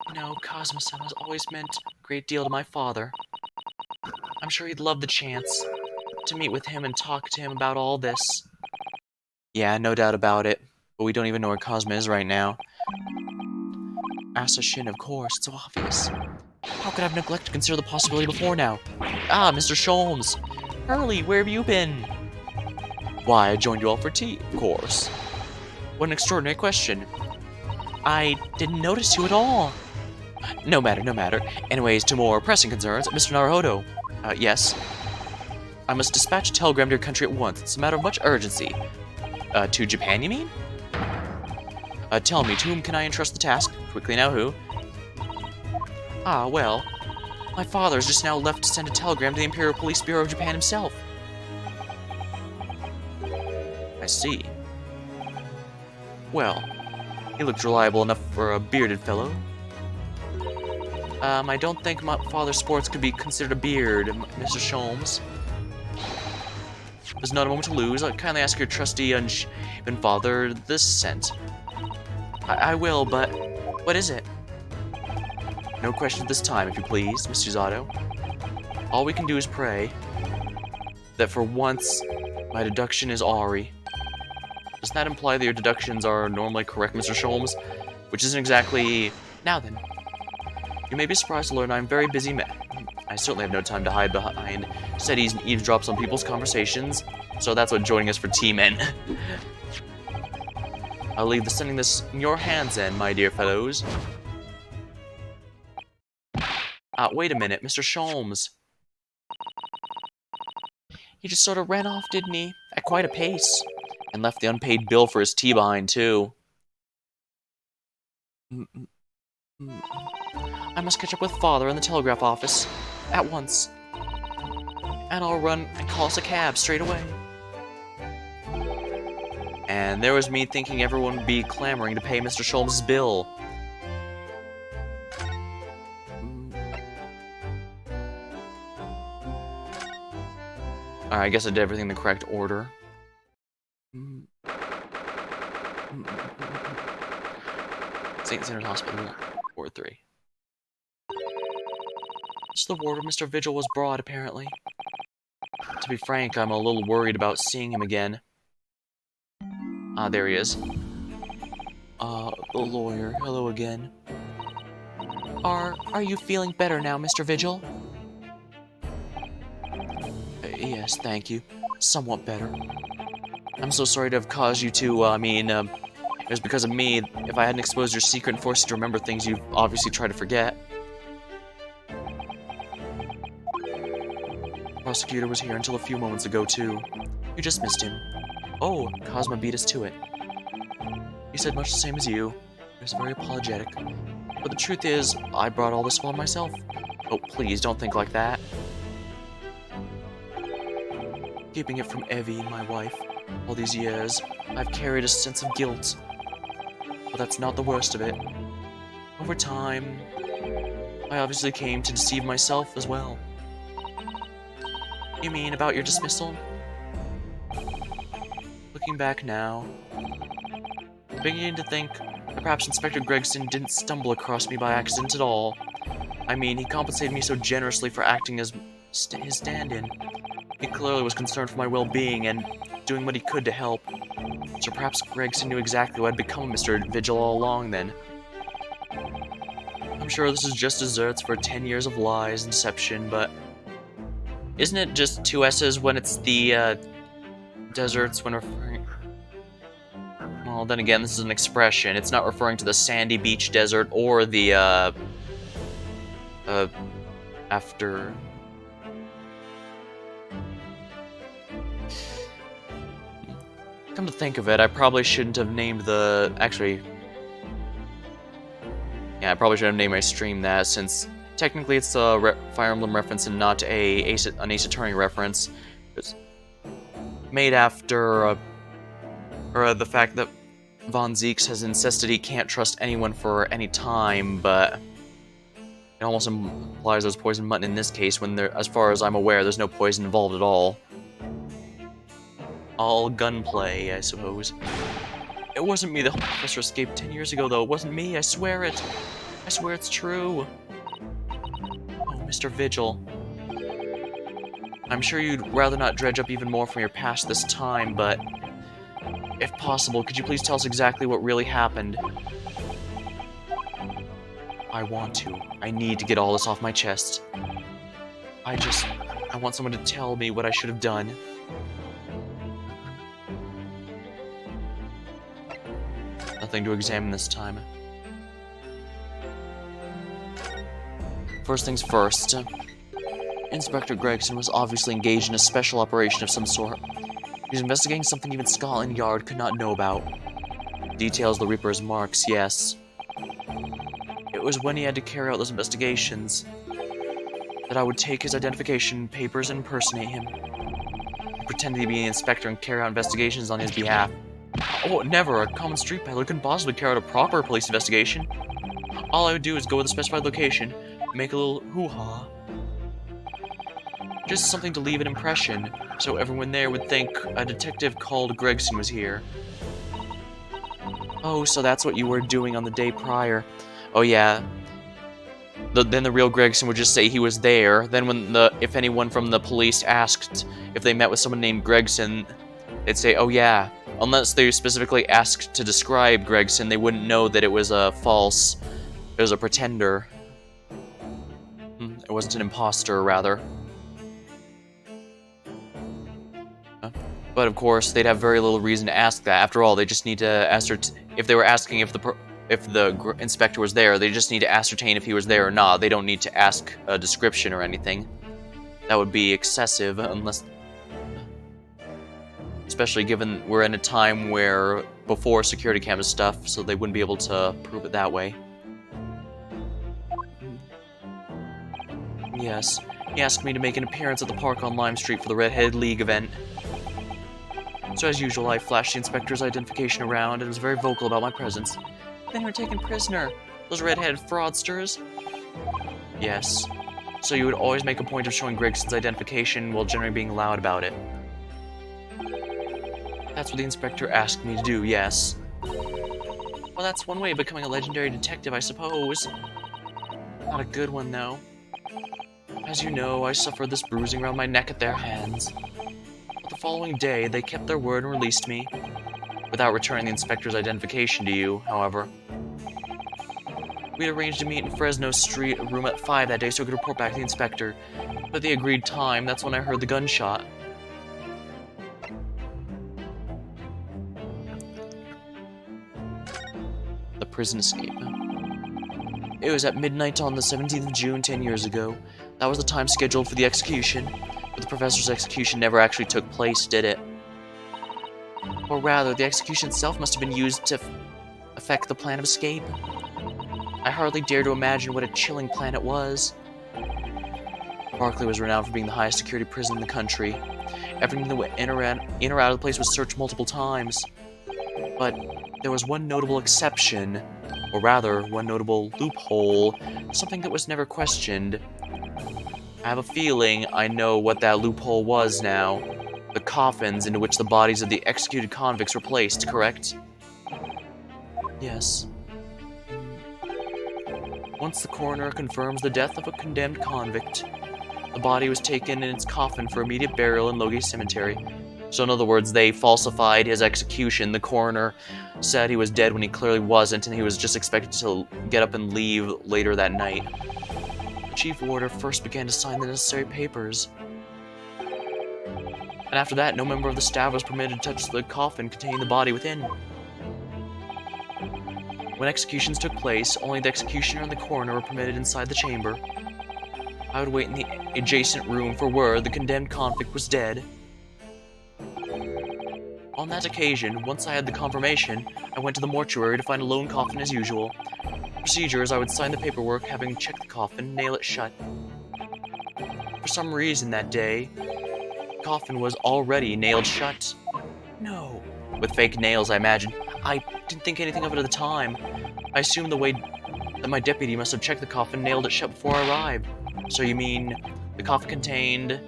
You know, Cosmo-san has always meant a great deal to my father. I'm sure he'd love the chance to meet with him and talk to him about all this. Yeah, no doubt about it. But we don't even know where Cosmo is right now. Asa Shin, of course, it's so obvious. How could I have neglected to consider the possibility before now? Ah, Mr. Sholmes! Hurley, where have you been? Why, I joined you all for tea, of course. What an extraordinary question. I didn't notice you at all. No matter, no matter. Anyways, to more pressing concerns, Mr. Naruhodo. Yes? I must dispatch a telegram to your country at once. It's a matter of much urgency. To Japan, you mean? Tell me, to whom can I entrust the task? Quickly now, who? Ah, well, my father has just now left to send a telegram to the Imperial Police Bureau of Japan himself. I see. Well, he looked reliable enough for a bearded fellow. I don't think my father's sports could be considered a beard, Mr. Sholmes. There's not a moment to lose. I'll kindly ask your trusty unshaven father this scent. I will, but what is it? No questions this time, if you please, Mr. Zato. All we can do is pray that for once my deduction is Ari. Doesn't that imply that your deductions are normally correct, Mr. Sholmes? Which isn't exactly... Now then. You may be surprised to learn I'm very busy man. I certainly have no time to hide behind studies and eavesdrops on people's conversations, so that's what joining us for tea meant. I'll leave sending this in your hands then, my dear fellows. Wait a minute, Mr. Sholmes. He just sort of ran off, didn't he? At quite a pace. And left the unpaid bill for his tea behind, too. I must catch up with Father in the telegraph office. At once. And I'll run and call us a cab straight away. And there was me thinking everyone would be clamoring to pay Mr. Sholmes' bill. I guess I did everything in the correct order. St. Sanders Hospital, Ward 3. Just the ward where Mr. Vigil was brought, apparently. To be frank, I'm a little worried about seeing him again. Ah, there he is. The lawyer. Hello again. Are you feeling better now, Mr. Vigil? Yes, thank you. Somewhat better. I'm so sorry to have caused you to, it was because of me. If I hadn't exposed your secret and forced you to remember things you've obviously tried to forget. The prosecutor was here until a few moments ago, too. You just missed him. Oh, Cosmo beat us to it. He said much the same as you. He was very apologetic. But the truth is, I brought all this upon myself. Oh, please, don't think like that. Keeping it from Evie, my wife, all these years, I've carried a sense of guilt. But that's not the worst of it. Over time, I obviously came to deceive myself as well. You mean about your dismissal? Looking back now, I'm beginning to think that perhaps Inspector Gregson didn't stumble across me by accident at all. I mean, he compensated me so generously for acting as his stand-in. He clearly was concerned for my well-being and doing what he could to help. So perhaps Gregson knew exactly what had become of Mr. Vigil all along then. I'm sure this is just desserts for 10 years of lies and deception, but isn't it just 2 S's when it's the deserts when referring? Well, then again, this is an expression. It's not referring to the sandy beach desert or the after. Come to think of it, I probably shouldn't have named the... Actually... Yeah, I probably should have named my stream that, since technically it's a Fire Emblem reference and not an Ace Attorney reference. It's made after... the fact that Von Zeke has insisted he can't trust anyone for any time, but... It almost implies there's poison mutton in this case, when there, as far as I'm aware, there's no poison involved at all. All gunplay, I suppose. It wasn't me. The officer escaped 10 years ago, though. It wasn't me. I swear it. I swear it's true. Oh, Mr. Vigil. I'm sure you'd rather not dredge up even more from your past this time, but... If possible, could you please tell us exactly what really happened? I want to. I need to get all this off my chest. I want someone to tell me what I should have done. Nothing to examine this time. First things first. Inspector Gregson was obviously engaged in a special operation of some sort. He was investigating something even Scotland Yard could not know about. Details the Reaper's marks, yes. It was when he had to carry out those investigations that I would take his identification papers and impersonate him. I pretended to be an inspector and carry out investigations on his behalf. Oh, never! A common street peddler couldn't possibly carry out a proper police investigation. All I would do is go to the specified location, make a little hoo-ha. Just something to leave an impression, so everyone there would think a detective called Gregson was here. Oh, so that's what you were doing on the day prior. Oh yeah. Then the real Gregson would just say he was there. Then when if anyone from the police asked if they met with someone named Gregson, they'd say, oh yeah. Unless they specifically asked to describe Gregson, they wouldn't know that it was a false... It was a pretender. It wasn't an imposter, rather. But of course, they'd have very little reason to ask that. After all, they just need to ascertain... If they were asking if the inspector was there, they just need to ascertain if he was there or not. They don't need to ask a description or anything. That would be excessive, unless... Especially given we're in a time where before security camera stuff, so they wouldn't be able to prove it that way. Yes, he asked me to make an appearance at the park on Lime Street for the Red-Headed League event. So as usual, I flashed the inspector's identification around and was very vocal about my presence. Then you were taken prisoner, those red-headed fraudsters. Yes, so you would always make a point of showing Gregson's identification while generally being loud about it. That's what the inspector asked me to do, yes. Well, that's one way of becoming a legendary detective, I suppose. Not a good one, though. As you know, I suffered this bruising around my neck at their hands. But the following day, they kept their word and released me. Without returning the inspector's identification to you, however. We had arranged to meet in Fresno Street, room at 5 that day so I could report back to the inspector. But at the agreed time, that's when I heard the gunshot. The prison escape. It was at midnight on the 17th of June 10 years ago. That was the time scheduled for the execution. But the professor's execution never actually took place, did it? Or rather, the execution itself must have been used to affect the plan of escape. I hardly dare to imagine what a chilling plan it was. Barclay was renowned for being the highest security prison in the country. Everything that went in or out of the place was searched multiple times. But there was one notable exception, or rather, one notable loophole, something that was never questioned. I have a feeling I know what that loophole was now. The coffins into which the bodies of the executed convicts were placed, correct? Yes. Once the coroner confirms the death of a condemned convict, the body was taken in its coffin for immediate burial in Logate Cemetery. So in other words, they falsified his execution. The coroner said he was dead when he clearly wasn't, and he was just expected to get up and leave later that night. The chief warder first began to sign the necessary papers. And after that, no member of the staff was permitted to touch the coffin containing the body within. When executions took place, only the executioner and the coroner were permitted inside the chamber. I would wait in the adjacent room for word the condemned convict was dead. On that occasion, once I had the confirmation, I went to the mortuary to find a lone coffin as usual. Procedure is I would sign the paperwork, having checked the coffin, nail it shut. For some reason that day, the coffin was already nailed shut. No. With fake nails, I imagine. I didn't think anything of it at the time. I assumed the way that my deputy must have checked the coffin and nailed it shut before I arrived. So you mean the coffin contained...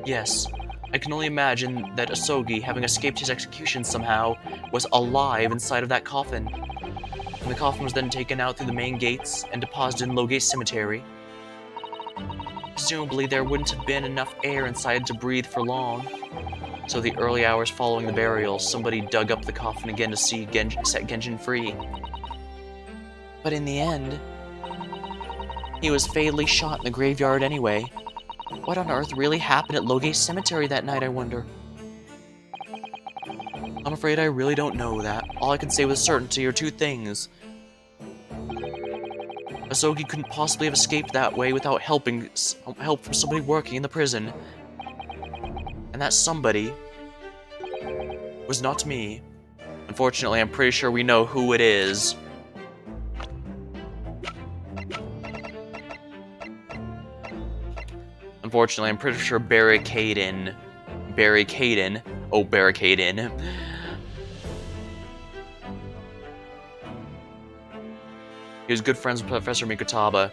Yes. I can only imagine that Asogi, having escaped his execution somehow, was alive inside of that coffin. And the coffin was then taken out through the main gates and deposited in Lowgate Cemetery. Presumably there wouldn't have been enough air inside to breathe for long. So the early hours following the burial, somebody dug up the coffin again to set Genshin free. But in the end, he was fatally shot in the graveyard anyway. What on earth really happened at Lowgate Cemetery that night, I wonder? I'm afraid I really don't know that. All I can say with certainty are two things. Asogi couldn't possibly have escaped that way without help from somebody working in the prison. And that somebody was not me. Unfortunately, I'm pretty sure we know who it is. Unfortunately, I'm pretty sure Barricade-in. Oh, Barricade-in. He was good friends with Professor Mikutaba.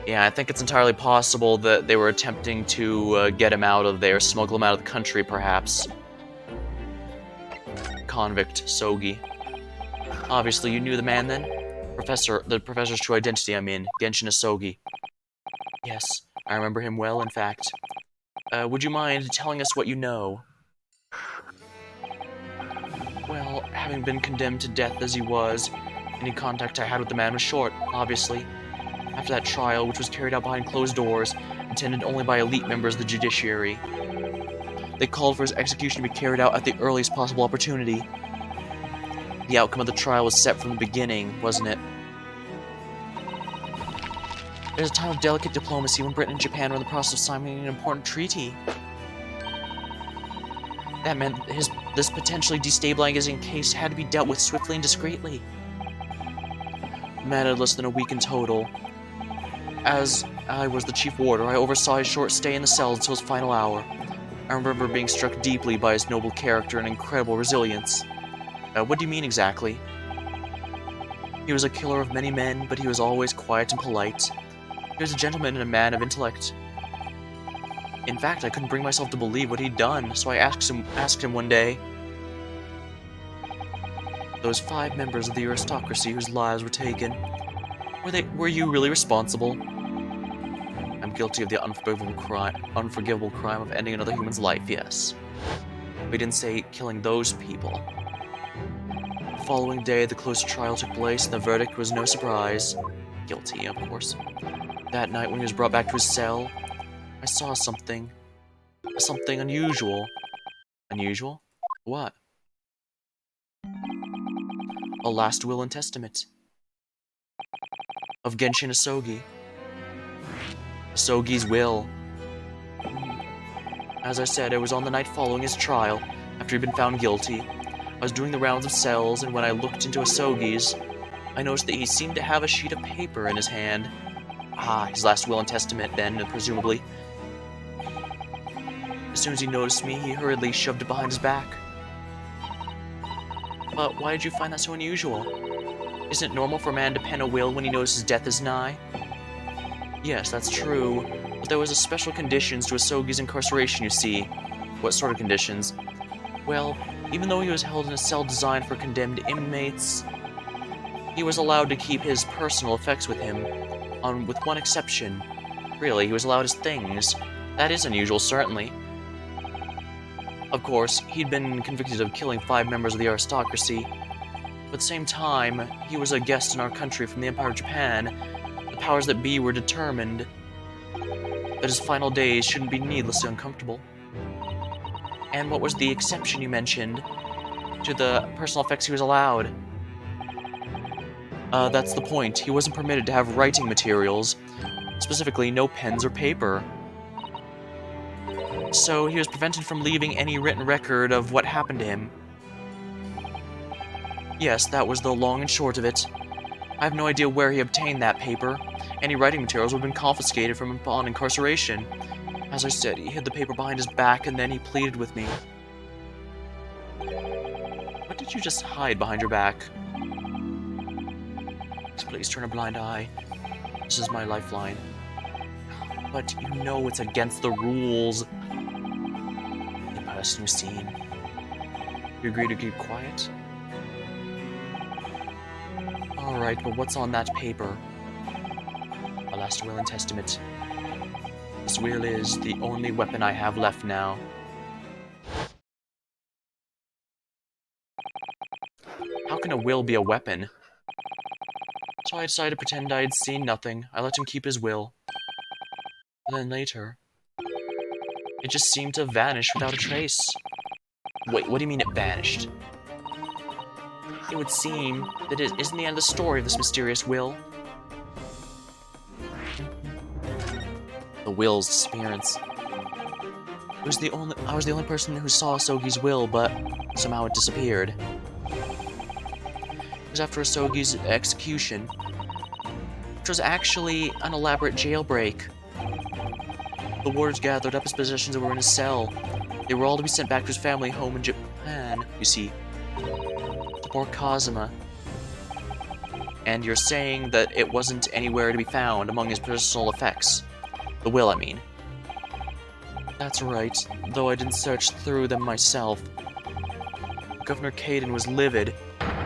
Yeah, I think it's entirely possible that they were attempting to get him out of there, smuggle him out of the country, perhaps. Convict, Sogi. Obviously, you knew the man then? The professor's true identity, I mean, Genshin Asogi. Yes, I remember him well, in fact. Would you mind telling us what you know? Well, having been condemned to death as he was, any contact I had with the man was short, obviously. After that trial, which was carried out behind closed doors, attended only by elite members of the judiciary, they called for his execution to be carried out at the earliest possible opportunity. The outcome of the trial was set from the beginning, wasn't it? It was a time of delicate diplomacy when Britain and Japan were in the process of signing an important treaty. That meant this potentially destabilizing case had to be dealt with swiftly and discreetly. The man had less than a week in total. As I was the chief warder, I oversaw his short stay in the cells until his final hour. I remember being struck deeply by his noble character and incredible resilience. What do you mean exactly? He was a killer of many men, but he was always quiet and polite. He was a gentleman and a man of intellect. In fact, I couldn't bring myself to believe what he'd done, so I asked him one day, those 5 members of the aristocracy whose lives were taken, were you really responsible? I'm guilty of the unforgivable crime of ending another human's life, yes. We didn't say killing those people. The following day, the closed trial took place, and the verdict was no surprise. Guilty, of course. That night, when he was brought back to his cell, I saw something. Something unusual. Unusual? What? A last will and testament. Of Genshin Asogi. Asogi's will. As I said, it was on the night following his trial, after he'd been found guilty. I was doing the rounds of cells, and when I looked into Asogi's, I noticed that he seemed to have a sheet of paper in his hand. Ah, his last will and testament, then, presumably. As soon as he noticed me, he hurriedly shoved it behind his back. But why did you find that so unusual? Isn't it normal for a man to pen a will when he knows his death is nigh? Yes, that's true, but there was a special conditions to Asogi's incarceration, you see. What sort of conditions? Well, even though he was held in a cell designed for condemned inmates, he was allowed to keep his personal effects with him, with one exception. Really, he was allowed his things. That is unusual, certainly. Of course, he'd been convicted of killing 5 members of the aristocracy. But at the same time, he was a guest in our country from the Empire of Japan. The powers that be were determined that his final days shouldn't be needlessly uncomfortable. And what was the exception you mentioned to the personal effects he was allowed? That's the point. He wasn't permitted to have writing materials, specifically no pens or paper. So he was prevented from leaving any written record of what happened to him. Yes, that was the long and short of it. I have no idea where he obtained that paper. Any writing materials would have been confiscated from him upon incarceration. As I said, he hid the paper behind his back and then he pleaded with me. What did you just hide behind your back? Please turn a blind eye. This is my lifeline. But you know it's against the rules. The person was seen. You agree to keep quiet? Alright, but what's on that paper? A last will and testament. This will is the only weapon I have left now. How can a will be a weapon? So I decided to pretend I had seen nothing. I let him keep his will. But then later, it just seemed to vanish without a trace. Wait, what do you mean it vanished? It would seem that it isn't the end of the story of this mysterious will. The will's disappearance. I was the only person who saw Asogi's will, but somehow it disappeared. It was after Asogi's execution, which was actually an elaborate jailbreak. The warders gathered up his possessions and were in his cell. They were all to be sent back to his family home in Japan, you see. To poor Kazuma. And you're saying that it wasn't anywhere to be found among his personal effects. The will, I mean. That's right, though I didn't search through them myself. Governor Caden was livid.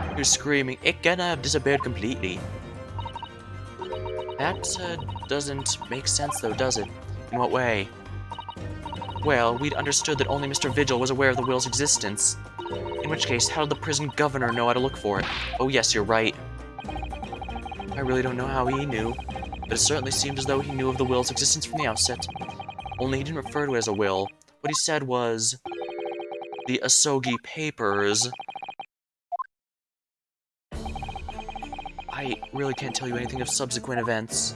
He was screaming, "It cannot have disappeared completely." That doesn't make sense though, does it? In what way? Well, we'd understood that only Mr. Vigil was aware of the will's existence. In which case, how did the prison governor know how to look for it? Oh yes, you're right. I really don't know how he knew, but it certainly seemed as though he knew of the will's existence from the outset. Only he didn't refer to it as a will. What he said was... the Asogi Papers. I really can't tell you anything of subsequent events.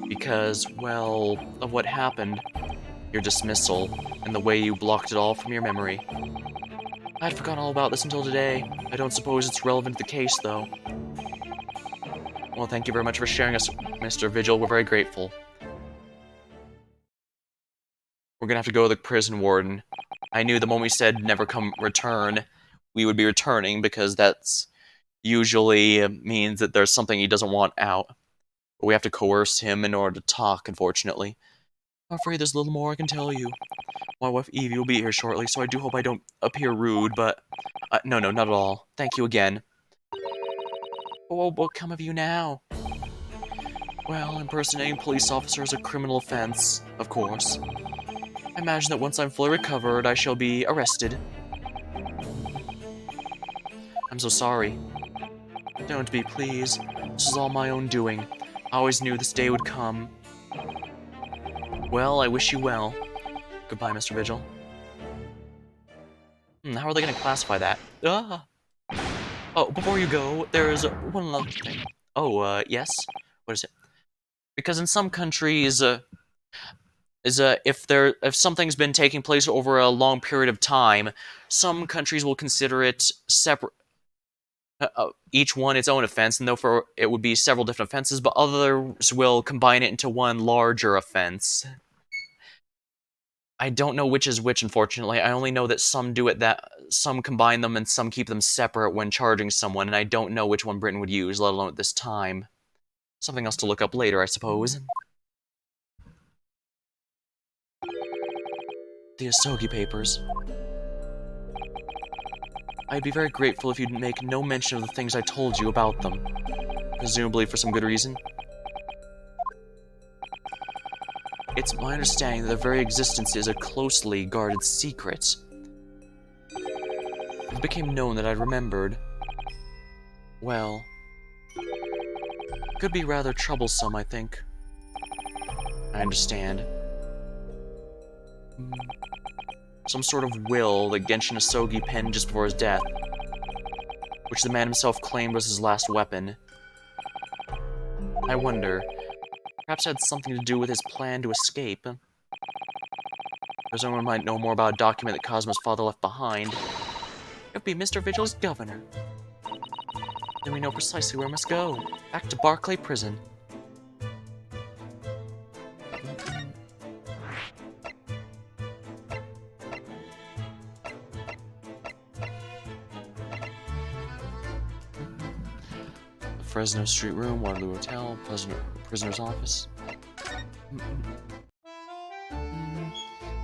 Because, well, of what happened. Your dismissal, and the way you blocked it all from your memory. I'd forgotten all about this until today. I don't suppose it's relevant to the case, though. Well, thank you very much for sharing us, Mr. Vigil. We're very grateful. We're gonna have to go to the Prison Warden. I knew the moment we said never come return, we would be returning, because that's usually means that there's something he doesn't want out. But we have to coerce him in order to talk, unfortunately. I'm afraid there's little more I can tell you. My wife Evie will be here shortly, so I do hope I don't appear rude, but... no, not at all. Thank you again. Oh, what come of you now? Well, impersonating a police officer is a criminal offense, of course. I imagine that once I'm fully recovered, I shall be arrested. I'm so sorry. Don't be, please. This is all my own doing. I always knew this day would come. Well, I wish you well. Goodbye, Mr. Vigil. How are they going to classify that? Ah! Oh, before you go, there's one other thing. Oh, yes? What is it? Because in some countries, if something's been taking place over a long period of time, some countries will consider it separate. Each one its own offense, and therefore it would be several different offenses, but others will combine it into one larger offense. I don't know which is which, unfortunately. I only know that some do it some combine them and some keep them separate when charging someone, and I don't know which one Britain would use, let alone at this time. Something else to look up later, I suppose. The Asogi Papers. I'd be very grateful if you'd make no mention of the things I told you about them. Presumably for some good reason. It's my understanding that their very existence is a closely guarded secret. It became known that I remembered. Well, it could be rather troublesome, I think. I understand. Some sort of will that Genshin Asogi penned just before his death, which the man himself claimed was his last weapon. I wonder, perhaps it had something to do with his plan to escape. Or someone might know more about a document that Cosmo's father left behind. It would be Mr. Vigil's governor. Then we know precisely where we must go. Back to Barclay Prison. Fresno Street Room, Waterloo Hotel, Prisoner's Office.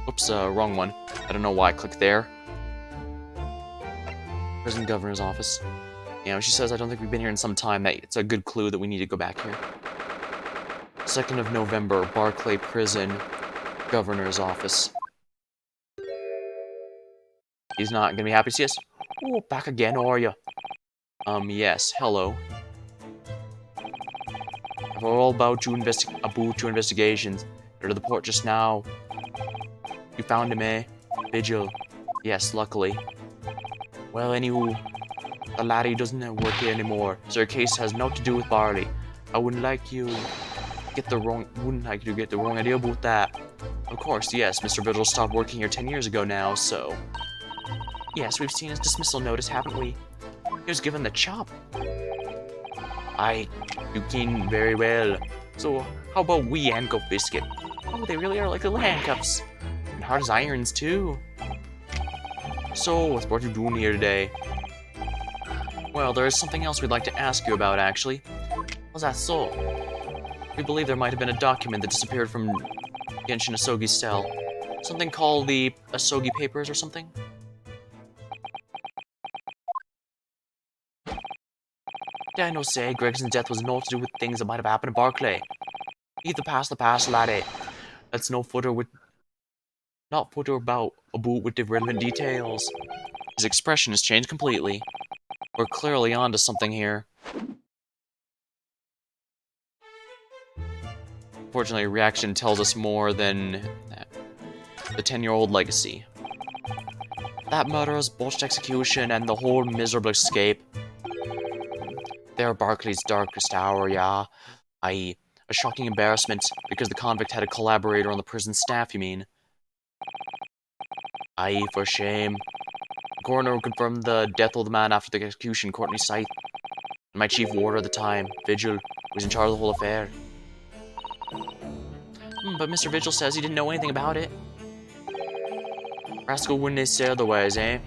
Oops, wrong one. I don't know why I clicked there. Prison Governor's Office. Yeah, she says I don't think we've been here in some time. It's a good clue that we need to go back here. 2nd of November, Barclay Prison, Governor's Office. He's not gonna be happy to see us. Oh, back again, are you? Yes, hello. I've heard all about your investigations. You're to the port just now. You found him, eh? Vigil. Yes, luckily. Well, anywho, the laddie doesn't work here anymore, so your case has naught to do with Barley. I wouldn't like you to get the wrong idea about that. Of course, yes, Mr. Vigil stopped working here 10 years ago now, so... Yes, we've seen his dismissal notice, haven't we? He was given the chop. You can very well. So, how about we handcuff Biscuit? Oh, they really are like little handcuffs. And hard as irons, too. So, what's brought you doing here today? Well, there is something else we'd like to ask you about, actually. How's that so? We believe there might have been a document that disappeared from Genshin Asogi's cell. Something called the Asogi Papers or something? Yeah, I know, say, Gregson's death was naught to do with things that might have happened in Barclay. Leave the past, laddie. Let's not footer about with the relevant details. His expression has changed completely. We're clearly onto something here. Fortunately, reaction tells us more than the 10-year-old legacy. That murderous botched execution and the whole miserable escape. They're Barclay's darkest hour, yeah. A shocking embarrassment, because the convict had a collaborator on the prison staff, you mean? Aye, for shame. The coroner confirmed the death of the man after the execution, Courtney Scythe. And my chief warder at the time, Vigil, was in charge of the whole affair. But Mr. Vigil says he didn't know anything about it. Rascal wouldn't say otherwise, eh?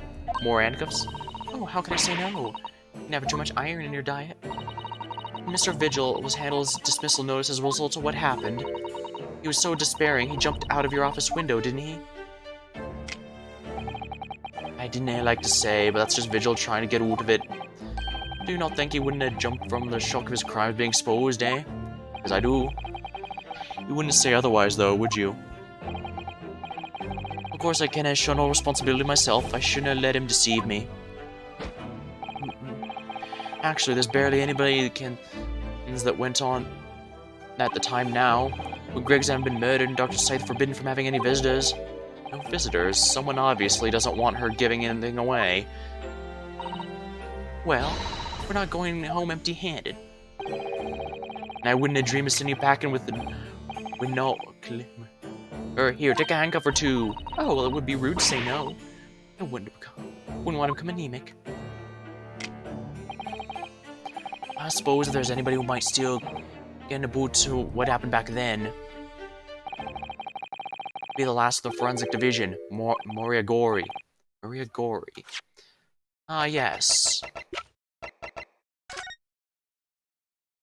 More handcuffs? Oh, how can I say no? You never too much iron in your diet. Mr. Vigil was handled his dismissal notice as a result of what happened. He was so despairing, he jumped out of your office window, didn't he? I didn't like to say, but that's just Vigil trying to get out of it. Do you not think he wouldn't have jumped from the shock of his crimes being exposed, eh? Because I do. You wouldn't say otherwise, though, would you? Of course, I can show no responsibility myself. I shouldn't have let him deceive me. Actually, there's barely anybody that went on at the time now. When Gregson had been murdered and Dr. Scythe forbidden from having any visitors. No visitors? Someone obviously doesn't want her giving anything away. Well, we're not going home empty-handed. And I wouldn't have dreamed of sending you packing with no... here, take a handcuff or two. Oh, well, it would be rude to say no. I wouldn't want him to become anemic. I suppose if there's anybody who might still get in the boot to what happened back then, be the last of the forensic division, Moriagori. Ah, yes.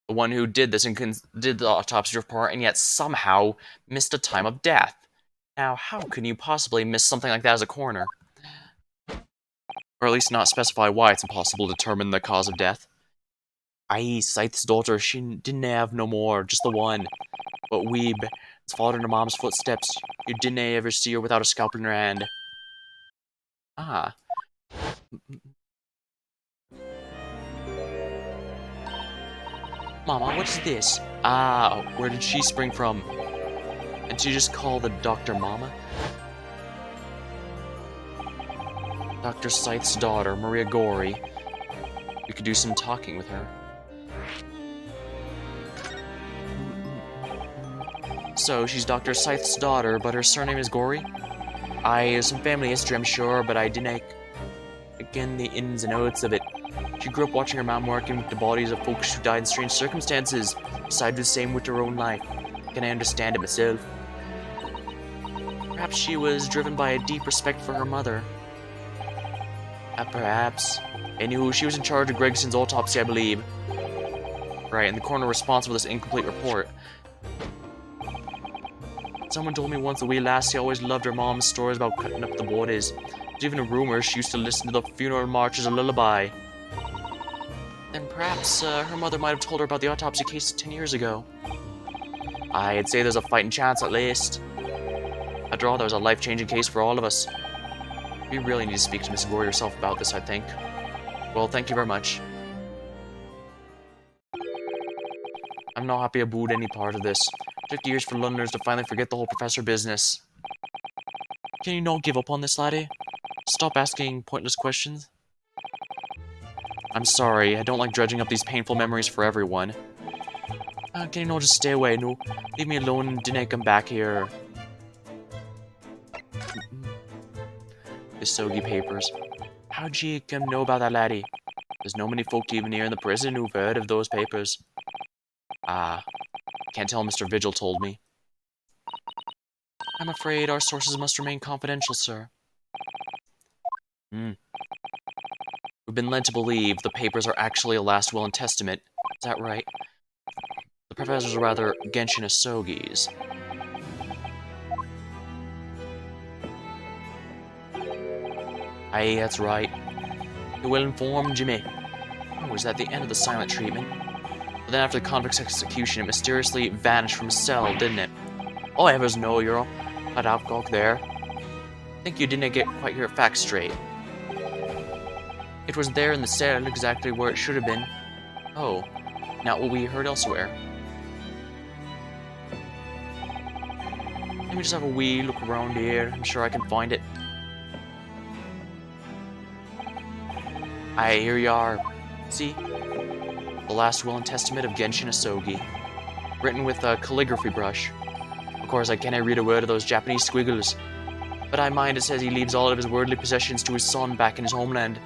The one who did this and did the autopsy report and yet somehow missed a time of death. Now, how can you possibly miss something like that as a coroner? Or at least not specify why it's impossible to determine the cause of death. Aye, Scythe's daughter, she didn't have no more, just the one. But we It's followed in her mom's footsteps. You didn't ever see her without a scalpel in her hand. Ah. Mama, what's this? Ah, where did she spring from? And she just call the doctor Mama? Dr. Scythe's daughter, Maria Gori. We could do some talking with her. So, she's Dr. Scythe's daughter, but her surname is Gori? Some family history, I'm sure, but I didn't again the ins and outs of it. She grew up watching her mom working with the bodies of folks who died in strange circumstances, decided the same with her own life. Can I understand it myself? Perhaps she was driven by a deep respect for her mother. Perhaps. Anywho, she was in charge of Gregson's autopsy, I believe. Right, and the coroner responsible for this incomplete report. Someone told me once the wee lassie always loved her mom's stories about cutting up the bodies. There's even a rumor she used to listen to the funeral march as a lullaby. Then perhaps her mother might have told her about the autopsy case 10 years ago. I'd say there's a fighting chance at least. After all, that was a life-changing case for all of us. We really need to speak to Miss Gore yourself about this, I think. Well, thank you very much. I'm not happy about any part of this. It took years for Londoners to finally forget the whole professor business. Can you not give up on this, laddie? Stop asking pointless questions. I'm sorry, I don't like dredging up these painful memories for everyone. Can you not just stay away? No, leave me alone and didn't come back here. The Sogi papers. How'd you come know about that, laddie? There's no many folk even here in the prison who've heard of those papers. Can't tell Mr. Vigil told me. I'm afraid our sources must remain confidential, sir. We've been led to believe the papers are actually a last will and testament. Is that right? The professors are rather Genshin Asogi's. Aye, that's right. You're well informed, Jimmy. Oh, was that the end of the silent treatment? But then after the convict's execution, it mysteriously vanished from his cell, didn't it? Oh, heavens no, you're all that outgawk there. I think you didn't get quite your facts straight. It was there in the cell, exactly where it should have been. Oh, not what we heard elsewhere. Let me just have a wee look around here. I'm sure I can find it. Aye, here you are. See? The last will and testament of Genshin Asogi. Written with a calligraphy brush. Of course, I can't read a word of those Japanese squiggles. But I mind it says he leaves all of his worldly possessions to his son back in his homeland.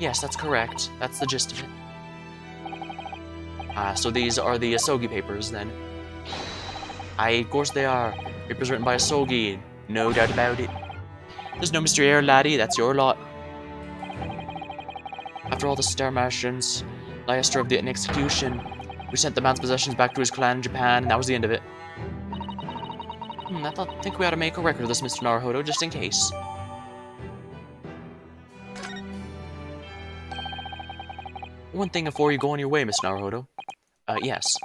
Yes, that's correct. That's the gist of it. So these are the Asogi papers, then. Aye, of course they are. Papers written by Asogi. No doubt about it. There's no mystery here, laddie. That's your lot. After all the Starmashins, Leicester of the execution, we sent the man's possessions back to his clan in Japan, and that was the end of it. I think we ought to make a record of this, Mr. Naruhodo, just in case. One thing before you go on your way, Miss Naruhodo. Yes.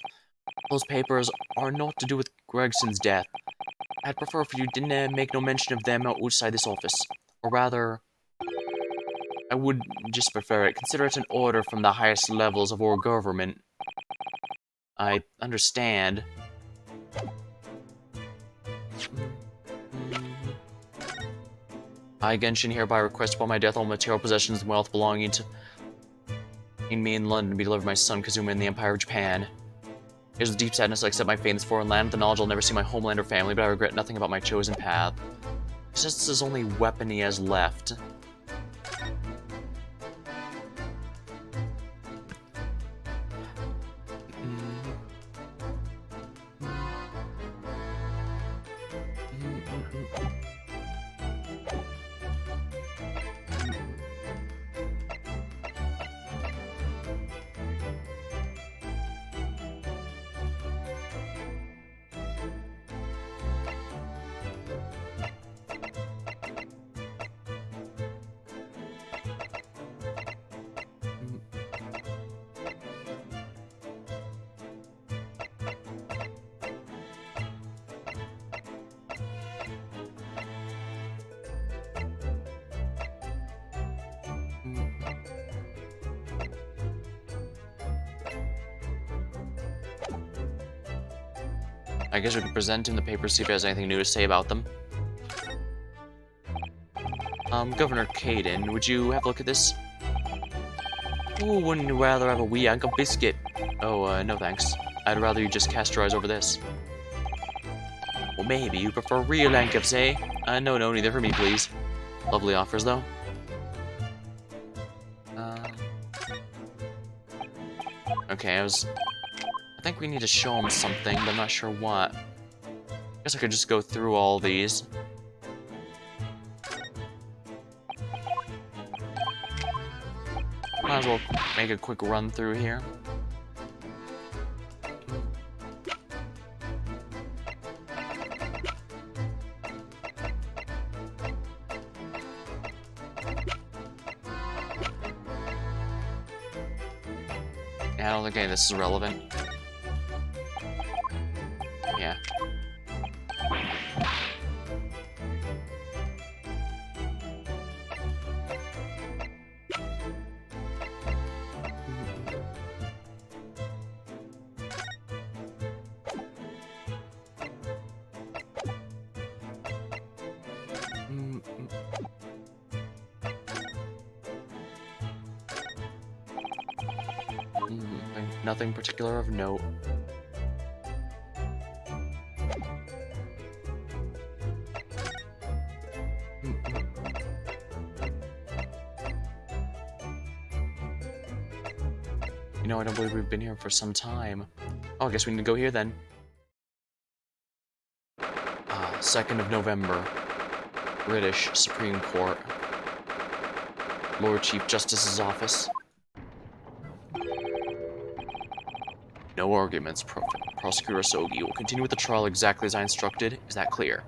Those papers are not to do with Gregson's death. I'd prefer if you didn't make no mention of them outside this office. Or rather, I would just prefer it. Consider it an order from the highest levels of our government. I understand. I, Genshin, hereby request upon my death all material possessions and wealth belonging to me in London be delivered to my son Kazuma in the Empire of Japan. Here's the deep sadness I accept my fate in this foreign land, with the knowledge I'll never see my homeland or family, but I regret nothing about my chosen path. This is his only weapon he has left. I guess we can present him the papers, see if he has anything new to say about them. Governor Caden, would you have a look at this? Ooh, wouldn't you rather have a wee ankle biscuit? Oh, no thanks. I'd rather you just cast your eyes over this. Well, maybe you prefer real ankles, eh? No, neither for me, please. Lovely offers, though. Okay, I think we need to show him something, but I'm not sure what. I guess I could just go through all these. Might as well make a quick run through here. Yeah, I don't think any of this is relevant. Yeah. Nothing particular of note. You know, I don't believe we've been here for some time. Oh, I guess we need to go here then. 2nd of November. British Supreme Court. Lord Chief Justice's office. No arguments, Prosecutor Sogi will continue with the trial exactly as I instructed. Is that clear?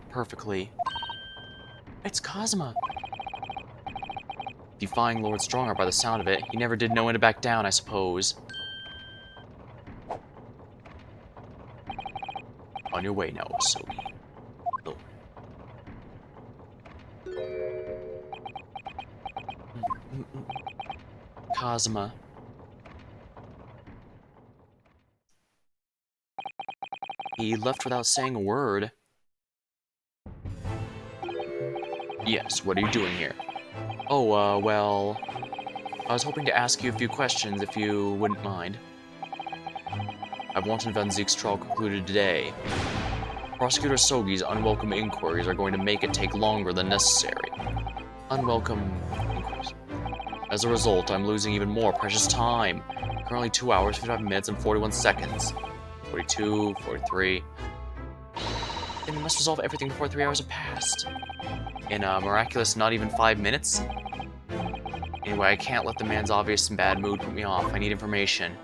Perfectly. It's Cosma. Defying Lord Strongar by the sound of it. He never did know when to back down, I suppose. On your way now, Sogi. Oh. Cosma. He left without saying a word. Yes, what are you doing here? Oh, well... I was hoping to ask you a few questions, if you wouldn't mind. I've wanted Van Zeke's trial concluded today. Prosecutor Sogi's unwelcome inquiries are going to make it take longer than necessary. Unwelcome inquiries. As a result, I'm losing even more precious time. Currently 2 hours, 55 minutes, and 41 seconds. 42, 43... Then we must resolve everything before 3 hours have passed. In a miraculous not even 5 minutes? Anyway, I can't let the man's obvious and bad mood put me off. I need information.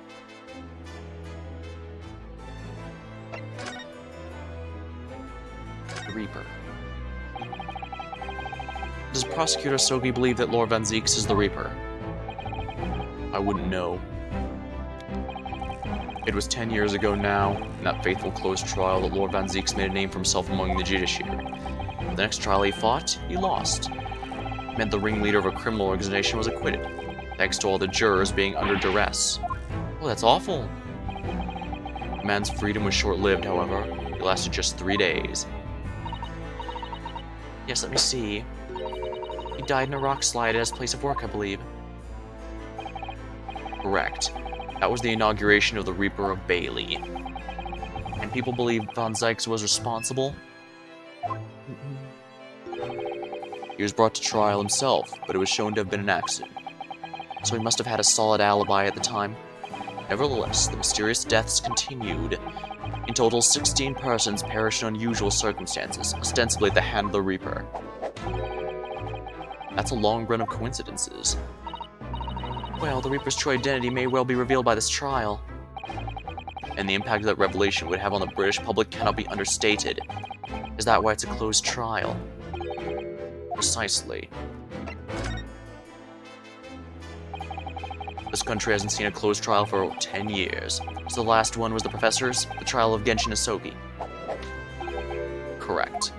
The Reaper. Does Prosecutor Sogi believe that Lord Van Zeeks is the Reaper? I wouldn't know. It was 10 years ago now, in that faithful closed trial, that Lord Van Zeeks made a name for himself among the judiciary. The next trial he fought, he lost. It meant the ringleader of a criminal organization was acquitted, thanks to all the jurors being under duress. Oh, that's awful. The man's freedom was short-lived, however. It lasted just 3 days. Yes, let me see. He died in a rock slide at his place of work, I believe. Correct. That was the inauguration of the Reaper of Bailey. And people believe Van Zeeks was responsible? He was brought to trial himself, but it was shown to have been an accident. So he must have had a solid alibi at the time. Nevertheless, the mysterious deaths continued. In total, 16 persons perished in unusual circumstances, ostensibly at the hand of the Reaper. That's a long run of coincidences. Well, the Reaper's true identity may well be revealed by this trial. And the impact that revelation would have on the British public cannot be understated. Is that why it's a closed trial? Precisely. This country hasn't seen a closed trial for 10 years. So the last one was the Professor's, the trial of Genshin Asogi. Correct.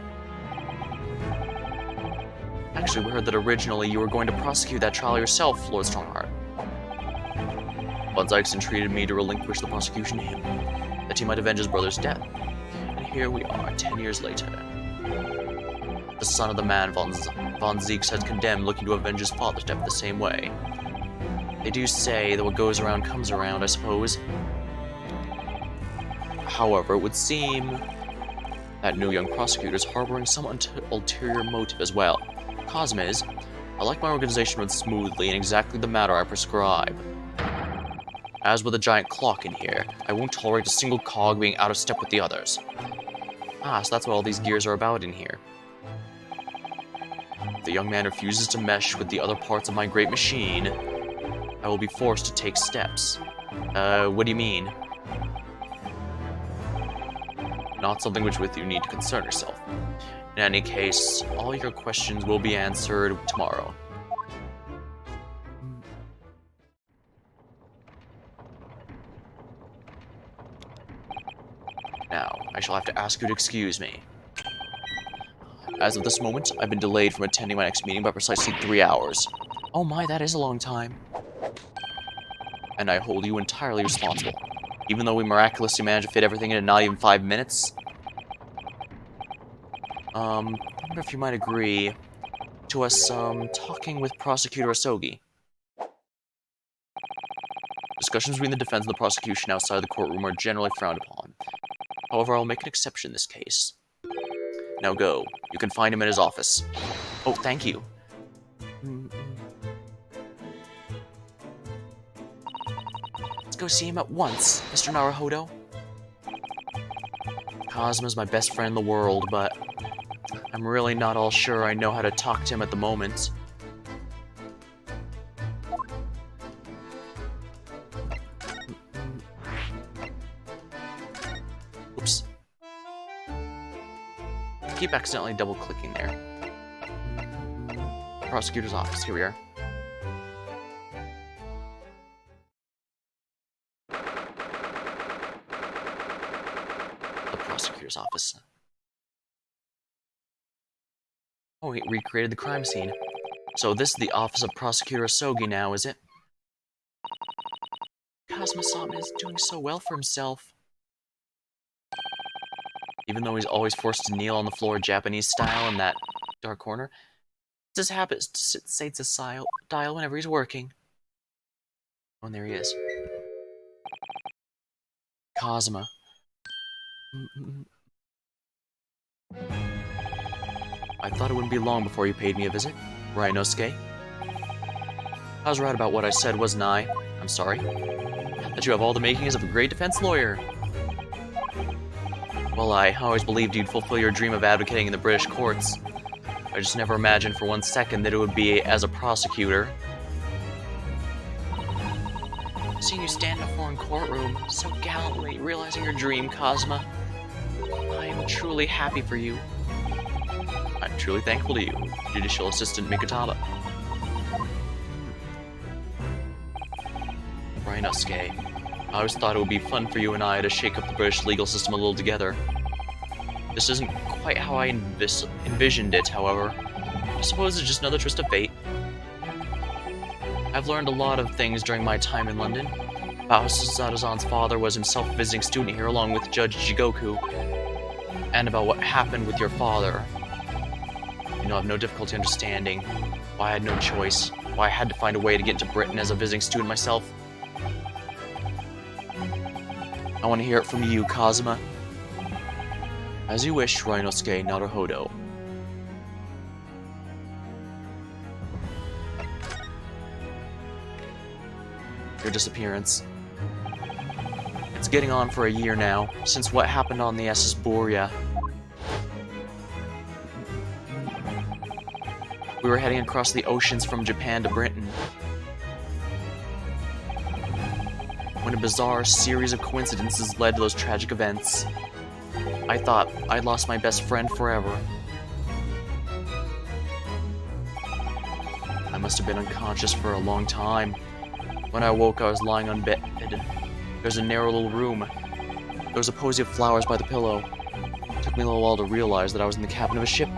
Actually, we heard that originally you were going to prosecute that trial yourself, Lord Strongheart. Van Zeeks entreated me to relinquish the prosecution to him. that he might avenge his brother's death. And here we are, 10 years later. The son of the man von Zeke said condemned, looking to avenge his father's death the same way. They do say that what goes around comes around, I suppose. However, it would seem that new young prosecutor is harboring some ulterior motive as well. Cosm is, I like my organization runs smoothly in exactly the manner I prescribe. As with a giant clock in here, I won't tolerate a single cog being out of step with the others. Ah, so that's what all these gears are about in here. If the young man refuses to mesh with the other parts of my great machine, I will be forced to take steps. What do you mean? Not something with you need to concern yourself. In any case, all your questions will be answered tomorrow. Now, I shall have to ask you to excuse me. As of this moment, I've been delayed from attending my next meeting by precisely 3 hours. Oh my, that is a long time. And I hold you entirely responsible. Even though we miraculously managed to fit everything in not even 5 minutes. I wonder if you might agree to us, talking with Prosecutor Asogi. Discussions between the defense and the prosecution outside the courtroom are generally frowned upon. However, I'll make an exception in this case. Now go. You can find him in his office. Oh, thank you. Let's go see him at once, Mr. Naruhodo. Cosmo's my best friend in the world, but I'm really not all sure I know how to talk to him at the moment. Oops. I keep accidentally double-clicking there. Prosecutor's office, here we are. The prosecutor's office. Oh, he recreated the crime scene. So this is the office of Prosecutor Asogi now, is it? Cosmo-sama is doing so well for himself. Even though he's always forced to kneel on the floor Japanese style in that dark corner. It's his habit to say it's a style whenever he's working. Oh, and there he is. Cosmo. I thought it wouldn't be long before you paid me a visit, Rhinosuke. I was right about what I said, wasn't I? I'm sorry. That you have all the makings of a great defense lawyer. Well, I always believed you'd fulfill your dream of advocating in the British courts. I just never imagined for 1 second that it would be as a prosecutor. Seeing you stand in a foreign courtroom, so gallantly realizing your dream, Cosmo. I am truly happy for you. I'm truly thankful to you, Judicial Assistant Mikutaba. Rhinosuke, I always thought it would be fun for you and I to shake up the British legal system a little together. This isn't quite how I envisioned it, however. I suppose it's just another twist of fate. I've learned a lot of things during my time in London. About how Sadazan's father was himself a visiting student here along with Judge Jigoku, and about what happened with your father. You know, I have no difficulty understanding why I had no choice, why I had to find a way to get into Britain as a visiting student myself. I want to hear it from you, Cosmo. As you wish, Rhinosuke Naruhodo. Your disappearance. It's getting on for a year now, since what happened on the SS Boria. We were heading across the oceans from Japan to Britain, when a bizarre series of coincidences led to those tragic events. I thought I'd lost my best friend forever. I must have been unconscious for a long time. When I woke, I was lying on bed. There's a narrow little room. There was a posy of flowers by the pillow. It took me a little while to realize that I was in the cabin of a ship.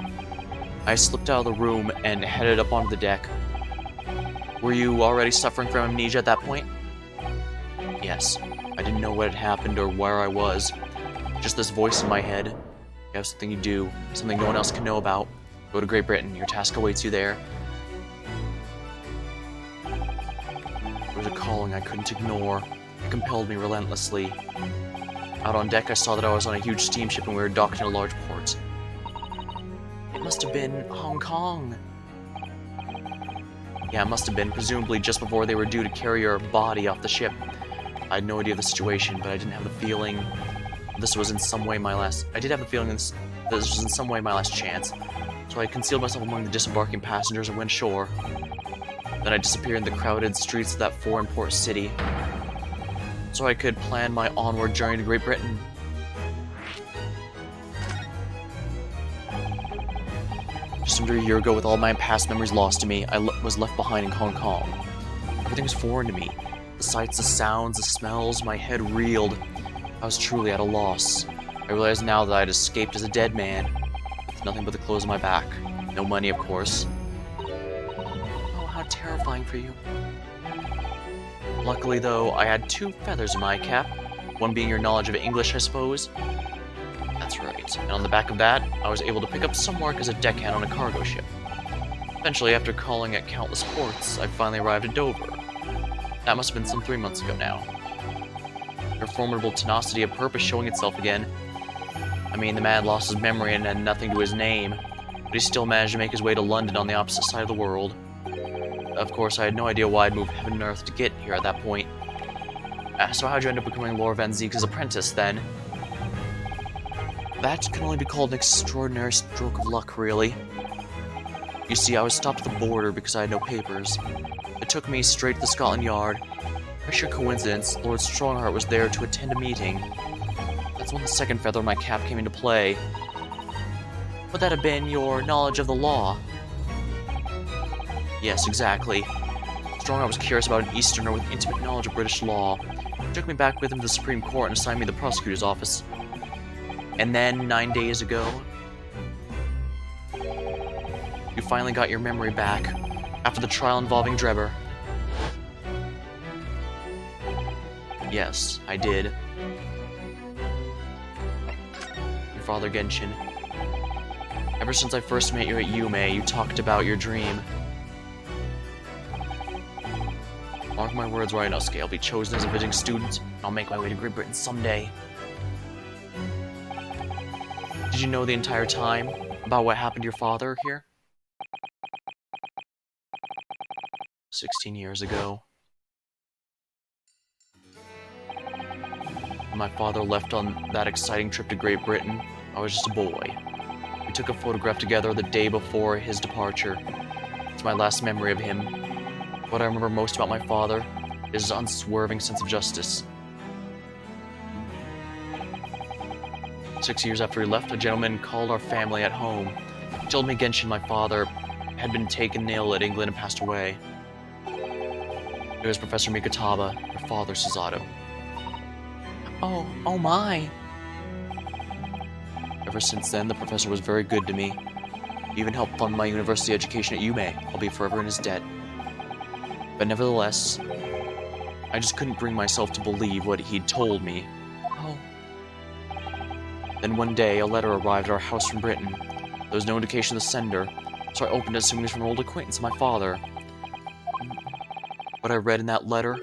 I slipped out of the room and headed up onto the deck. Were you already suffering from amnesia at that point? Yes. I didn't know what had happened or where I was. Just this voice in my head. You have something you do, something no one else can know about. Go to Great Britain, your task awaits you there. It was a calling I couldn't ignore. It compelled me relentlessly. Out on deck, I saw that I was on a huge steamship and we were docked in a large port. It must have been Hong Kong. Yeah, it must have been, presumably just before they were due to carry your body off the ship. I had no idea of the situation, but I didn't have the feeling this was in some way my last... I did have the feeling that this was in some way my last chance, so I concealed myself among the disembarking passengers and went ashore. Then I disappeared in the crowded streets of that foreign port city, so I could plan my onward journey to Great Britain. Just under a year ago, with all my past memories lost to me, I was left behind in Hong Kong. Everything was foreign to me. The sights, the sounds, the smells, my head reeled. I was truly at a loss. I realized now that I had escaped as a dead man, with nothing but the clothes on my back. No money, of course. Oh, how terrifying for you. Luckily, though, I had 2 feathers in my cap. One being your knowledge of English, I suppose. That's right. And on the back of that, I was able to pick up some work as a deckhand on a cargo ship. Eventually, after calling at countless ports, I finally arrived at Dover. That must have been some 3 months ago now. Your formidable tenacity of purpose showing itself again. I mean, the man lost his memory and had nothing to his name, but he still managed to make his way to London on the opposite side of the world. Of course, I had no idea why I'd moved heaven and earth to get here at that point. So how'd you end up becoming Lord Van Zeke's apprentice, then? That can only be called an extraordinary stroke of luck, really. You see, I was stopped at the border because I had no papers. It took me straight to the Scotland Yard. By sheer coincidence, Lord Strongheart was there to attend a meeting. That's when the second feather in my cap came into play. Would that have been your knowledge of the law? Yes, exactly. Strongheart was curious about an Easterner with intimate knowledge of British law. He took me back with him to the Supreme Court and assigned me the prosecutor's office. And then, 9 days ago, you finally got your memory back, after the trial involving Drebber. Yes, I did. Your father, Genshin. Ever since I first met you at Yume, you talked about your dream. Mark my words, Rhinosuke, I'll be chosen as a visiting student, and I'll make my way to Great Britain someday. Did you know the entire time about what happened to your father here? 16 years ago. When my father left on that exciting trip to Great Britain, I was just a boy. We took a photograph together the day before his departure. It's my last memory of him. What I remember most about my father is his unswerving sense of justice. 6 years after he left, a gentleman called our family at home. He told me Genshin, my father, had been taken ill at England and passed away. It was Professor Mikotaba, her father, Susato. Oh my! Ever since then, the professor was very good to me. He even helped fund my university education at Yume. I'll be forever in his debt. But nevertheless, I just couldn't bring myself to believe what he'd told me. Oh. Then one day, a letter arrived at our house from Britain. There was no indication of the sender, so I opened it assuming it was from an old acquaintance of my father. What I read in that letter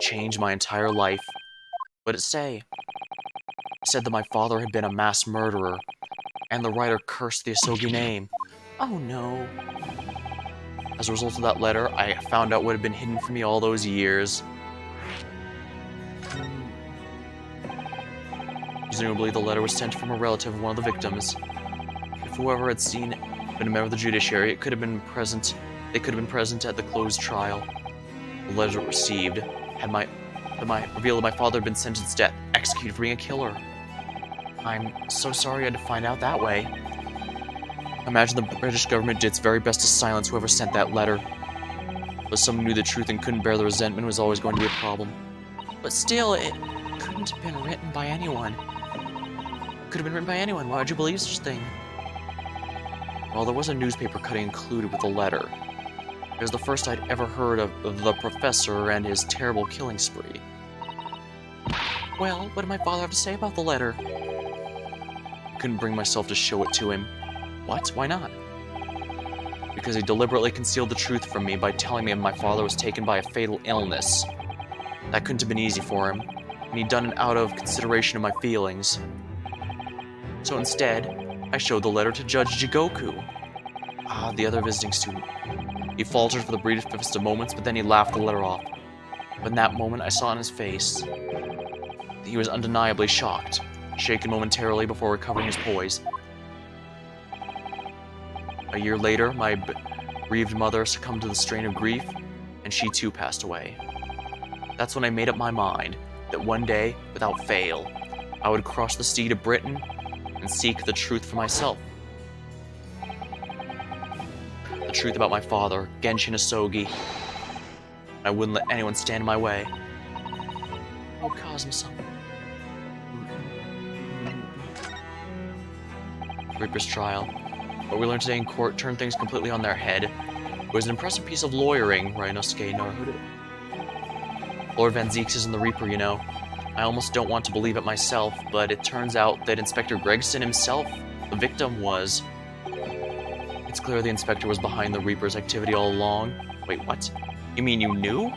changed my entire life. What did it say? It said that my father had been a mass murderer, and the writer cursed the Asogi name. Oh no. As a result of that letter, I found out what had been hidden from me all those years. Presumably, the letter was sent from a relative of one of the victims. If whoever had seen it had been a member of the judiciary, it could have been present. They could have been present at the closed trial. The letter it received revealed that my father had been sentenced to death, executed for being a killer. I'm so sorry I had to find out that way. Imagine the British government did its very best to silence whoever sent that letter. But someone knew the truth and couldn't bear the resentment was always going to be a problem. But still, it couldn't have been written by anyone. Could have been written by anyone. Why would you believe such a thing? Well, there was a newspaper cutting included with the letter. It was the first I'd ever heard of the professor and his terrible killing spree. Well, what did my father have to say about the letter? I couldn't bring myself to show it to him. What? Why not? Because he deliberately concealed the truth from me by telling me my father was taken by a fatal illness. That couldn't have been easy for him, and he'd done it out of consideration of my feelings. So instead, I showed the letter to Judge Jigoku. The other visiting student. He faltered for the briefest of moments, but then he laughed the letter off. But in that moment, I saw in his face that he was undeniably shocked, shaken momentarily before recovering his poise. A year later, my bereaved mother succumbed to the strain of grief, and she too passed away. That's when I made up my mind that one day, without fail, I would cross the sea to Britain and seek the truth for myself. The truth about my father, Genshin Asogi. I wouldn't let anyone stand in my way. Oh, Kazuma-san. Reaper's trial. What we learned today in court turned things completely on their head. It was an impressive piece of lawyering, Ryunosuke Naruhodo. Lord Van Zeeks isn't the Reaper, you know. I almost don't want to believe it myself, but it turns out that Inspector Gregson himself, the victim, was. It's clear the Inspector was behind the Reaper's activity all along. Wait, what? You mean you knew?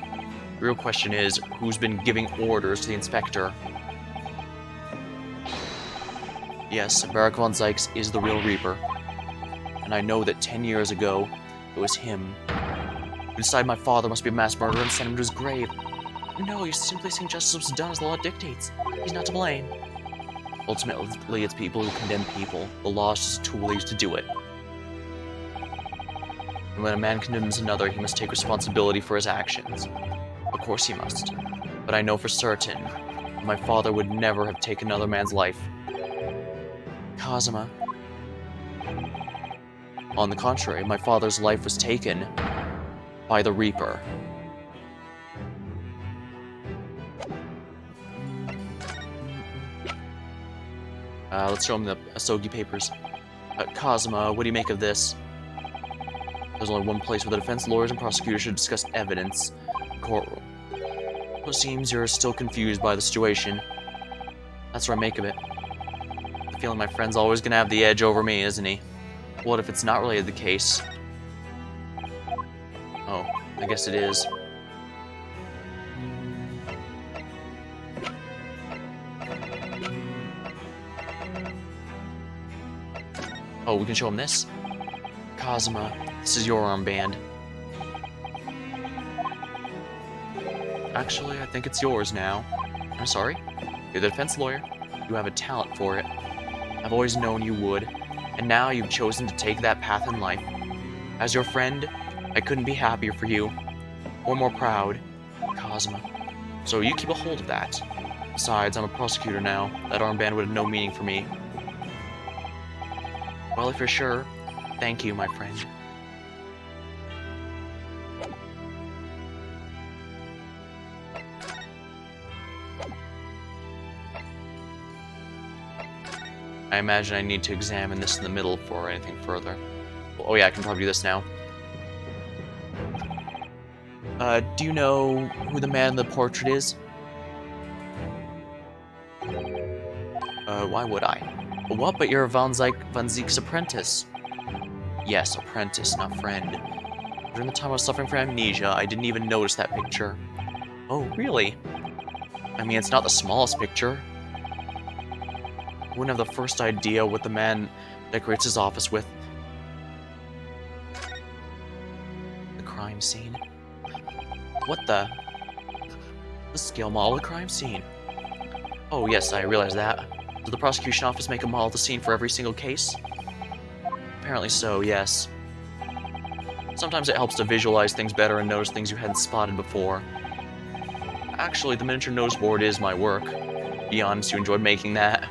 The real question is, who's been giving orders to the Inspector? Yes, Barak von Zykes is the real Reaper. And I know that 10 years ago, it was him who decided my father must be a mass murderer and sent him to his grave. No, you're simply saying justice was done as the law dictates. He's not to blame. Ultimately, it's people who condemn people. The law is just a tool used to do it. And when a man condemns another, he must take responsibility for his actions. Of course he must. But I know for certain, my father would never have taken another man's life. Kazuma. On the contrary, my father's life was taken by the Reaper. Let's show him the Asogi papers. Kazuma, what do you make of this? There's only one place where the defense lawyers and prosecutors should discuss evidence. The courtroom. It seems you're still confused by the situation. That's what I make of it. The feeling my friend's always gonna have the edge over me, isn't he? What if it's not really the case? Oh, I guess it is. Oh, we can show him this? Kazuma, this is your armband. Actually, I think it's yours now. I'm sorry. You're the defense lawyer. You have a talent for it. I've always known you would, and now you've chosen to take that path in life. As your friend, I couldn't be happier for you, or more proud, Kazuma. So you keep a hold of that. Besides, I'm a prosecutor now. That armband would have no meaning for me. Well, if you're sure, thank you, my friend. I imagine I need to examine this in the middle for anything further. Oh yeah, I can probably do this now. Do you know who the man in the portrait is? Why would I? What, but you're Van Zeek's apprentice. Yes, apprentice, not friend. During the time I was suffering from amnesia, I didn't even notice that picture. Oh, really? I mean, it's not the smallest picture. I wouldn't have the first idea what the man decorates his office with. The crime scene. What the? The scale model of the crime scene. Oh yes, I realize that. Does the prosecution office make a model of the scene for every single case? Apparently so, yes. Sometimes it helps to visualize things better and notice things you hadn't spotted before. Actually, the miniature notice board is my work. Be honest, you enjoyed making that.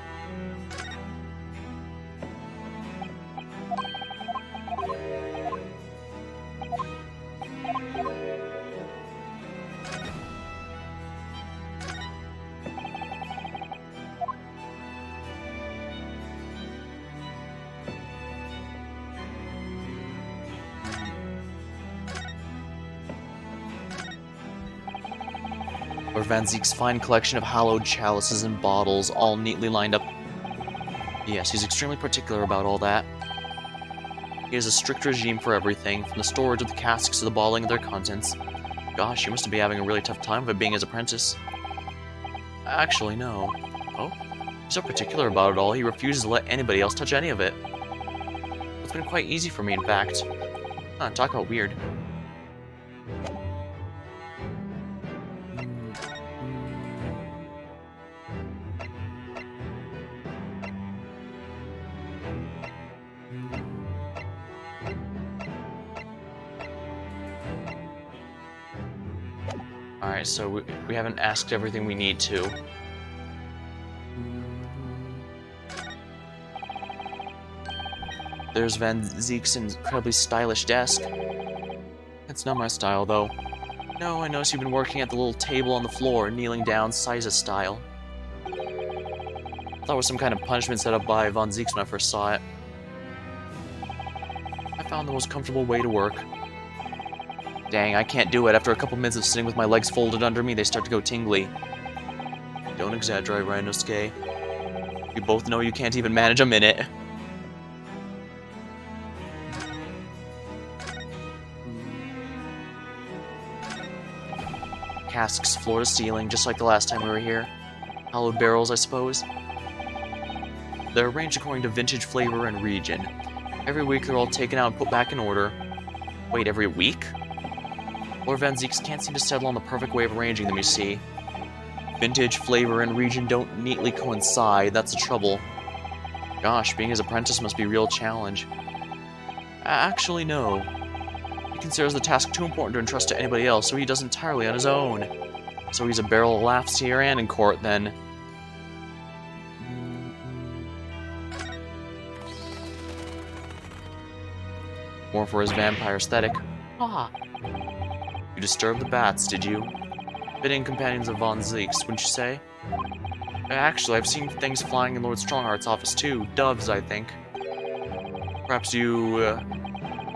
Lord Van Zeke's fine collection of hallowed chalices and bottles, all neatly lined up. Yes, he's extremely particular about all that. He has a strict regime for everything, from the storage of the casks to the bottling of their contents. Gosh, you must be having a really tough time of it being his apprentice. Actually, no. Oh? He's so particular about it all, he refuses to let anybody else touch any of it. It's been quite easy for me, in fact. Huh, talk about weird. Alright, so we haven't asked everything we need to. There's Van Zeke's incredibly stylish desk. It's not my style, though. No, I noticed you've been working at the little table on the floor, kneeling down, Siza style. I thought it was some kind of punishment set up by Von Zeke's when I first saw it. I found the most comfortable way to work. Dang, I can't do it. After a couple minutes of sitting with my legs folded under me, they start to go tingly. Don't exaggerate, Rhinosuke. We both know you can't even manage a minute. Casks floor to ceiling, just like the last time we were here. Hollowed barrels, I suppose. They're arranged according to vintage, flavor, and region. Every week they're all taken out and put back in order. Wait, every week? Lord Van Zeeks can't seem to settle on the perfect way of arranging them, you see. Vintage, flavor, and region don't neatly coincide, that's the trouble. Gosh, being his apprentice must be a real challenge. Actually, no. He considers the task too important to entrust to anybody else, so he does entirely on his own. So he's a barrel of laughs here and in court, then. More for his vampire aesthetic. Ah. You disturbed the bats, did you? Fitting companions of Von Zeke's, wouldn't you say? Actually, I've seen things flying in Lord Strongheart's office too. Doves, I think. Perhaps you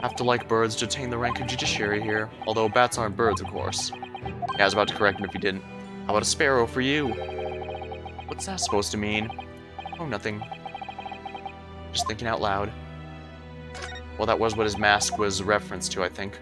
have to like birds to attain the rank of judiciary here. Although bats aren't birds, of course. Yeah, I was about to correct him if you didn't. How about a sparrow for you? What's that supposed to mean? Oh, nothing. Just thinking out loud. Well, that was what his mask was referenced to, I think.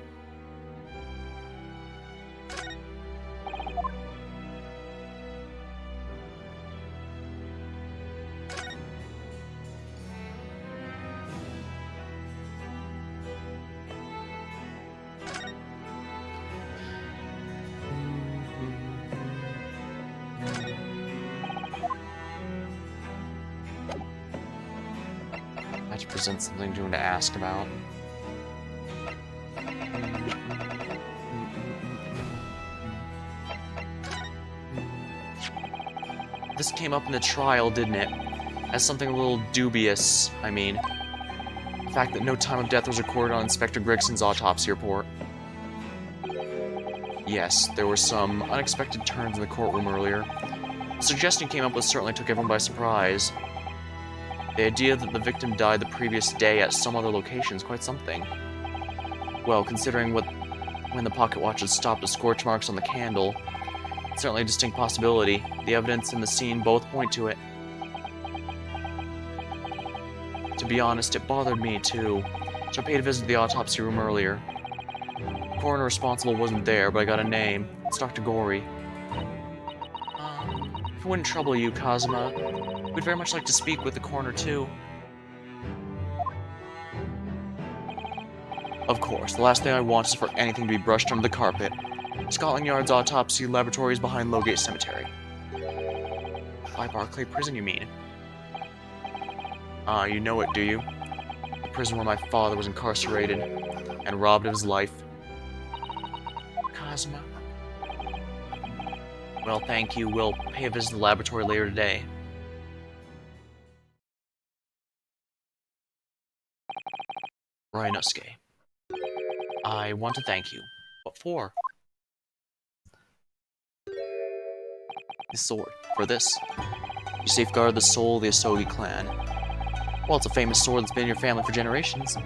To present something to him to ask about. This came up in the trial, didn't it? As something a little dubious, I mean. The fact that no time of death was recorded on Inspector Gregson's autopsy report. Yes, there were some unexpected turns in the courtroom earlier. The suggestion came up that certainly took everyone by surprise. The idea that the victim died the previous day at some other location is quite something. Well, considering when the pocket watch had stopped the scorch marks on the candle, it's certainly a distinct possibility. The evidence and the scene both point to it. To be honest, it bothered me too, so I paid a visit to the autopsy room earlier. The coroner responsible wasn't there, but I got a name. It's Dr. Gory. If it wouldn't trouble you, Kazuma, we'd very much like to speak with the coroner, too. Of course, the last thing I want is for anything to be brushed under the carpet. Scotland Yard's autopsy laboratory is behind Lowgate Cemetery. By Barclay Prison, you mean? Ah, you know it, do you? The prison where my father was incarcerated and robbed of his life. Kazuma. Well, thank you. We'll pay a visit to the laboratory later today. Rhinosuke. I want to thank you. What for? This sword. For this. You safeguard the soul of the Asogi clan. Well, it's a famous sword that's been in your family for generations.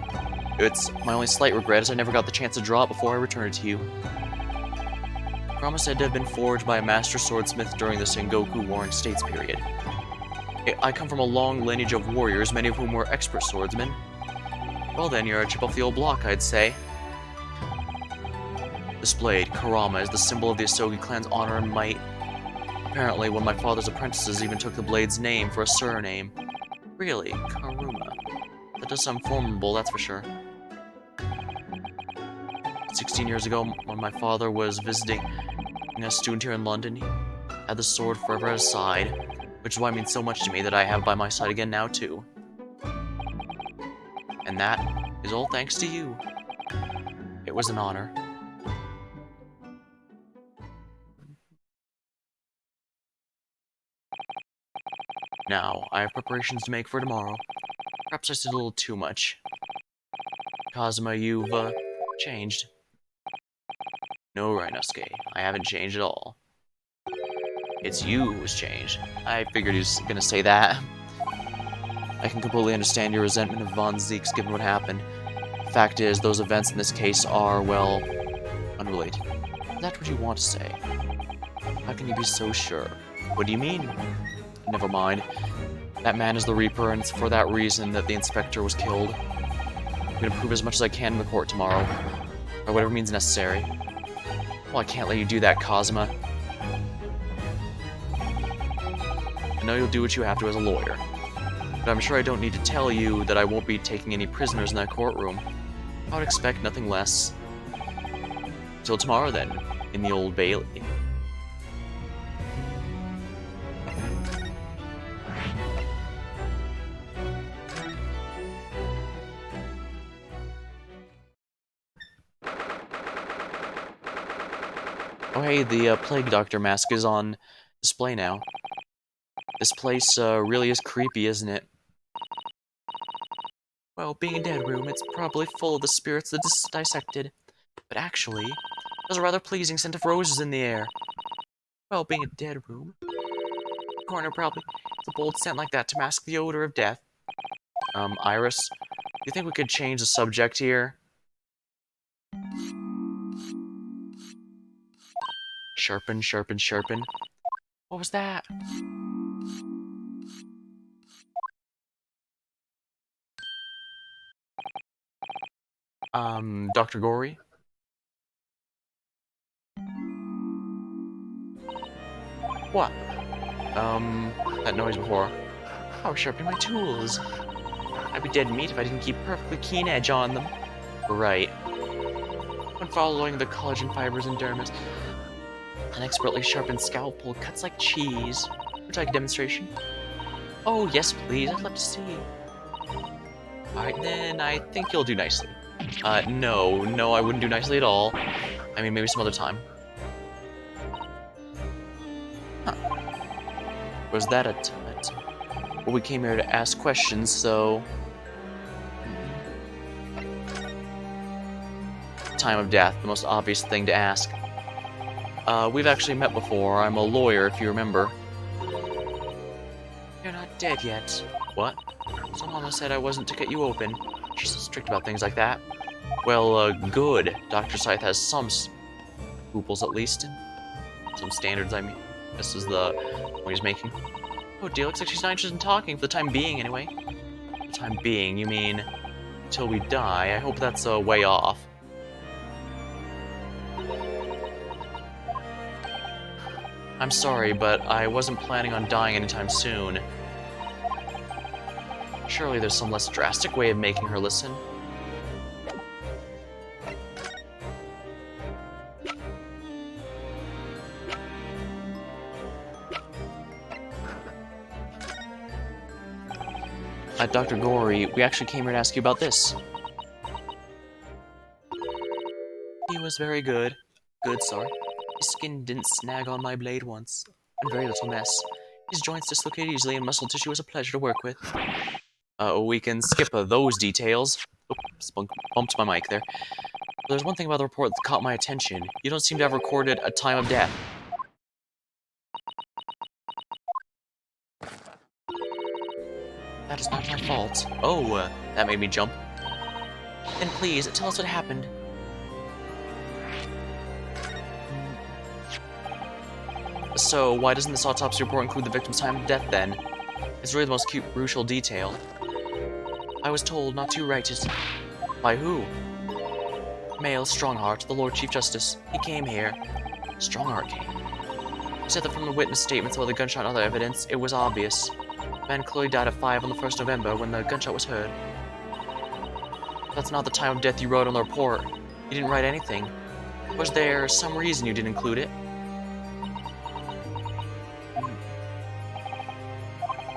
My only slight regret is I never got the chance to draw it before I returned it to you. Kurama said to have been forged by a master swordsmith during the Sengoku Warring States period. I come from a long lineage of warriors, many of whom were expert swordsmen. Well then, you're a chip off the old block, I'd say. This blade, Kurama, is the symbol of the Asogi clan's honor and might. Apparently, one of my father's apprentices even took the blade's name for a surname. Really, Karuma. That does sound formidable, that's for sure. 16 years ago, when my father was visiting a student here in London, he had the sword forever at his side, which is why it means so much to me that I have it by my side again now, too. And that is all thanks to you. It was an honor. Now, I have preparations to make for tomorrow. Perhaps I said a little too much. Kazuma, you've, changed. No, Rinosuke, I haven't changed at all. It's you who's changed. I figured he was gonna say that. I can completely understand your resentment of Von Zeke's given what happened. The fact is, those events in this case are, well, unrelated. Is that what you want to say? How can you be so sure? What do you mean? Never mind. That man is the Reaper, and it's for that reason that the Inspector was killed. I'm gonna prove as much as I can in the court tomorrow, or whatever means necessary. Well, I can't let you do that, Kazuma. I know you'll do what you have to as a lawyer, but I'm sure I don't need to tell you that I won't be taking any prisoners in that courtroom. I would expect nothing less. Till tomorrow, then, in the Old Bailey. Oh hey, the Plague Doctor mask is on display now. This place really is creepy, isn't it? Well, being a dead room, it's probably full of the spirits that dissected. But actually, there's a rather pleasing scent of roses in the air. Well, being a dead room, the coroner probably has a bold scent like that to mask the odor of death. Iris, do you think we could change the subject here? Sharpen, sharpen, sharpen. What was that? Dr. Gory? What? That noise before. I was sharpening my tools. I'd be dead meat if I didn't keep perfectly keen edge on them. Right. When following the collagen fibers and dermis, an expertly sharpened scalpel cuts like cheese. Would you like a demonstration? Oh, yes, please. I'd love to see. Alright, then I think you'll do nicely. No, I wouldn't do nicely at all. I mean, maybe some other time. Huh. Was that a well, we came here to ask questions, so... Time of death, the most obvious thing to ask. We've actually met before. I'm a lawyer, if you remember. You're not dead yet. What? So Mama said I wasn't to get you open. She's so strict about things like that. Well, good. Dr. Scythe has some scruples, at least. Some standards, I mean. This is the one he's making. Oh dear, looks like she's not interested in talking, for the time being, anyway. For the time being, you mean... Till we die? I hope that's a way off. I'm sorry, but I wasn't planning on dying anytime soon. Surely there's some less drastic way of making her listen. Dr. Gory, we actually came here to ask you about this. He was very good. Good, sorry. His skin didn't snag on my blade once. And very little mess. His joints dislocated easily and muscle tissue was a pleasure to work with. We can skip those details. Oops, bumped my mic there. But there's one thing about the report that caught my attention. You don't seem to have recorded a time of death. That is not my fault. Oh, that made me jump. Then please, tell us what happened. So, why doesn't this autopsy report include the victim's time of death then? It's really the most crucial detail. I was told not to write it. By who? Male Strongheart, the Lord Chief Justice. He came here. Strongheart came. He said that from the witness statements about the gunshot and other evidence, it was obvious. The man clearly died at 5 on the 1st November when the gunshot was heard. That's not the time of death you wrote on the report. You didn't write anything. Was there some reason you didn't include it?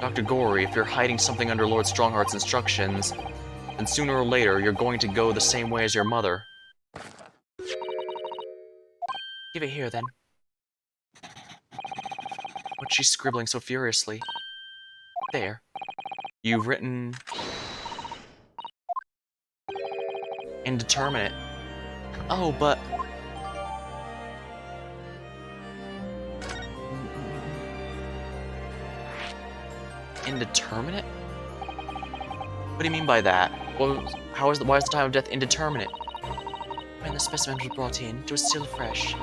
Dr. Gory, if you're hiding something under Lord Strongheart's instructions, then sooner or later you're going to go the same way as your mother. Give it here, then. What's she scribbling so furiously? There. You've written... indeterminate. Oh, but... Indeterminate? What do you mean by that? Well, why is the time of death indeterminate? When the specimen was brought in, it was still fresh.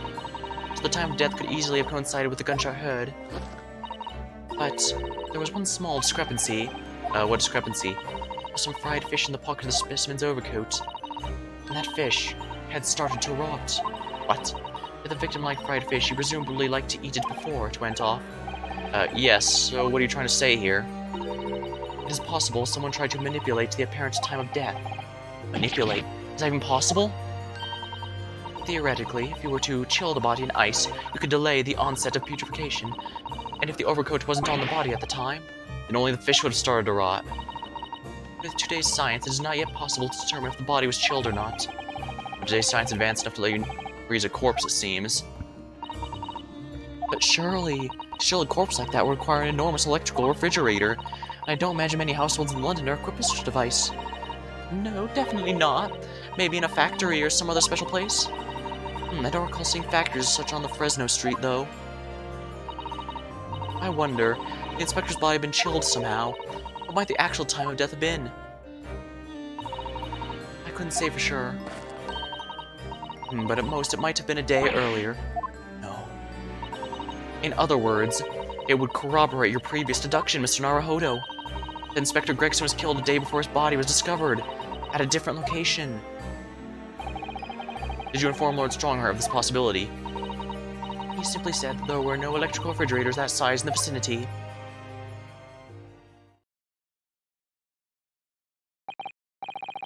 So the time of death could easily have coincided with the gunshot heard. But there was one small discrepancy. What discrepancy? There was some fried fish in the pocket of the specimen's overcoat. And that fish had started to rot. What? If the victim liked fried fish, he presumably liked to eat it before it went off. Yes, so what are you trying to say here? It is possible someone tried to manipulate the apparent time of death. Manipulate? Is that even possible? Theoretically, if you were to chill the body in ice, you could delay the onset of putrefaction. And if the overcoat wasn't on the body at the time, then only the fish would have started to rot. With today's science, it is not yet possible to determine if the body was chilled or not. But today's science advanced enough to let you freeze a corpse, it seems. But surely, to chill a corpse like that would require an enormous electrical refrigerator. And I don't imagine many households in London are equipped with such a device. No, definitely not. Maybe in a factory or some other special place. I don't recall seeing factories as such on the Fresno Street, though. I wonder, if the inspector's body had been chilled somehow, what might the actual time of death have been? I couldn't say for sure. But at most, it might have been a day earlier. No. In other words, it would corroborate your previous deduction, Mr. Naruhodo. That Inspector Gregson was killed a day before his body was discovered, at a different location. Did you inform Lord Strongheart of this possibility? He simply said that there were no electrical refrigerators that size in the vicinity.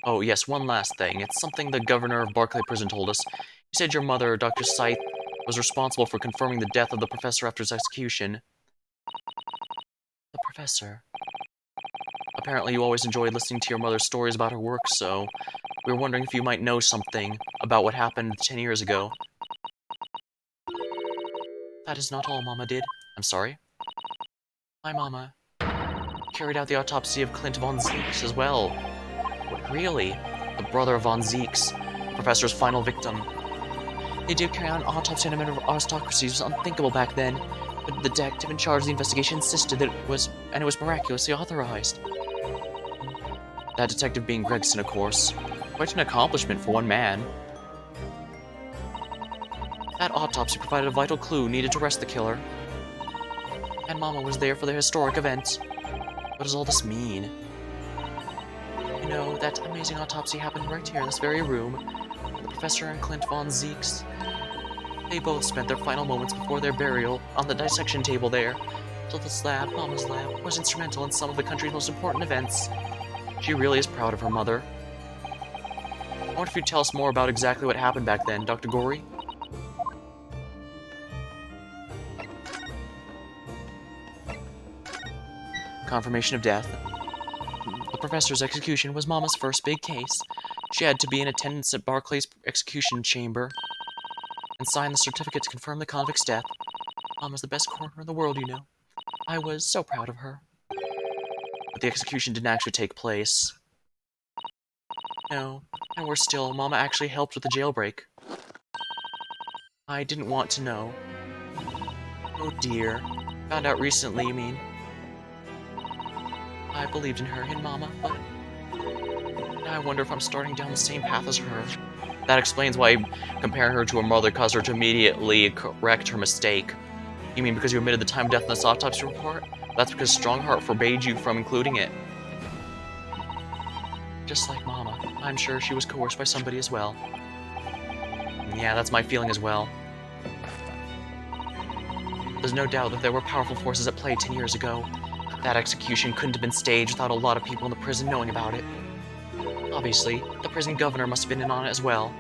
Oh, yes, one last thing. It's something the governor of Barclay Prison told us. He said your mother, Dr. Scythe, was responsible for confirming the death of the professor after his execution. The professor? Apparently you always enjoyed listening to your mother's stories about her work, so we were wondering if you might know something about what happened 10 years ago. That is not all Mama did. I'm sorry? My Mama carried out the autopsy of Clint von Zeeks as well. What, really? The brother of von Zeeks, the professor's final victim. The idea of carrying out an autopsy on a member of aristocracy was unthinkable back then, but the detective in charge of the investigation insisted that it was miraculously authorized. That detective being Gregson, of course. Quite an accomplishment for one man. That autopsy provided a vital clue needed to arrest the killer. And Mama was there for the historic event. What does all this mean? You know, that amazing autopsy happened right here in this very room. The professor and Clint von Zeeks. They both spent their final moments before their burial on the dissection table there. Tilda's lab, Mama's lab, was instrumental in some of the country's most important events. She really is proud of her mother. I wonder if you'd tell us more about exactly what happened back then, Dr. Gory? Confirmation of death. The professor's execution was Mama's first big case. She had to be in attendance at Barclay's execution chamber and sign the certificate to confirm the convict's death. Mama's the best coroner in the world, you know. I was so proud of her. But the execution didn't actually take place. No, and worse still, Mama actually helped with the jailbreak. I didn't want to know. Oh dear. Found out recently, you mean? I believed in her, in Mama, but now I wonder if I'm starting down the same path as her. That explains why comparing her to her mother caused her to immediately correct her mistake. You mean because you omitted the time of death in this autopsy report? That's because Strongheart forbade you from including it. Just like Mama, I'm sure she was coerced by somebody as well. Yeah, that's my feeling as well. There's no doubt that there were powerful forces at play 10 years ago. That execution couldn't have been staged without a lot of people in the prison knowing about it. Obviously, the prison governor must have been in on it as well.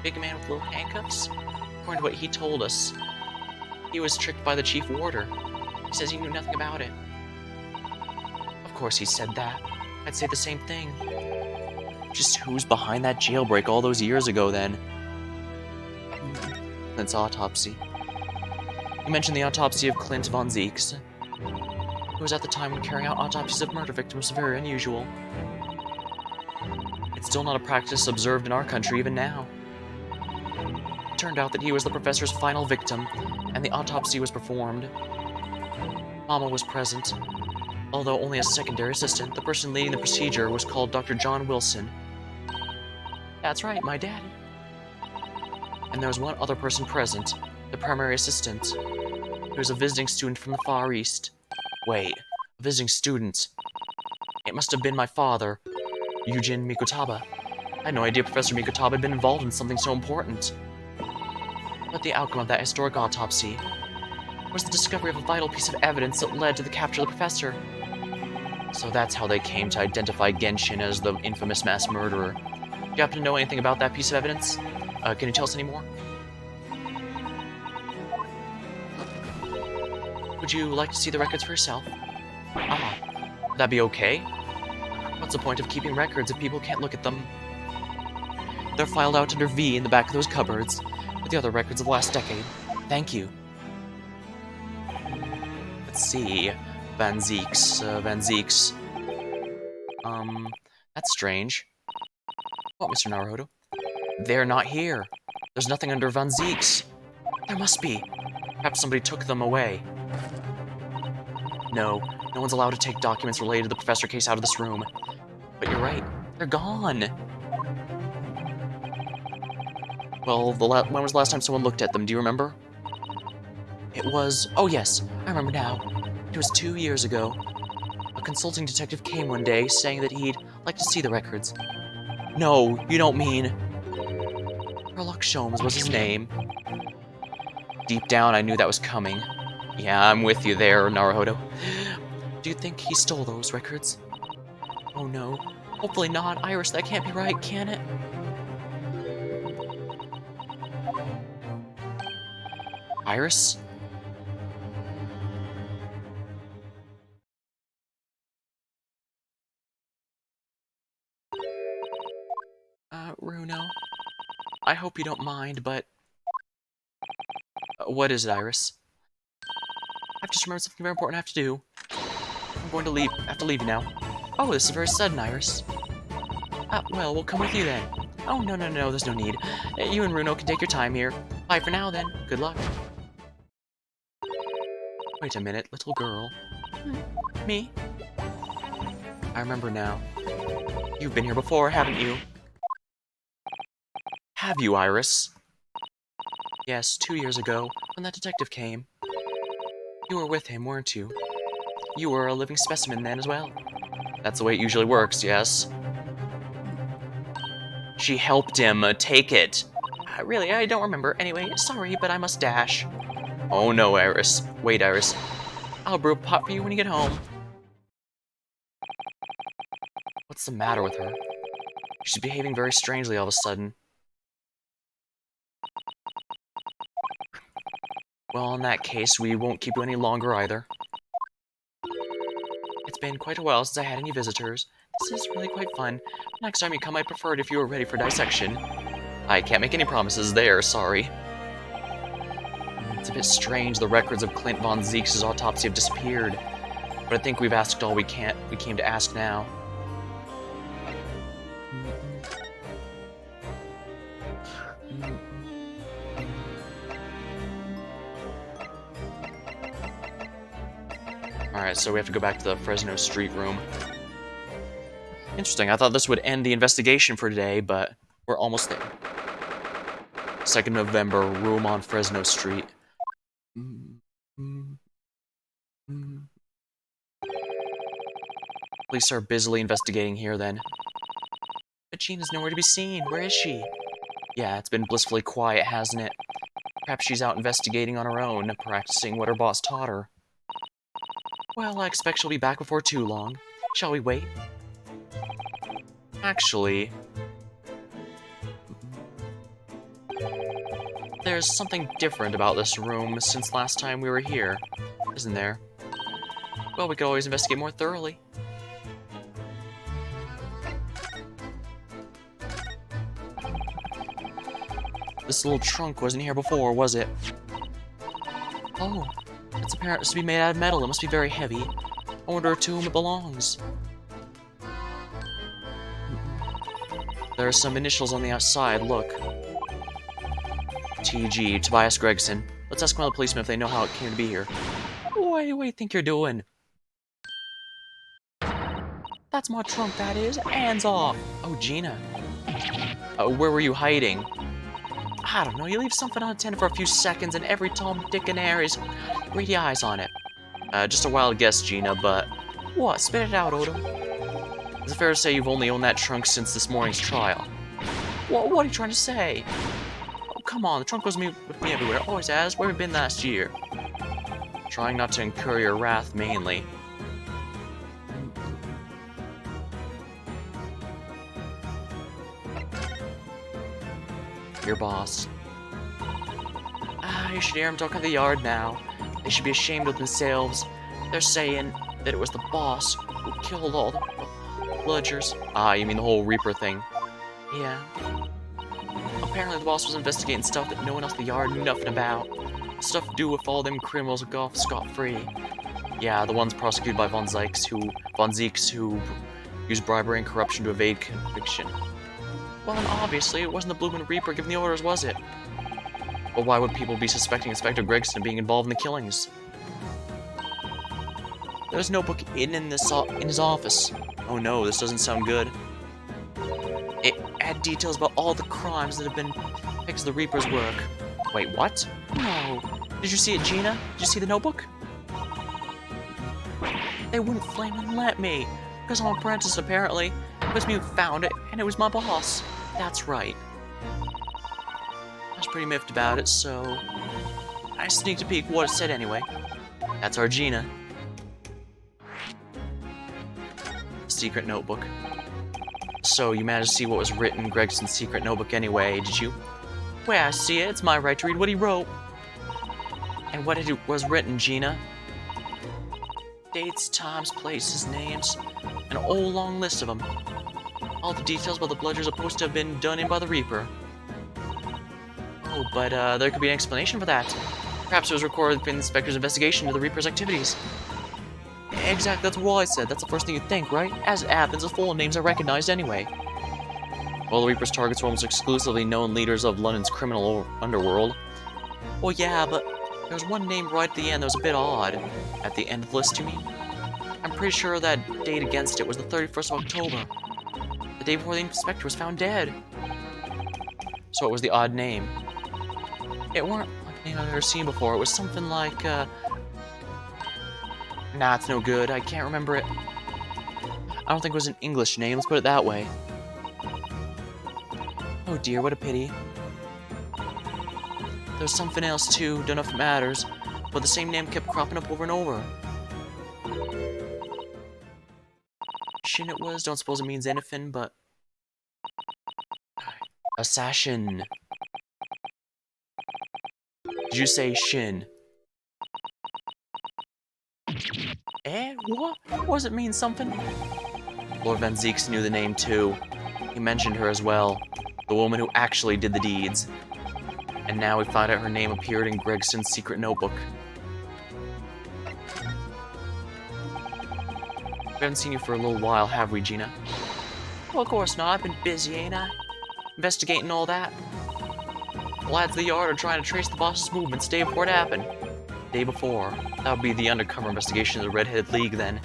Big man with little handcuffs? According to what he told us, he was tricked by the chief warder. He says he knew nothing about it. Of course he said that. I'd say the same thing. Just who's behind that jailbreak all those years ago, then? Clint's autopsy. You mentioned the autopsy of Clint von Zeeks. It was at the time when carrying out autopsies of murder victims was very unusual. It's still not a practice observed in our country even now. It turned out that he was the professor's final victim, and the autopsy was performed. Mama was present. Although only a secondary assistant, the person leading the procedure was called Dr. John Wilson. That's right, my daddy. And there was one other person present, the primary assistant. He was a visiting student from the Far East. Wait, a visiting student. It must have been my father, Eugene Mikotaba. I had no idea Professor Mikotaba had been involved in something so important. But the outcome of that historic autopsy was the discovery of a vital piece of evidence that led to the capture of the professor. So that's how they came to identify Genshin as the infamous mass murderer. Do you happen to know anything about that piece of evidence? Can you tell us any more? Would you like to see the records for yourself? Ah, would that be okay? What's the point of keeping records if people can't look at them? They're filed out under V in the back of those cupboards, with the other records of the last decade. Thank you. Let's see. Van Zeeks. That's strange. What, Mr. Naruhodo? They're not here. There's nothing under Van Zeeks. There must be. Perhaps somebody took them away. No one's allowed to take documents related to the professor case out of this room. But you're right, they're gone. Well, when was the last time someone looked at them, do you remember? It was... oh yes, I remember now. It was 2 years ago. A consulting detective came one day, saying that he'd like to see the records. No, you don't mean... Sherlock Sholmes was his name. Deep down, I knew that was coming. Yeah, I'm with you there, Naruhodo. Do you think he stole those records? Oh no. Hopefully not. Iris, that can't be right, can it? Iris? Runo. I hope you don't mind, but... what is it, Iris? I've just remembered something very important I have to do. I'm going to leave. I have to leave you now. Oh, this is very sudden, Iris. Well, we'll come with you then. Oh, no, there's no need. You and Runo can take your time here. Bye for now, then. Good luck. Wait a minute, little girl. Me? I remember now. You've been here before, haven't you? Have you, Iris? Yes, 2 years ago, when that detective came. You were with him, weren't you? You were a living specimen then as well. That's the way it usually works, yes? She helped him take it. Really, I don't remember. Anyway, sorry, but I must dash. Oh no, Iris. Wait, Iris. I'll brew a pot for you when you get home. What's the matter with her? She's behaving very strangely all of a sudden. Well, in that case, we won't keep you any longer either. It's been quite a while since I had any visitors. This is really quite fun. Next time you come, I'd prefer it if you were ready for dissection. I can't make any promises there, sorry. It's a bit strange the records of Clint von Zeeks' autopsy have disappeared. But I think we've asked all we came to ask now. Alright, so we have to go back to the Fresno Street room. Interesting, I thought this would end the investigation for today, but we're almost there. 2nd November, room on Fresno Street. Hmm. Police are busily investigating here then. But Gina's nowhere to be seen. Where is she? Yeah, it's been blissfully quiet, hasn't it? Perhaps she's out investigating on her own, practicing what her boss taught her. Well, I expect she'll be back before too long. Shall we wait? Actually, there's something different about this room since last time we were here, isn't there? Well, we could always investigate more thoroughly. This little trunk wasn't here before, was it? Oh, it's apparent to be made out of metal. It must be very heavy. I wonder to whom it belongs. There are some initials on the outside, look. TG, Tobias Gregson. Let's ask one of the policemen if they know how it came to be here. What do you think you're doing? That's my trunk, that is. Hands off! Oh, Gina. Where were you hiding? I don't know, you leave something unattended for a few seconds and every Tom, Dick, and Harry is greedy eyes on it. Just a wild guess, Gina, but... What? Spit it out, Odo. Is it fair to say you've only owned that trunk since this morning's trial? What are you trying to say? Oh, come on, the trunk was with me everywhere. Always has. Where have you been last year? Trying not to incur your wrath, mainly. Your boss. You should hear him talking to the yard now. They should be ashamed of themselves. They're saying that it was the boss who killed all the bludgers. You mean the whole Reaper thing? Yeah. Apparently the boss was investigating stuff that no one else in the yard knew nothing about. Stuff to do with all them criminals who go off scot-free. Yeah, the ones prosecuted by Von Zeeks who used bribery and corruption to evade conviction. Well, then obviously, it wasn't the Bloomin' Reaper giving the orders, was it? But why would people be suspecting Inspector Gregson of being involved in the killings? There's no book in his office. Oh no, this doesn't sound good. It had details about all the crimes that have been picked as the Reaper's work. Wait, what? No. Did you see it, Gina? Did you see the notebook? They wouldn't flame and let me. Because I'm an apprentice, apparently. It was me who found it, and it was my boss. That's right. I was pretty miffed about it, so... I sneaked a peek what it said anyway. That's our Gina. Secret notebook. So, you managed to see what was written in Gregson's secret notebook anyway, did you? Well, I see it. It's my right to read what he wrote. And what was written, Gina? Dates, times, places, names. An old long list of them. All the details about the bludgers are supposed to have been done in by the Reaper. Oh, but there could be an explanation for that. Perhaps it was recorded in the Inspector's investigation into the Reaper's activities. Exactly, that's what I said. That's the first thing you'd think, right? As it happens, the full names are recognized anyway. Well, the Reaper's targets were almost exclusively known leaders of London's criminal underworld. Well, yeah, but there was one name right at the end that was a bit odd. At the end of the list, you mean? I'm pretty sure that date against it was the 31st of October. The day before the Inspector was found dead. So it was the odd name. It weren't like a name I've ever seen before. It was something like, Nah, it's no good. I can't remember it. I don't think it was an English name, let's put it that way. Oh dear, what a pity. There's something else too, don't know if it matters, but the same name kept cropping up over and over. Shin it was, don't suppose it means anything, but... Assassin. Did you say Shin? What? What does it mean, something? Lord Van Zeeks knew the name too. He mentioned her as well. The woman who actually did the deeds. And now we find out her name appeared in Gregson's secret notebook. We haven't seen you for a little while, have we, Gina? Well, of course not. I've been busy, ain't I? Investigating all that. The lads of the yard are trying to trace the boss's movements the day before it happened. Day before. That would be the undercover investigation of the Red-Headed League, then.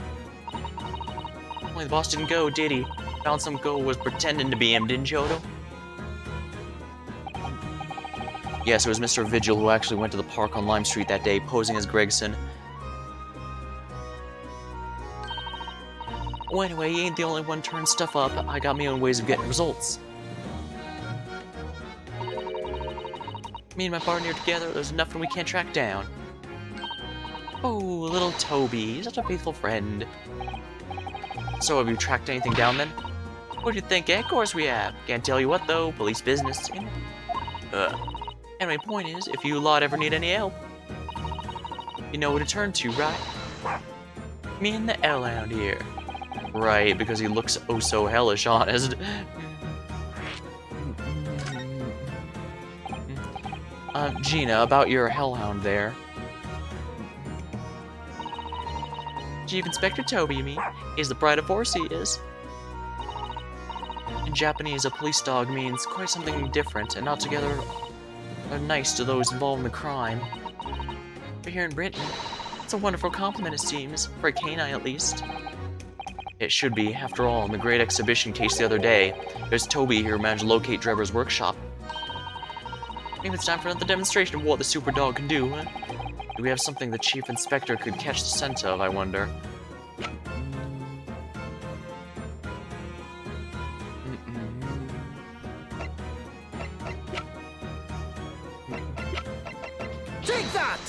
Only the boss didn't go, did he? Found some girl who was pretending to be him, didn't you, Odo? Yes, it was Mr. Vigil who actually went to the park on Lime Street that day, posing as Gregson. Well, anyway, he ain't the only one turning stuff up. I got my own ways of getting results. Me and my partner together, there's nothing we can't track down. Oh, little Toby, such a faithful friend. So, have you tracked anything down then? What do you think, eh? Of course we have. Can't tell you what, though. Police business. Anyway, point is, if you lot ever need any help, you know who to turn to, right? Me and the L-Hound here. Right, because he looks oh so hellish honest. Gina, about your Hellhound there. Chief Inspector Toby, you mean? He's the pride of force, he is. In Japanese, a police dog means quite something different, and altogether nice to those involved in the crime. But here in Britain, it's a wonderful compliment, it seems, for a canine at least. It should be. After all, in the great exhibition case the other day, there's Toby here who managed to locate Drebber's workshop. Maybe it's time for another demonstration of what the super dog can do, huh? Do we have something the Chief Inspector could catch the scent of, I wonder? Take that!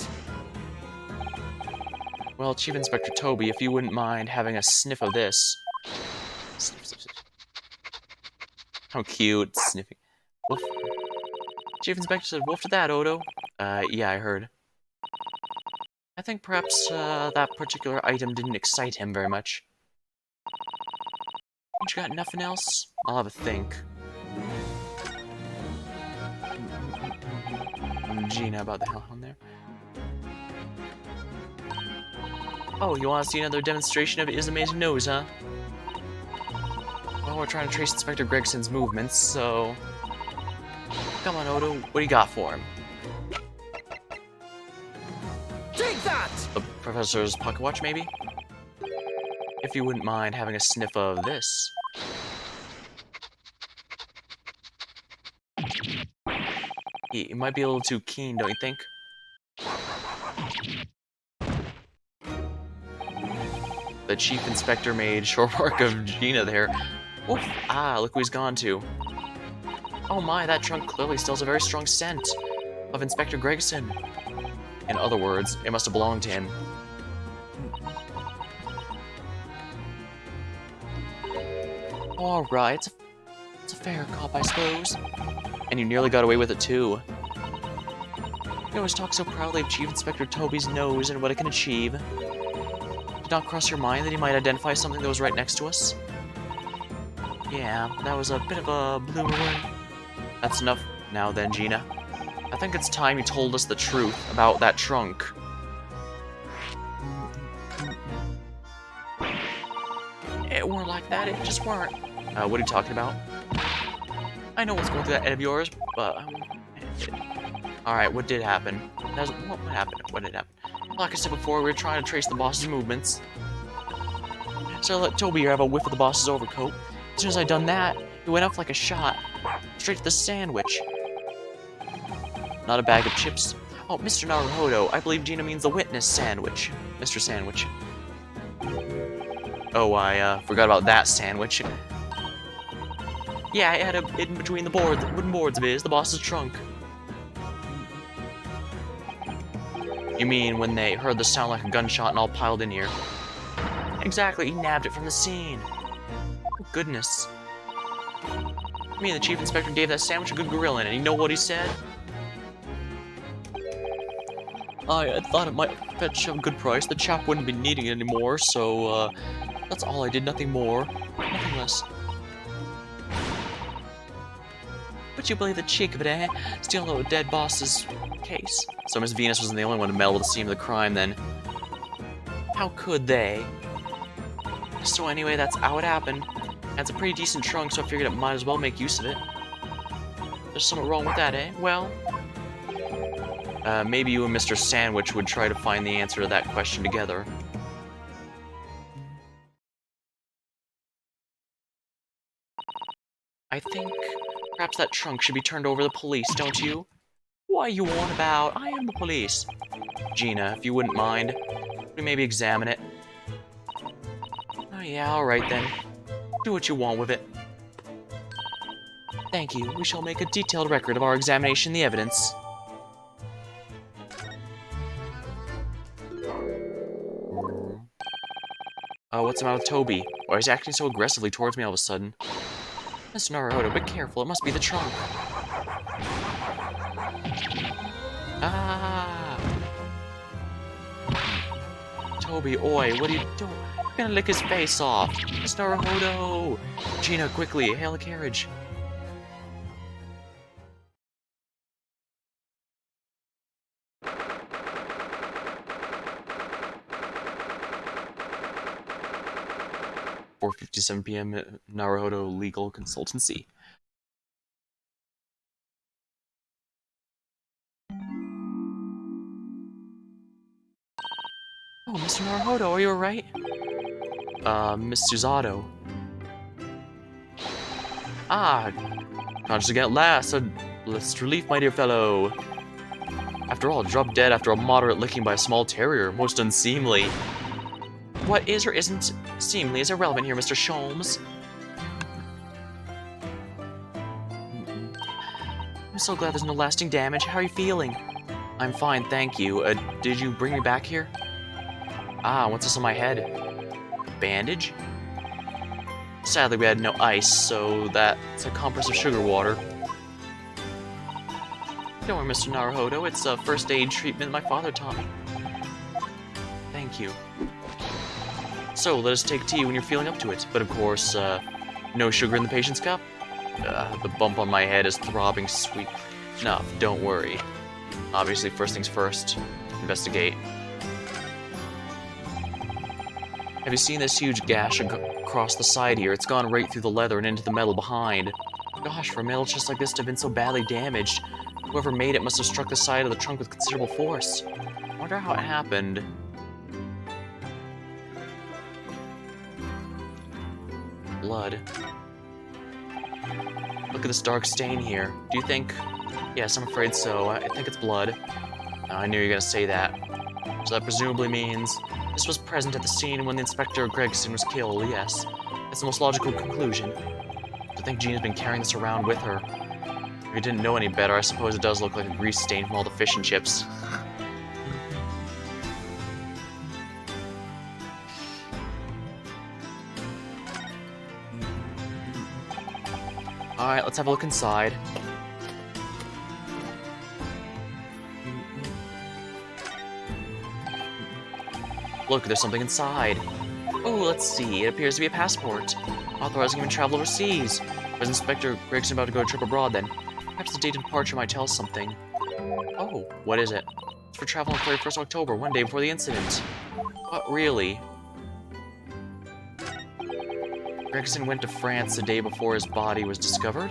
Well, Chief Inspector Toby, if you wouldn't mind having a sniff of this. Sniff, sniff, sniff. How cute, sniffing. Woof. Chief Inspector said, "Wolf to that, Odo." Yeah, I heard. I think perhaps, that particular item didn't excite him very much. Ain't you got nothing else? I'll have a think. Gina, about the hellhound there. Oh, you want to see another demonstration of his amazing nose, huh? Well, we're trying to trace Inspector Gregson's movements, so... Come on, Odo, what do you got for him? Take that! The Professor's pocket watch, maybe? If you wouldn't mind having a sniff of this. He might be a little too keen, don't you think? The Chief Inspector made short work of Gina there. Oof. Ah, look who he's gone to. Oh my, that trunk clearly still has a very strong scent of Inspector Gregson. In other words, it must have belonged to him. Alright, it's a fair cop, I suppose. And you nearly got away with it, too. You always talk so proudly of Chief Inspector Toby's nose and what it can achieve. Did not cross your mind that he might identify something that was right next to us? Yeah, that was a bit of a bloomer. That's enough now then, Gina. I think it's time you told us the truth about that trunk. It weren't like that, it just weren't. What are you talking about? I know what's going through that head of yours, but... Alright, what did happen? What happened? What did happen? Like I said before, we were trying to trace the boss's movements. So I let Toby here have a whiff of the boss's overcoat. As soon as I done that, he went up like a shot. Straight to the sandwich. Not a bag of chips. Oh, Mr. Naruhodo, I believe Gina means the witness sandwich. Mr. Sandwich. Oh, I forgot about that sandwich. Yeah, I had it in between the wooden boards of his, the boss's trunk. You mean when they heard the sound like a gunshot and all piled in here? Exactly, he nabbed it from the scene. Oh, goodness. Me and the Chief Inspector gave that sandwich a good grilling, and you know what he said? I thought it might fetch a good price. The chap wouldn't be needing it anymore, so, that's all I did, nothing more, nothing less. But you believe the cheek of it, eh? Stealing a dead boss's case. So Miss Venus wasn't the only one to meddle with the scene of the crime, then. How could they? So anyway, that's how it happened. And it's a pretty decent trunk, so I figured it might as well make use of it. There's something wrong with that, eh? Well... maybe you and Mr. Sandwich would try to find the answer to that question together. I think perhaps that trunk should be turned over to the police, don't you? What are you on about? I am the police. Gina, if you wouldn't mind, we maybe examine it. Oh Yeah, alright then. Do what you want with it. Thank you. We shall make a detailed record of our examination of the evidence. What's the matter with Toby? Why is he acting so aggressively towards me all of a sudden? Mr. Naruhodo, be careful. It must be the trunk. Ah! Toby, oi, what are you doing? You're gonna lick his face off. Mr. Naruhodo! Gina, quickly, hail a carriage. "4:57 p.m. at Naruhodo Legal Consultancy." Oh, Mr. Naruhodo, are you alright? Miss Susato. Ah, conscious again at last. A blessed relief, my dear fellow. After all, drop dead after a moderate licking by a small terrier. Most unseemly. What is or isn't seemly is irrelevant here, Mr. Sholmes. I'm so glad there's no lasting damage. How are you feeling? I'm fine, thank you. Did you bring me back here? Ah, what's this on my head? Bandage? Sadly, we had no ice, so that's a compress of sugar water. Don't worry, Mr. Naruhodo. It's a first aid treatment my father taught me. Thank you. So, let us take tea when you're feeling up to it. But of course, no sugar in the patient's cup? The bump on my head is throbbing sweet. Enough, don't worry. Obviously, first things first. Investigate. Have you seen this huge gash across the side here? It's gone right through the leather and into the metal behind. Gosh, for a metal chest like this to have been so badly damaged, whoever made it must have struck the side of the trunk with considerable force. I wonder how it happened. Blood. Look at this dark stain here. Do you think... Yes, I'm afraid so. I think it's blood. I knew you were gonna say that. So that presumably means this was present at the scene when the Inspector Gregson was killed, yes. That's the most logical conclusion. I think Gina's been carrying this around with her. If you didn't know any better, I suppose it does look like a grease stain from all the fish and chips. Alright, let's have a look inside. Look, there's something inside. Oh, let's see. It appears to be a passport. Authorizing him to travel overseas. Was Inspector Gregson about to go a trip abroad then? Perhaps the date of departure might tell us something. Oh, what is it? It's for travel on 31st October, one day before the incident. What, really? Gregson went to France the day before his body was discovered?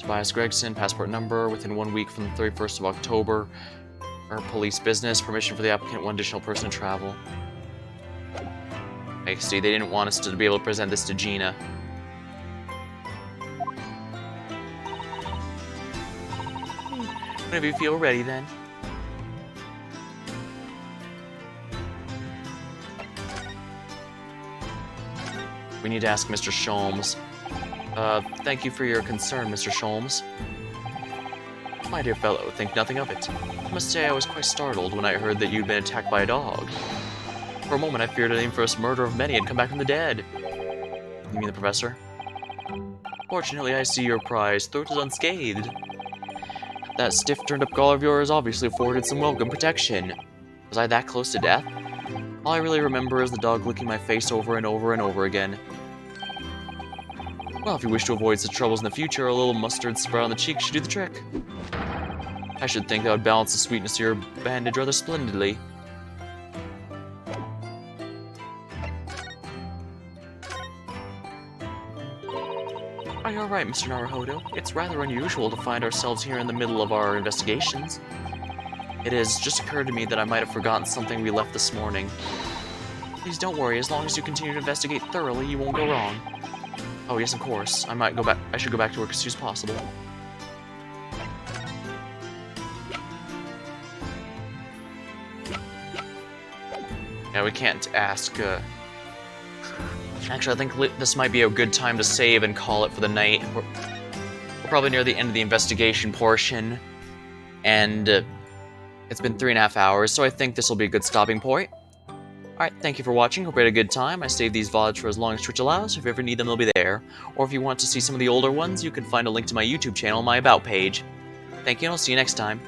Tobias Gregson, passport number, within 1 week from the 31st of October. Or police business, permission for the applicant, one additional person to travel. I see, they didn't want us to be able to present this to Gina. Whenever you feel ready, then. We need to ask Mr. Sholmes. Thank you for your concern, Mr. Sholmes. My dear fellow, think nothing of it. I must say I was quite startled when I heard that you'd been attacked by a dog. For a moment I feared an infamous murder of many had come back from the dead. You mean the professor? Fortunately, I see your prized throat is unscathed. That stiff turned-up collar of yours obviously afforded some welcome protection. Was I that close to death? All I really remember is the dog licking my face over and over and over again. Well, if you wish to avoid such troubles in the future, a little mustard spread on the cheek should do the trick. I should think that would balance the sweetness of your bandage rather splendidly. Are you alright, Mr. Naruhodo? It's rather unusual to find ourselves here in the middle of our investigations. It has just occurred to me that I might have forgotten something we left this morning. Please don't worry, as long as you continue to investigate thoroughly, you won't go wrong. Oh, yes, of course. I might go back. I should go back to work as soon as possible. Yeah, we can't ask, Actually, I think this might be a good time to save and call it for the night. We're probably near the end of the investigation portion, and it's been 3.5 hours, so I think this will be a good stopping point. Alright, thank you for watching. Hope you had a good time. I saved these VODs for as long as Twitch allows, so if you ever need them, they'll be there. Or if you want to see some of the older ones, you can find a link to my YouTube channel on my About page. Thank you, and I'll see you next time.